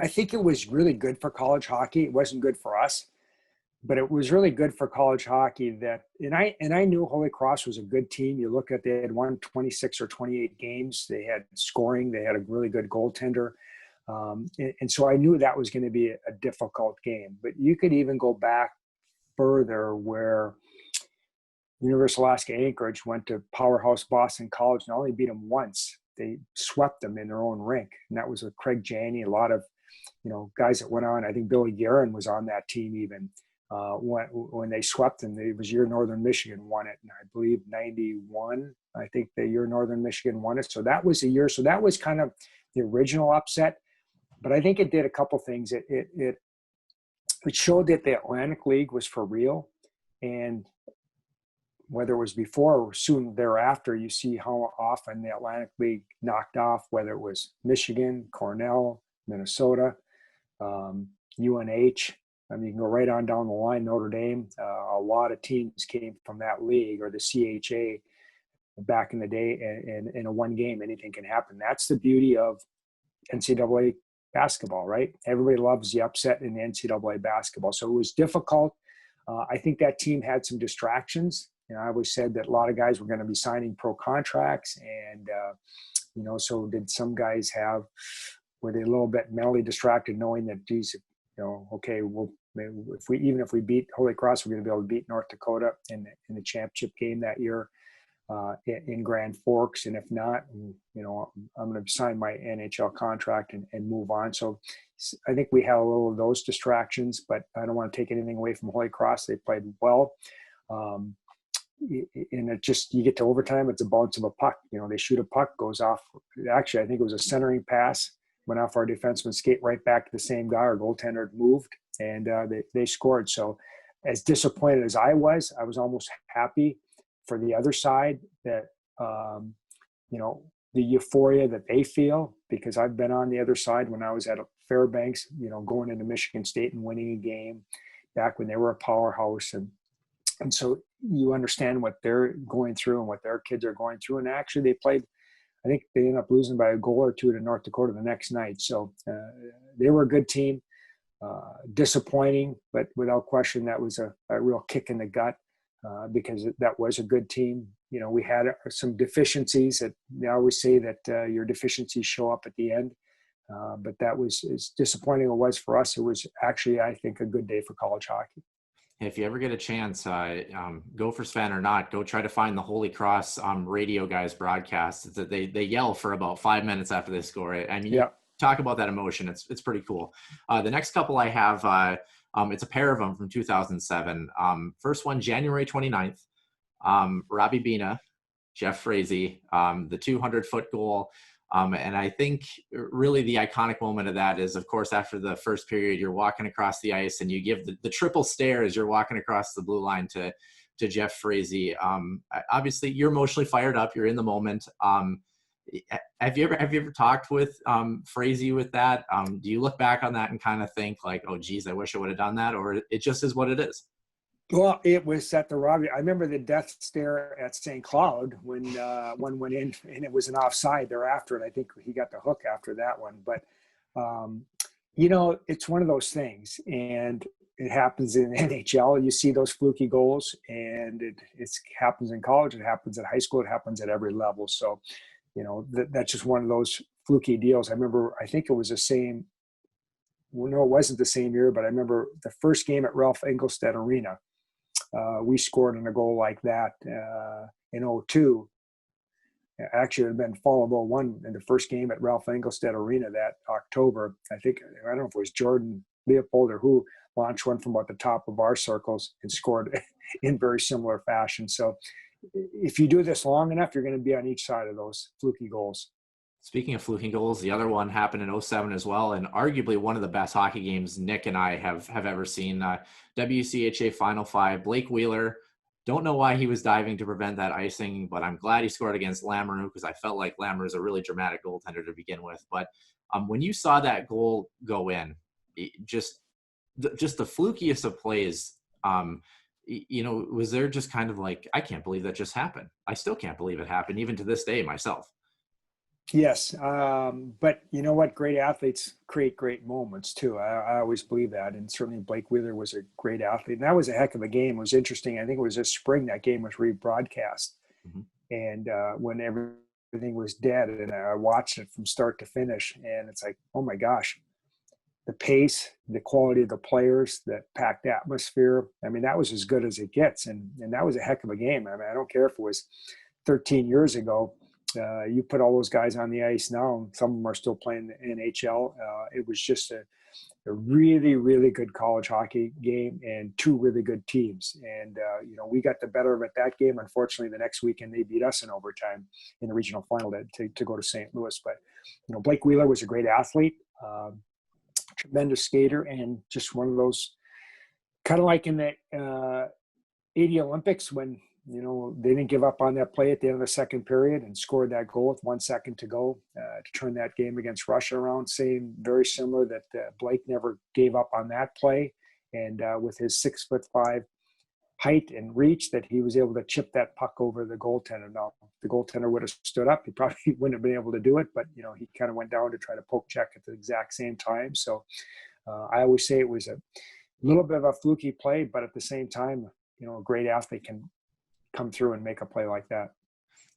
I think it was really good for college hockey. It wasn't good for us, but it was really good for college hockey and I knew Holy Cross was a good team. You look at, they had won 26 or 28 games. They had scoring. They had a really good goaltender. And so I knew that was going to be a difficult game, but you could even go back further where University of Alaska Anchorage went to powerhouse Boston College and only beat them once. They swept them in their own rink. And that was with Craig Janney, a lot of, guys that went on. I think Billy Guerin was on that team even when they swept them. It was year Northern Michigan won it. And I believe 91, I think the year Northern Michigan won it. So that was the year. So that was kind of the original upset. But I think it did a couple things. It showed that the Atlantic League was for real, and whether it was before or soon thereafter, you see how often the Atlantic League knocked off, whether it was Michigan, Cornell, Minnesota, UNH. I mean, you can go right on down the line, Notre Dame. A lot of teams came from that league, or the CCHA back in the day, and in a one game, anything can happen. That's the beauty of NCAA basketball, right? Everybody loves the upset in the NCAA basketball. So it was difficult. I think that team had some distractions. I always said that a lot of guys were going to be signing pro contracts, and so did some guys were they a little bit mentally distracted, knowing that, geez, okay, if we beat Holy Cross, we're going to be able to beat North Dakota in the championship game that year in Grand Forks, and if not, I'm going to sign my NHL contract and move on. So I think we had a little of those distractions, but I don't want to take anything away from Holy Cross. They played well. And it just, you get to overtime, it's a bounce of a puck. They shoot a puck, goes off. Actually, I think it was a centering pass, went off our defenseman, skate right back to the same guy. Our goaltender had moved, and they scored. So as disappointed as I was almost happy for the other side that, the euphoria that they feel, because I've been on the other side when I was at Fairbanks, going into Michigan State and winning a game back when they were a powerhouse. And so you understand what they're going through and what their kids are going through. And actually they played, I think they ended up losing by a goal or two to North Dakota the next night. So they were a good team, disappointing, but without question, that was a real kick in the gut because that was a good team. We had some deficiencies that they always say that your deficiencies show up at the end. But that was, as disappointing as it was for us, it was actually, I think, a good day for college hockey. If you ever get a chance, Gophers fan or not, go try to find the Holy Cross radio guys broadcast. They yell for about 5 minutes after they score it. I mean, yeah. Talk about that emotion. It's pretty cool. The next couple I have, it's a pair of them from 2007. First one, January 29th, Robbie Bina, Jeff Frazee, the 200-foot goal. And I think really the iconic moment of that is, of course, after the first period, you're walking across the ice and you give the triple stare as you're walking across the blue line to Jeff Frazee. Obviously, you're emotionally fired up. You're in the moment. Have you ever talked with Frazee with that? Do you look back on that and kind of think like, oh, geez, I wish I would have done that, or it just is what it is? Well, it was at the Robbie. I remember the death stare at St. Cloud when one went in, and it was an offside thereafter, and I think he got the hook after that one. But it's one of those things, and it happens in NHL. You see those fluky goals, and it happens in college. It happens at high school. It happens at every level. So, that's just one of those fluky deals. I remember. I think it was the same. Well, no, it wasn't the same year, but I remember the first game at Ralph Engelstad Arena. We scored on a goal like that in 2002. Actually, it had been fall of 2001 in the first game at Ralph Engelstad Arena that October. I don't know if it was Jordan Leopold or who launched one from about the top of our circles and scored in very similar fashion. So if you do this long enough, you're going to be on each side of those fluky goals. Speaking of fluky goals, the other one happened in 2007 as well, and arguably one of the best hockey games Nick and I have ever seen. WCHA Final Five, Blake Wheeler. Don't know why he was diving to prevent that icing, but I'm glad he scored against Lamoureux because I felt like Lamoureux is a really dramatic goaltender to begin with. But when you saw that goal go in, just the flukiest of plays, was there just kind of like, I can't believe that just happened. I still can't believe it happened, even to this day myself. Yes. But you know what? Great athletes create great moments too. I always believe that. And certainly Blake Wheeler was a great athlete. And that was a heck of a game. It was interesting. I think it was this spring that game was rebroadcast. Mm-hmm. And when everything was dead, and I watched it from start to finish, and it's like, oh my gosh, the pace, the quality of the players, that packed atmosphere. I mean, that was as good as it gets. And that was a heck of a game. I mean, I don't care if it was 13 years ago. You put all those guys on the ice now, some of them are still playing the NHL. It was just a really, really good college hockey game and two really good teams. And, we got the better of it that game. Unfortunately, the next weekend they beat us in overtime in the regional final to go to St. Louis. But, Blake Wheeler was a great athlete. tremendous skater and just one of those, kind of like in the 80 Olympics when, they didn't give up on that play at the end of the second period and scored that goal with 1 second to go to turn that game against Russia around. Very similar that Blake never gave up on that play. And with his 6'5" height and reach, that he was able to chip that puck over the goaltender. Now, if the goaltender would have stood up, he probably wouldn't have been able to do it, but, he kind of went down to try to poke check at the exact same time. So I always say it was a little bit of a fluky play, but at the same time, a great athlete can come through and make a play like that.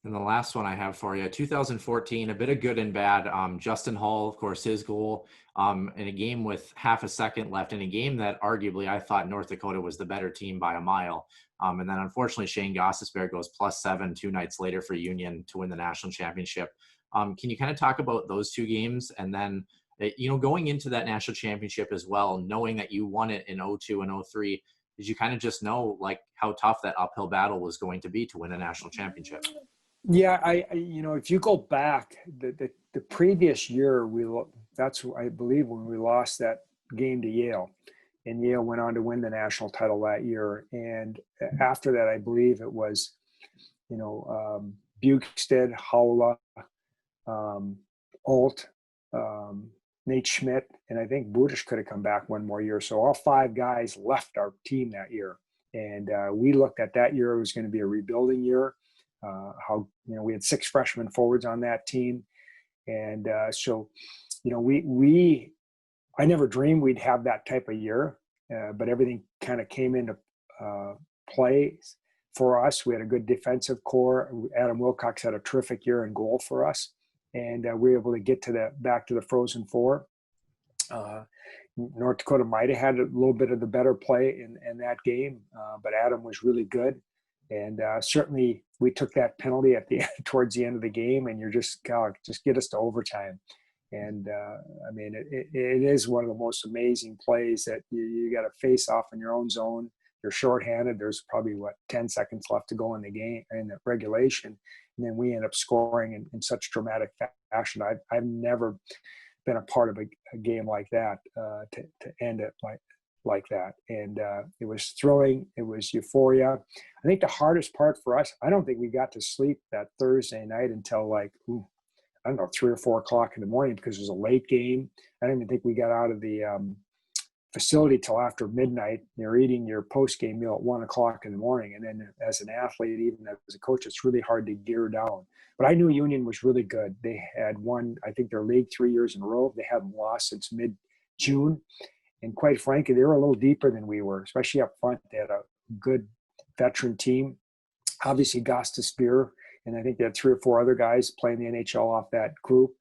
And the last one I have for you, 2014, a bit of good and bad. Justin Hall, of course, his goal in a game with half a second left, in a game that arguably I thought North Dakota was the better team by a mile. And then unfortunately, Shane Gostisbehere goes +7 2 nights later for Union to win the national championship. Can you kind of talk about those two games? And then, going into that national championship as well, knowing that you won it in 02 and 03, did you kind of just know how tough that uphill battle was going to be to win a national championship? Yeah, if you go back, the previous year, that's I believe when we lost that game to Yale, and Yale went on to win the national title that year. And after that, I believe it was, Bukestead, Haula, Alt, Nate Schmidt, and I think Budish could have come back one more year. So all 5 guys left our team that year. And we looked at that year, it was going to be a rebuilding year. We had 6 freshman forwards on that team. And so, I never dreamed we'd have that type of year, but everything kind of came into play for us. We had a good defensive core. Adam Wilcox had a terrific year in goal for us. And we were able to get back to the Frozen Four. North Dakota might have had a little bit of the better play in that game, but Adam was really good. And certainly we took that penalty towards the end of the game, and you're just get us to overtime. And it is one of the most amazing plays that you got to face off in your own zone. You're shorthanded. There's probably 10 seconds left to go in the game, in the regulation. And then we end up scoring in such dramatic fashion. I've never been a part of a game like that to end it like that. And it was thrilling. It was euphoria. I think the hardest part for us, I don't think we got to sleep that Thursday night until 3 or 4 o'clock in the morning, because it was a late game. I don't even think we got out of the facility till after midnight. You're eating your post-game meal at 1 o'clock in the morning. And then as an athlete, even as a coach, it's really hard to gear down. But I knew Union was really good. They had won, I think, their league 3 years in a row. They hadn't lost since mid-June. And quite frankly, they were a little deeper than we were, especially up front. They had a good veteran team. Obviously, Gostisbehere, and I think they had 3 or 4 other guys playing the NHL off that group.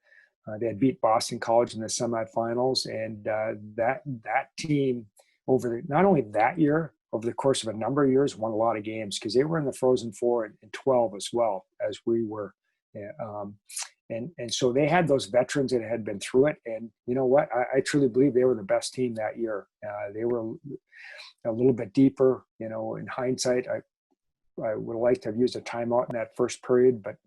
They had beat Boston College in the semifinals, and that team not only that year, over the course of a number of years, won a lot of games, because they were in the Frozen Four in 12 as well as we were. And so they had those veterans that had been through it. And you know what? I truly believe they were the best team that year. They were a little bit deeper, in hindsight. I would have liked to have used a timeout in that first period, but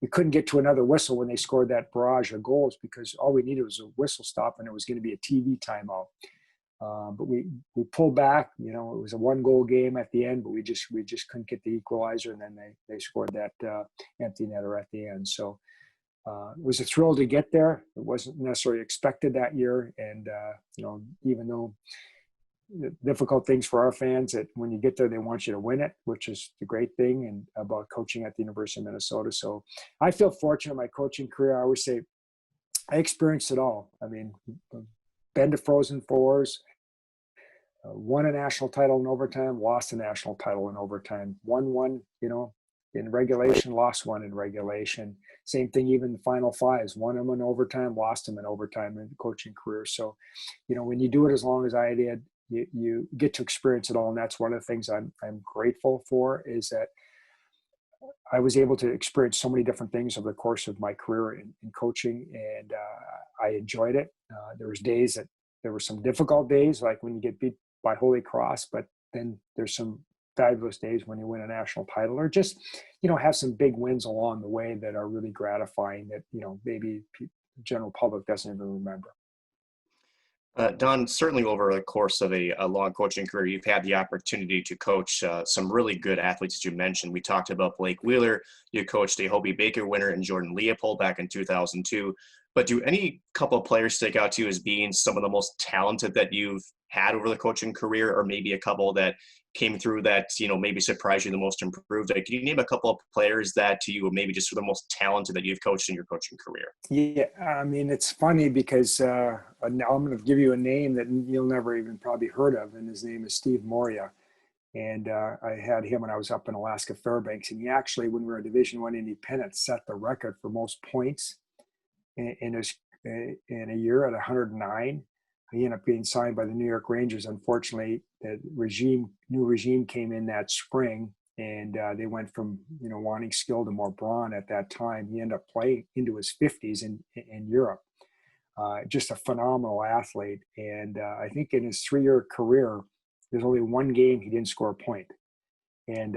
we couldn't get to another whistle when they scored that barrage of goals, because all we needed was a whistle stop, and it was going to be a TV timeout. But we pulled back. It was a 1-goal game at the end, but we just couldn't get the equalizer, and then they scored that empty netter at the end. So it was a thrill to get there. It wasn't necessarily expected that year, and even though the difficult things for our fans, that when you get there, they want you to win it, which is the great thing and about coaching at the University of Minnesota. So I feel fortunate in my coaching career. I always say I experienced it all. I mean, been to Frozen Fours, won a national title in overtime, lost a national title in overtime, won one, in regulation, lost one in regulation. Same thing, even the Final Fives, won them in overtime, lost them in overtime in the coaching career. So, when you do it as long as I did, you get to experience it all. And that's one of the things I'm grateful for, is that I was able to experience so many different things over the course of my career in coaching, and I enjoyed it. There was days that there were some difficult days, like when you get beat by Holy Cross, but then there's some fabulous days when you win a national title, or just, have some big wins along the way that are really gratifying that, maybe the general public doesn't even remember. Don, certainly over the course of a long coaching career, you've had the opportunity to coach some really good athletes, as you mentioned. We talked about Blake Wheeler. You coached a Hobie Baker winner and Jordan Leopold back in 2002. But do any couple of players stick out to you as being some of the most talented that you've had over the coaching career, or maybe a couple that came through that, maybe surprised you the most improved? Can you name a couple of players that to you maybe just the most talented that you've coached in your coaching career? Yeah, I mean, it's funny because now I'm going to give you a name that you'll never even probably heard of, and his name is Steve Moria. And I had him when I was up in Alaska Fairbanks, and he actually, when we were a Division I independent, set the record for most points in a year at 109. He ended up being signed by the New York Rangers. Unfortunately, the new regime came in that spring, and they went from wanting skill to more brawn at that time. He ended up playing into his 50s in Europe. Just a phenomenal athlete, and I think in his 3-year career, there's only one game he didn't score a point, and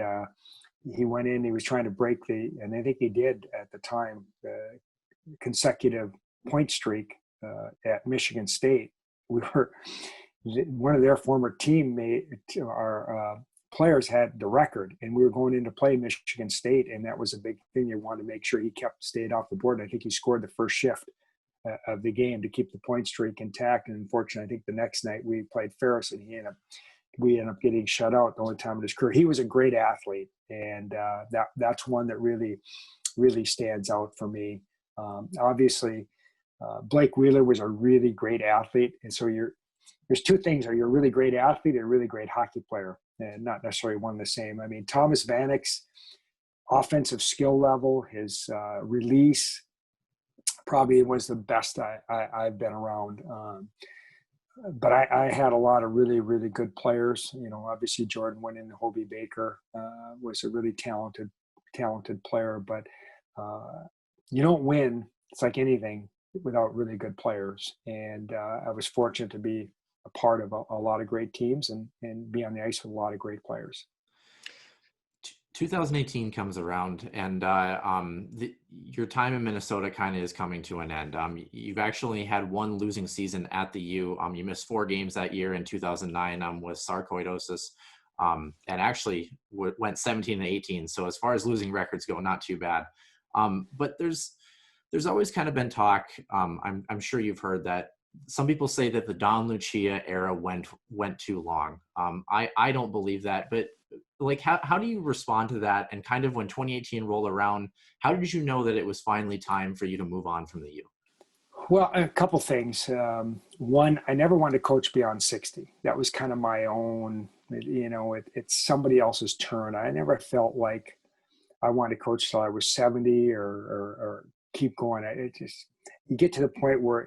he went in. He was trying to break and I think he did at the time, the consecutive point streak at Michigan State. We were one of their former teammates, our players had the record, and we were going in to play Michigan State, and that was a big thing. You wanted to make sure he stayed off the board. I think he scored the first shift of the game to keep the point streak intact. And unfortunately, I think the next night we played Ferris, and we ended up getting shut out the only time in his career. He was a great athlete, and that's one that really, really stands out for me. Obviously, Blake Wheeler was a really great athlete. And so there's two things. Are you a really great athlete or a really great hockey player? And not necessarily one and the same. I mean, Thomas Vanek's offensive skill level, his release probably was the best I've been around. But I had a lot of really, really good players. Obviously Jordan went in. Hobie Baker was a really talented player. But you don't win. It's like anything without really good players. And I was fortunate to be a part of a lot of great teams and be on the ice with a lot of great players. 2018 comes around, and your time in Minnesota kind of is coming to an end. You've actually had one losing season at the U. You missed 4 games that year in 2009 with sarcoidosis, and actually went 17-18. So as far as losing records go, not too bad. But there's always kind of been talk. I'm sure you've heard that some people say that the Don Lucia era went too long. I don't believe that, but how do you respond to that? And kind of when 2018 rolled around, how did you know that it was finally time for you to move on from the U? Well, a couple things. One, I never wanted to coach beyond 60. That was kind of my own, it's somebody else's turn. I never felt like I wanted to coach till I was 70 or keep going. You get to the point where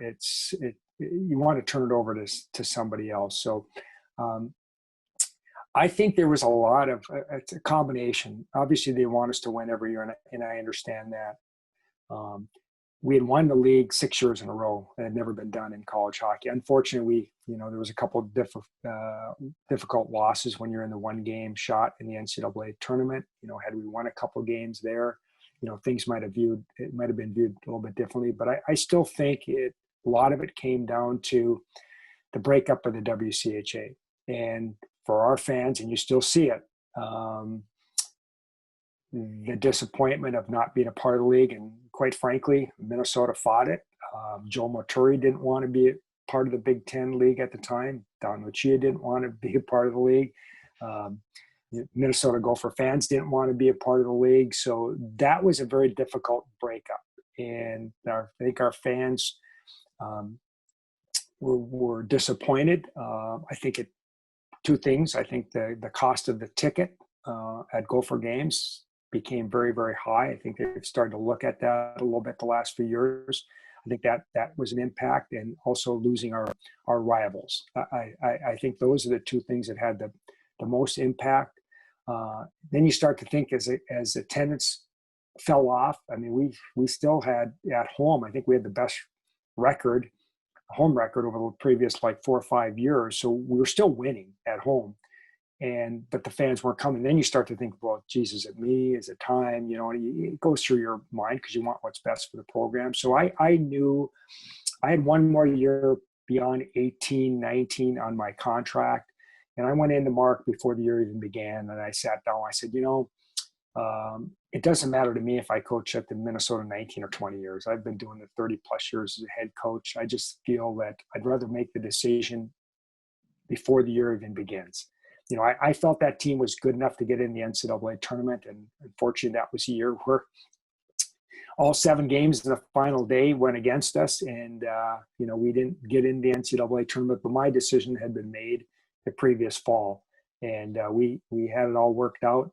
you want to turn it over to somebody else. So I think there was a lot of it's a combination. Obviously, they want us to win every year, and I understand that. We had won the league 6 years in a row. It had never been done in college hockey. Unfortunately, there was a couple of difficult losses when you're in the one game shot in the NCAA tournament. Had we won a couple of games there, things might have been viewed a little bit differently. But I still think a lot of it came down to the breakup of the WCHA. And for our fans, and you still see it, the disappointment of not being a part of the league. And quite frankly, Minnesota fought it. Joe Moturi didn't want to be a part of the Big Ten league at the time. Don Lucia didn't want to be a part of the league. Minnesota Gopher fans didn't want to be a part of the league. So that was a very difficult breakup. And I think our fans were disappointed. I think two things. I think the cost of the ticket at Gopher games became very, very high. I think they've started to look at that a little bit the last few years. I think that was an impact, and also losing our rivals. I think those are the two things that had the most impact. Then you start to think as attendance fell off. I mean, we still had at home, I think we had the best home record over the previous 4 or 5 years. So we were still winning at home, but the fans weren't coming. Then you start to think, well, geez, is it me? Is it time? It goes through your mind because you want what's best for the program. So I knew I had one more year beyond 18, 19 on my contract. And I went into Mark before the year even began, and I sat down. I said, it doesn't matter to me if I coach at the Minnesota 19 or 20 years. I've been doing it 30 plus years as a head coach. I just feel that I'd rather make the decision before the year even begins. I felt that team was good enough to get in the NCAA tournament, and unfortunately that was a year where all 7 games in the final day went against us, and we didn't get in the NCAA tournament. But my decision had been made the previous fall, and we had it all worked out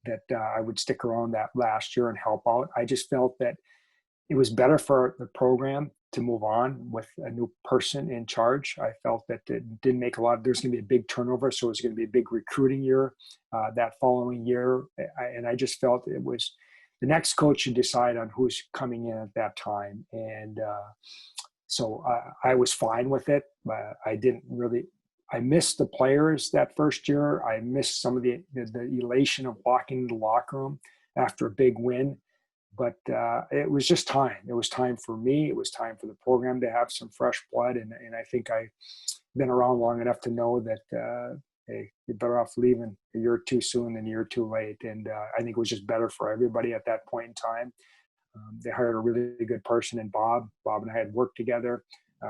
that I would stick around that last year and help out. I just felt that it was better for the program to move on with a new person in charge. I felt that it didn't make there's going to be a big turnover, so it was going to be a big recruiting year that following year. And I just felt it was the next coach should decide on who's coming in at that time. And so I was fine with it. I missed the players that first year. I missed some of the elation of walking into the locker room after a big win. But it was just time. It was time for me. It was time for the program to have some fresh blood. And I think I've been around long enough to know that, hey, you're better off leaving a year too soon than a year too late. And I think it was just better for everybody at that point in time. They hired a really good person in Bob. Bob and I had worked together.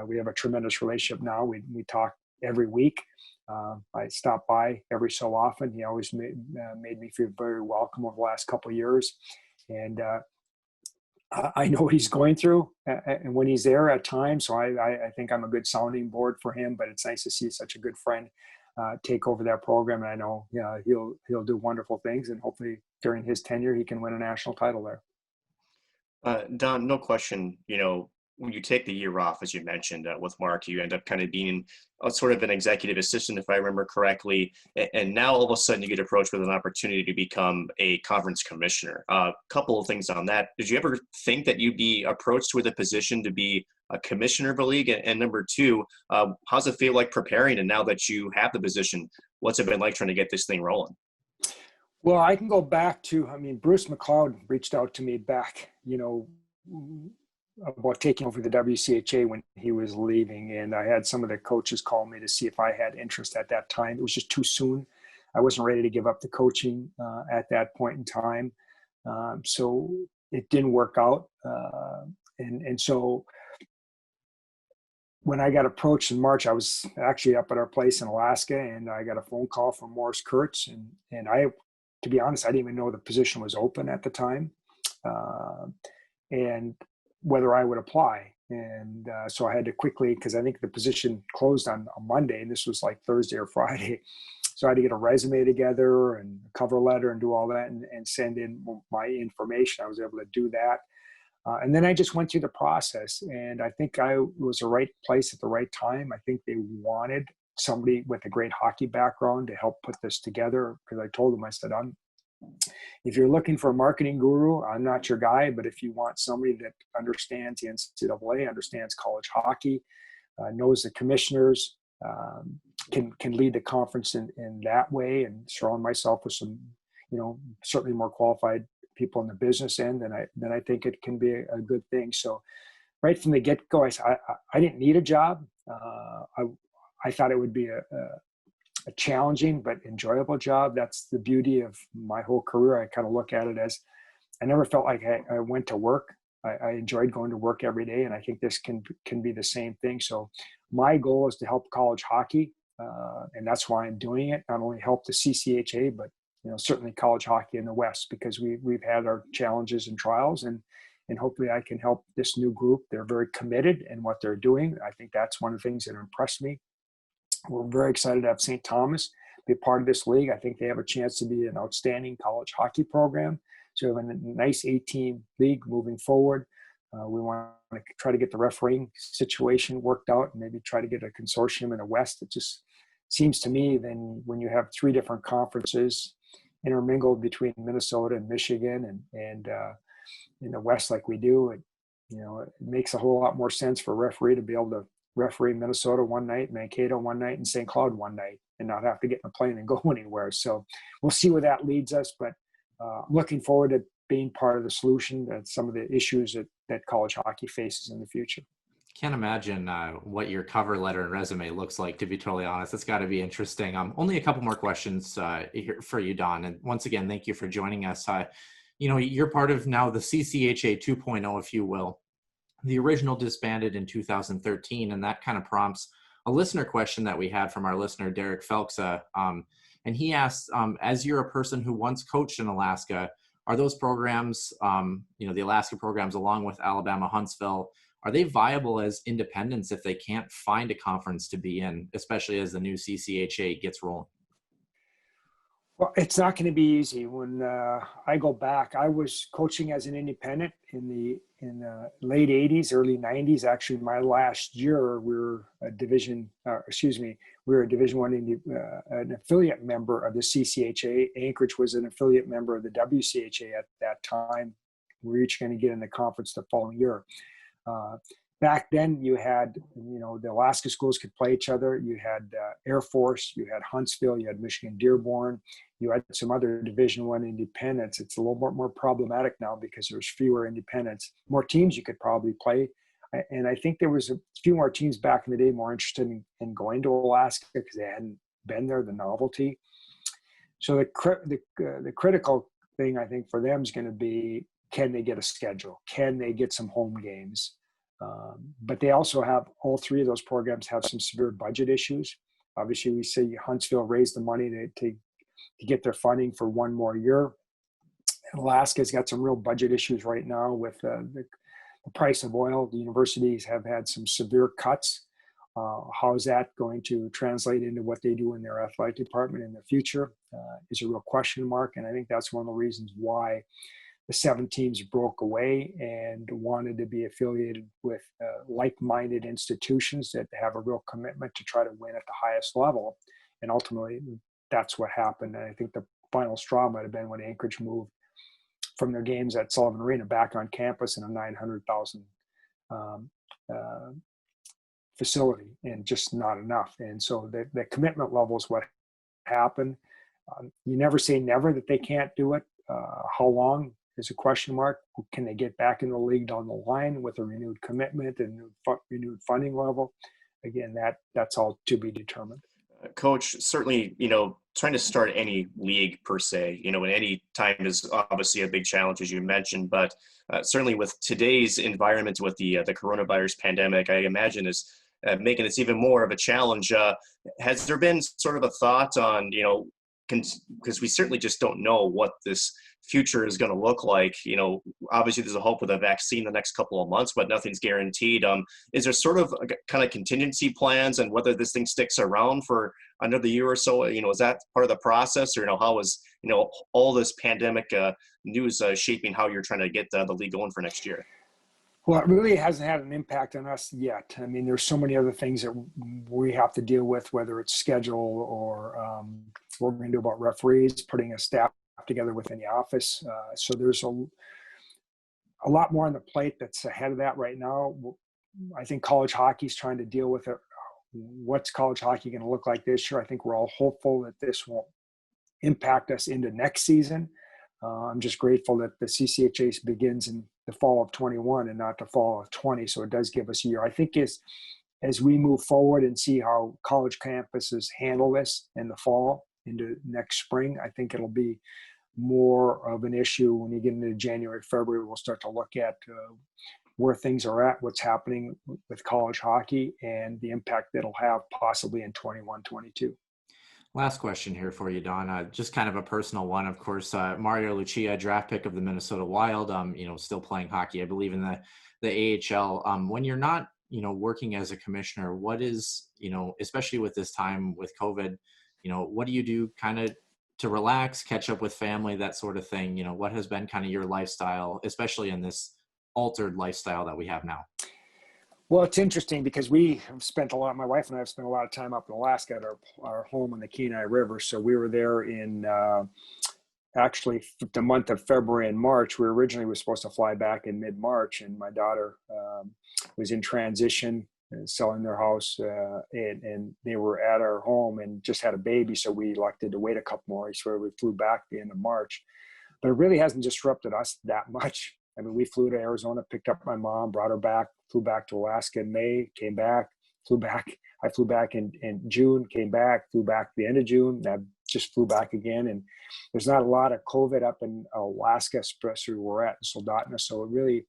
We have a tremendous relationship now. We talk every week. I stop by every so often. He always made me feel very welcome over the last couple of years. And I know what he's going through and when he's there at times. So I think I'm a good sounding board for him, but it's nice to see such a good friend take over that program. And I know he'll do wonderful things, and hopefully during his tenure, he can win a national title there. Don, no question, when you take the year off, as you mentioned, with Mark, you end up kind of being sort of an executive assistant, if I remember correctly. And now all of a sudden you get approached with an opportunity to become a conference commissioner. A couple of things on that. Did you ever think that you'd be approached with a position to be a commissioner of a league? And number 2, how's it feel like preparing? And now that you have the position, what's it been like trying to get this thing rolling? Well, I can go back to, Bruce McLeod reached out to me back, about taking over the WCHA when he was leaving. And I had some of the coaches call me to see if I had interest at that time. It was just too soon. I wasn't ready to give up the coaching at that point in time. So it didn't work out. And so when I got approached in March, I was actually up at our place in Alaska, and I got a phone call from Morris Kurtz. And I, to be honest, I didn't even know the position was open at the time. And whether I would apply. And so I had to quickly, because I think the position closed on a Monday, and this was like Thursday or Friday. So I had to get a resume together and a cover letter and do all that and send in my information. I was able to do that. And then I just went through the process, and I think I was the right place at the right time. I think they wanted somebody with a great hockey background to help put this together, because I told them, I said, if you're looking for a marketing guru, I'm not your guy. But if you want somebody that understands the NCAA, understands college hockey, knows the commissioners, can lead the conference in that way, and surround myself with some, certainly more qualified people in the business end, then I think it can be a good thing. So right from the get-go, I didn't need a job. I thought it would be a challenging but enjoyable job. That's the beauty of my whole career. I kind of look at it as I never felt like I went to work. I enjoyed going to work every day, and I think this can be the same thing. So my goal is to help college hockey, and that's why I'm doing it. Not only help the CCHA, but certainly college hockey in the West, because we've had our challenges and trials, and hopefully I can help this new group. They're very committed in what they're doing. I think that's one of the things that impressed me. We're very excited to have St. Thomas be a part of this league. I think they have a chance to be an outstanding college hockey program. So we have a nice 8-team league moving forward. We want to try to get the refereeing situation worked out, and maybe try to get a consortium in the West. It just seems to me then when you have 3 different conferences intermingled between Minnesota and Michigan and in the West like we do, it makes a whole lot more sense for a referee to be able to referee Minnesota one night, Mankato one night, and St. Cloud one night, and not have to get in a plane and go anywhere. So we'll see where that leads us, but I'm looking forward to being part of the solution to some of the issues that college hockey faces in the future. Can't imagine what your cover letter and resume looks like, to be totally honest. It's got to be interesting. Only a couple more questions here for you, Don. And once again, thank you for joining us. You're part of now the CCHA 2.0, if you will. The original disbanded in 2013, and that kind of prompts a listener question that we had from our listener, Derek Felks. And he asked, as you're a person who once coached in Alaska, are those programs, the Alaska programs along with Alabama Huntsville, are they viable as independents if they can't find a conference to be in, especially as the new CCHA gets rolling? Well, it's not going to be easy. When I go back, I was coaching as an independent in the late 80s, early 90s. Actually, my last year, we were a Division One, an affiliate member of the CCHA. Anchorage was an affiliate member of the WCHA at that time. We were each going to get in the conference the following year. Back then, you had, the Alaska schools could play each other. You had Air Force, you had Huntsville, you had Michigan Dearborn, you had some other Division I independents. It's a little more problematic now because there's fewer independents, more teams you could probably play. And I think there was a few more teams back in the day more interested in going to Alaska because they hadn't been there, the novelty. So the critical thing, I think, for them is going to be, can they get a schedule? Can they get some home games? But they also have, all three of those programs have some severe budget issues. Obviously, we see Huntsville raised the money to get their funding for one more year. And Alaska's got some real budget issues right now with the price of oil. The universities have had some severe cuts. How is that going to translate into what they do in their athletic department in the future is a real question mark. And I think that's one of the reasons why the 7 teams broke away and wanted to be affiliated with like-minded institutions that have a real commitment to try to win at the highest level. And ultimately, that's what happened. And I think the final straw might have been when Anchorage moved from their games at Sullivan Arena back on campus in a 900,000 facility, and just not enough. And so the commitment level is what happened. You never say never that they can't do it. How long is a question mark. Can they get back in the league down the line with a renewed commitment and renewed funding level? Again, that's all to be determined. Coach, certainly, trying to start any league per se, in any time is obviously a big challenge, as you mentioned, but certainly with today's environment with the coronavirus pandemic, I imagine is making this even more of a challenge. Has there been sort of a thought on, because we certainly just don't know what this future is going to look like. Obviously there's a hope with a vaccine the next couple of months, but nothing's guaranteed. Is there sort of kind of contingency plans and whether this thing sticks around for another year or so? Is that part of the process, or how is all this pandemic news shaping how you're trying to get the league going for next year? Well, it really hasn't had an impact on us yet. I mean, there's so many other things that we have to deal with, whether it's schedule or what we're going to do about referees, putting a staff together within the office. So there's a lot more on the plate that's ahead of that right now. I think college hockey is trying to deal with it. What's college hockey going to look like this year? I think we're all hopeful that this won't impact us into next season. I'm just grateful that the CCHA begins in the fall of 21 and not the fall of 20. So it does give us a year. I think as we move forward and see how college campuses handle this in the fall into next spring, I think it'll be more of an issue when you get into January, February. We'll start to look at where things are at, what's happening with college hockey, and the impact that it'll have possibly in 21, 22. Last question here for you, Don. Just kind of a personal one. Of course, Mario Lucia, draft pick of the Minnesota Wild, still playing hockey, I believe, in the AHL. When you're not, working as a commissioner, what is, especially with this time with COVID, what do you do kind of to relax, catch up with family, that sort of thing? What has been kind of your lifestyle, especially in this altered lifestyle that we have now? Well, it's interesting because my wife and I have spent a lot of time up in Alaska at our home on the Kenai River. So we were there in actually the month of February and March. We originally were supposed to fly back in mid-March, and my daughter was in transition, selling their house, and they were at our home and just had a baby. So we elected to wait a couple more weeks, where we flew back the end of March. But it really hasn't disrupted us that much. I mean, we flew to Arizona, picked up my mom, brought her back, flew back to Alaska in May, came back, flew back. I flew back in June, came back, flew back the end of June. I just flew back again. And there's not a lot of COVID up in Alaska, especially where we're at in Soldotna. So it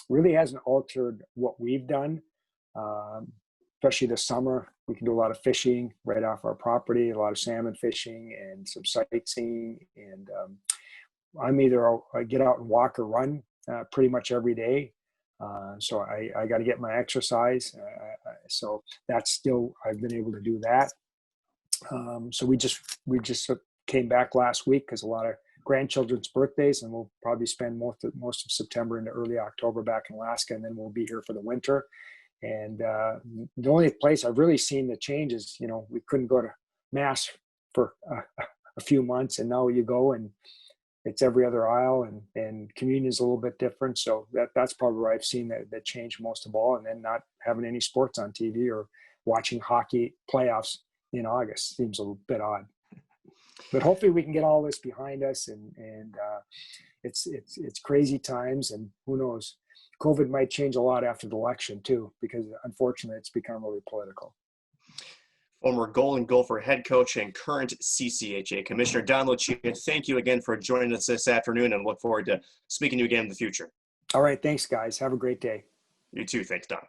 really hasn't altered what we've done, especially this summer. We can do a lot of fishing right off our property, a lot of salmon fishing and some sightseeing. And I'm either I get out and walk or run pretty much every day. So I got to get my exercise. So that's still, I've been able to do that. So we just came back last week because a lot of grandchildren's birthdays, and we'll probably spend most of September into early October back in Alaska, and then we'll be here for the winter. And the only place I've really seen the change is, we couldn't go to Mass for a few months, and now you go and it's every other aisle, and communion is a little bit different. So that's probably where I've seen that change most of all. And then not having any sports on TV or watching hockey playoffs in August seems a little bit odd. But hopefully we can get all this behind us, and it's crazy times, and who knows, COVID might change a lot after the election too, because unfortunately it's become really political. Former Golden Gopher head coach and current CCHA Commissioner Don Lucia, thank you again for joining us this afternoon, and look forward to speaking to you again in the future. All right. Thanks, guys. Have a great day. You too. Thanks, Don.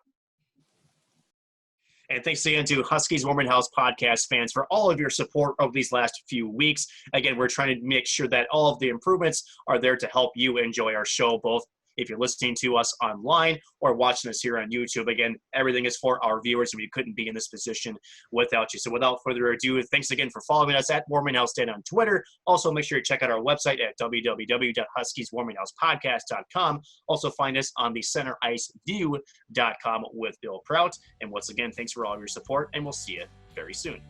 And thanks again to Huskies Warming House podcast fans for all of your support over these last few weeks. Again, we're trying to make sure that all of the improvements are there to help you enjoy our show, both if you're listening to us online or watching us here on YouTube. Again, everything is for our viewers, and we couldn't be in this position without you. So without further ado, thanks again for following us at Warming House Den on Twitter. Also, make sure you check out our website at www.huskies-warming-house-podcast.com. Also, find us on the centericeview.com with Bill Prout. And once again, thanks for all of your support, and we'll see you very soon.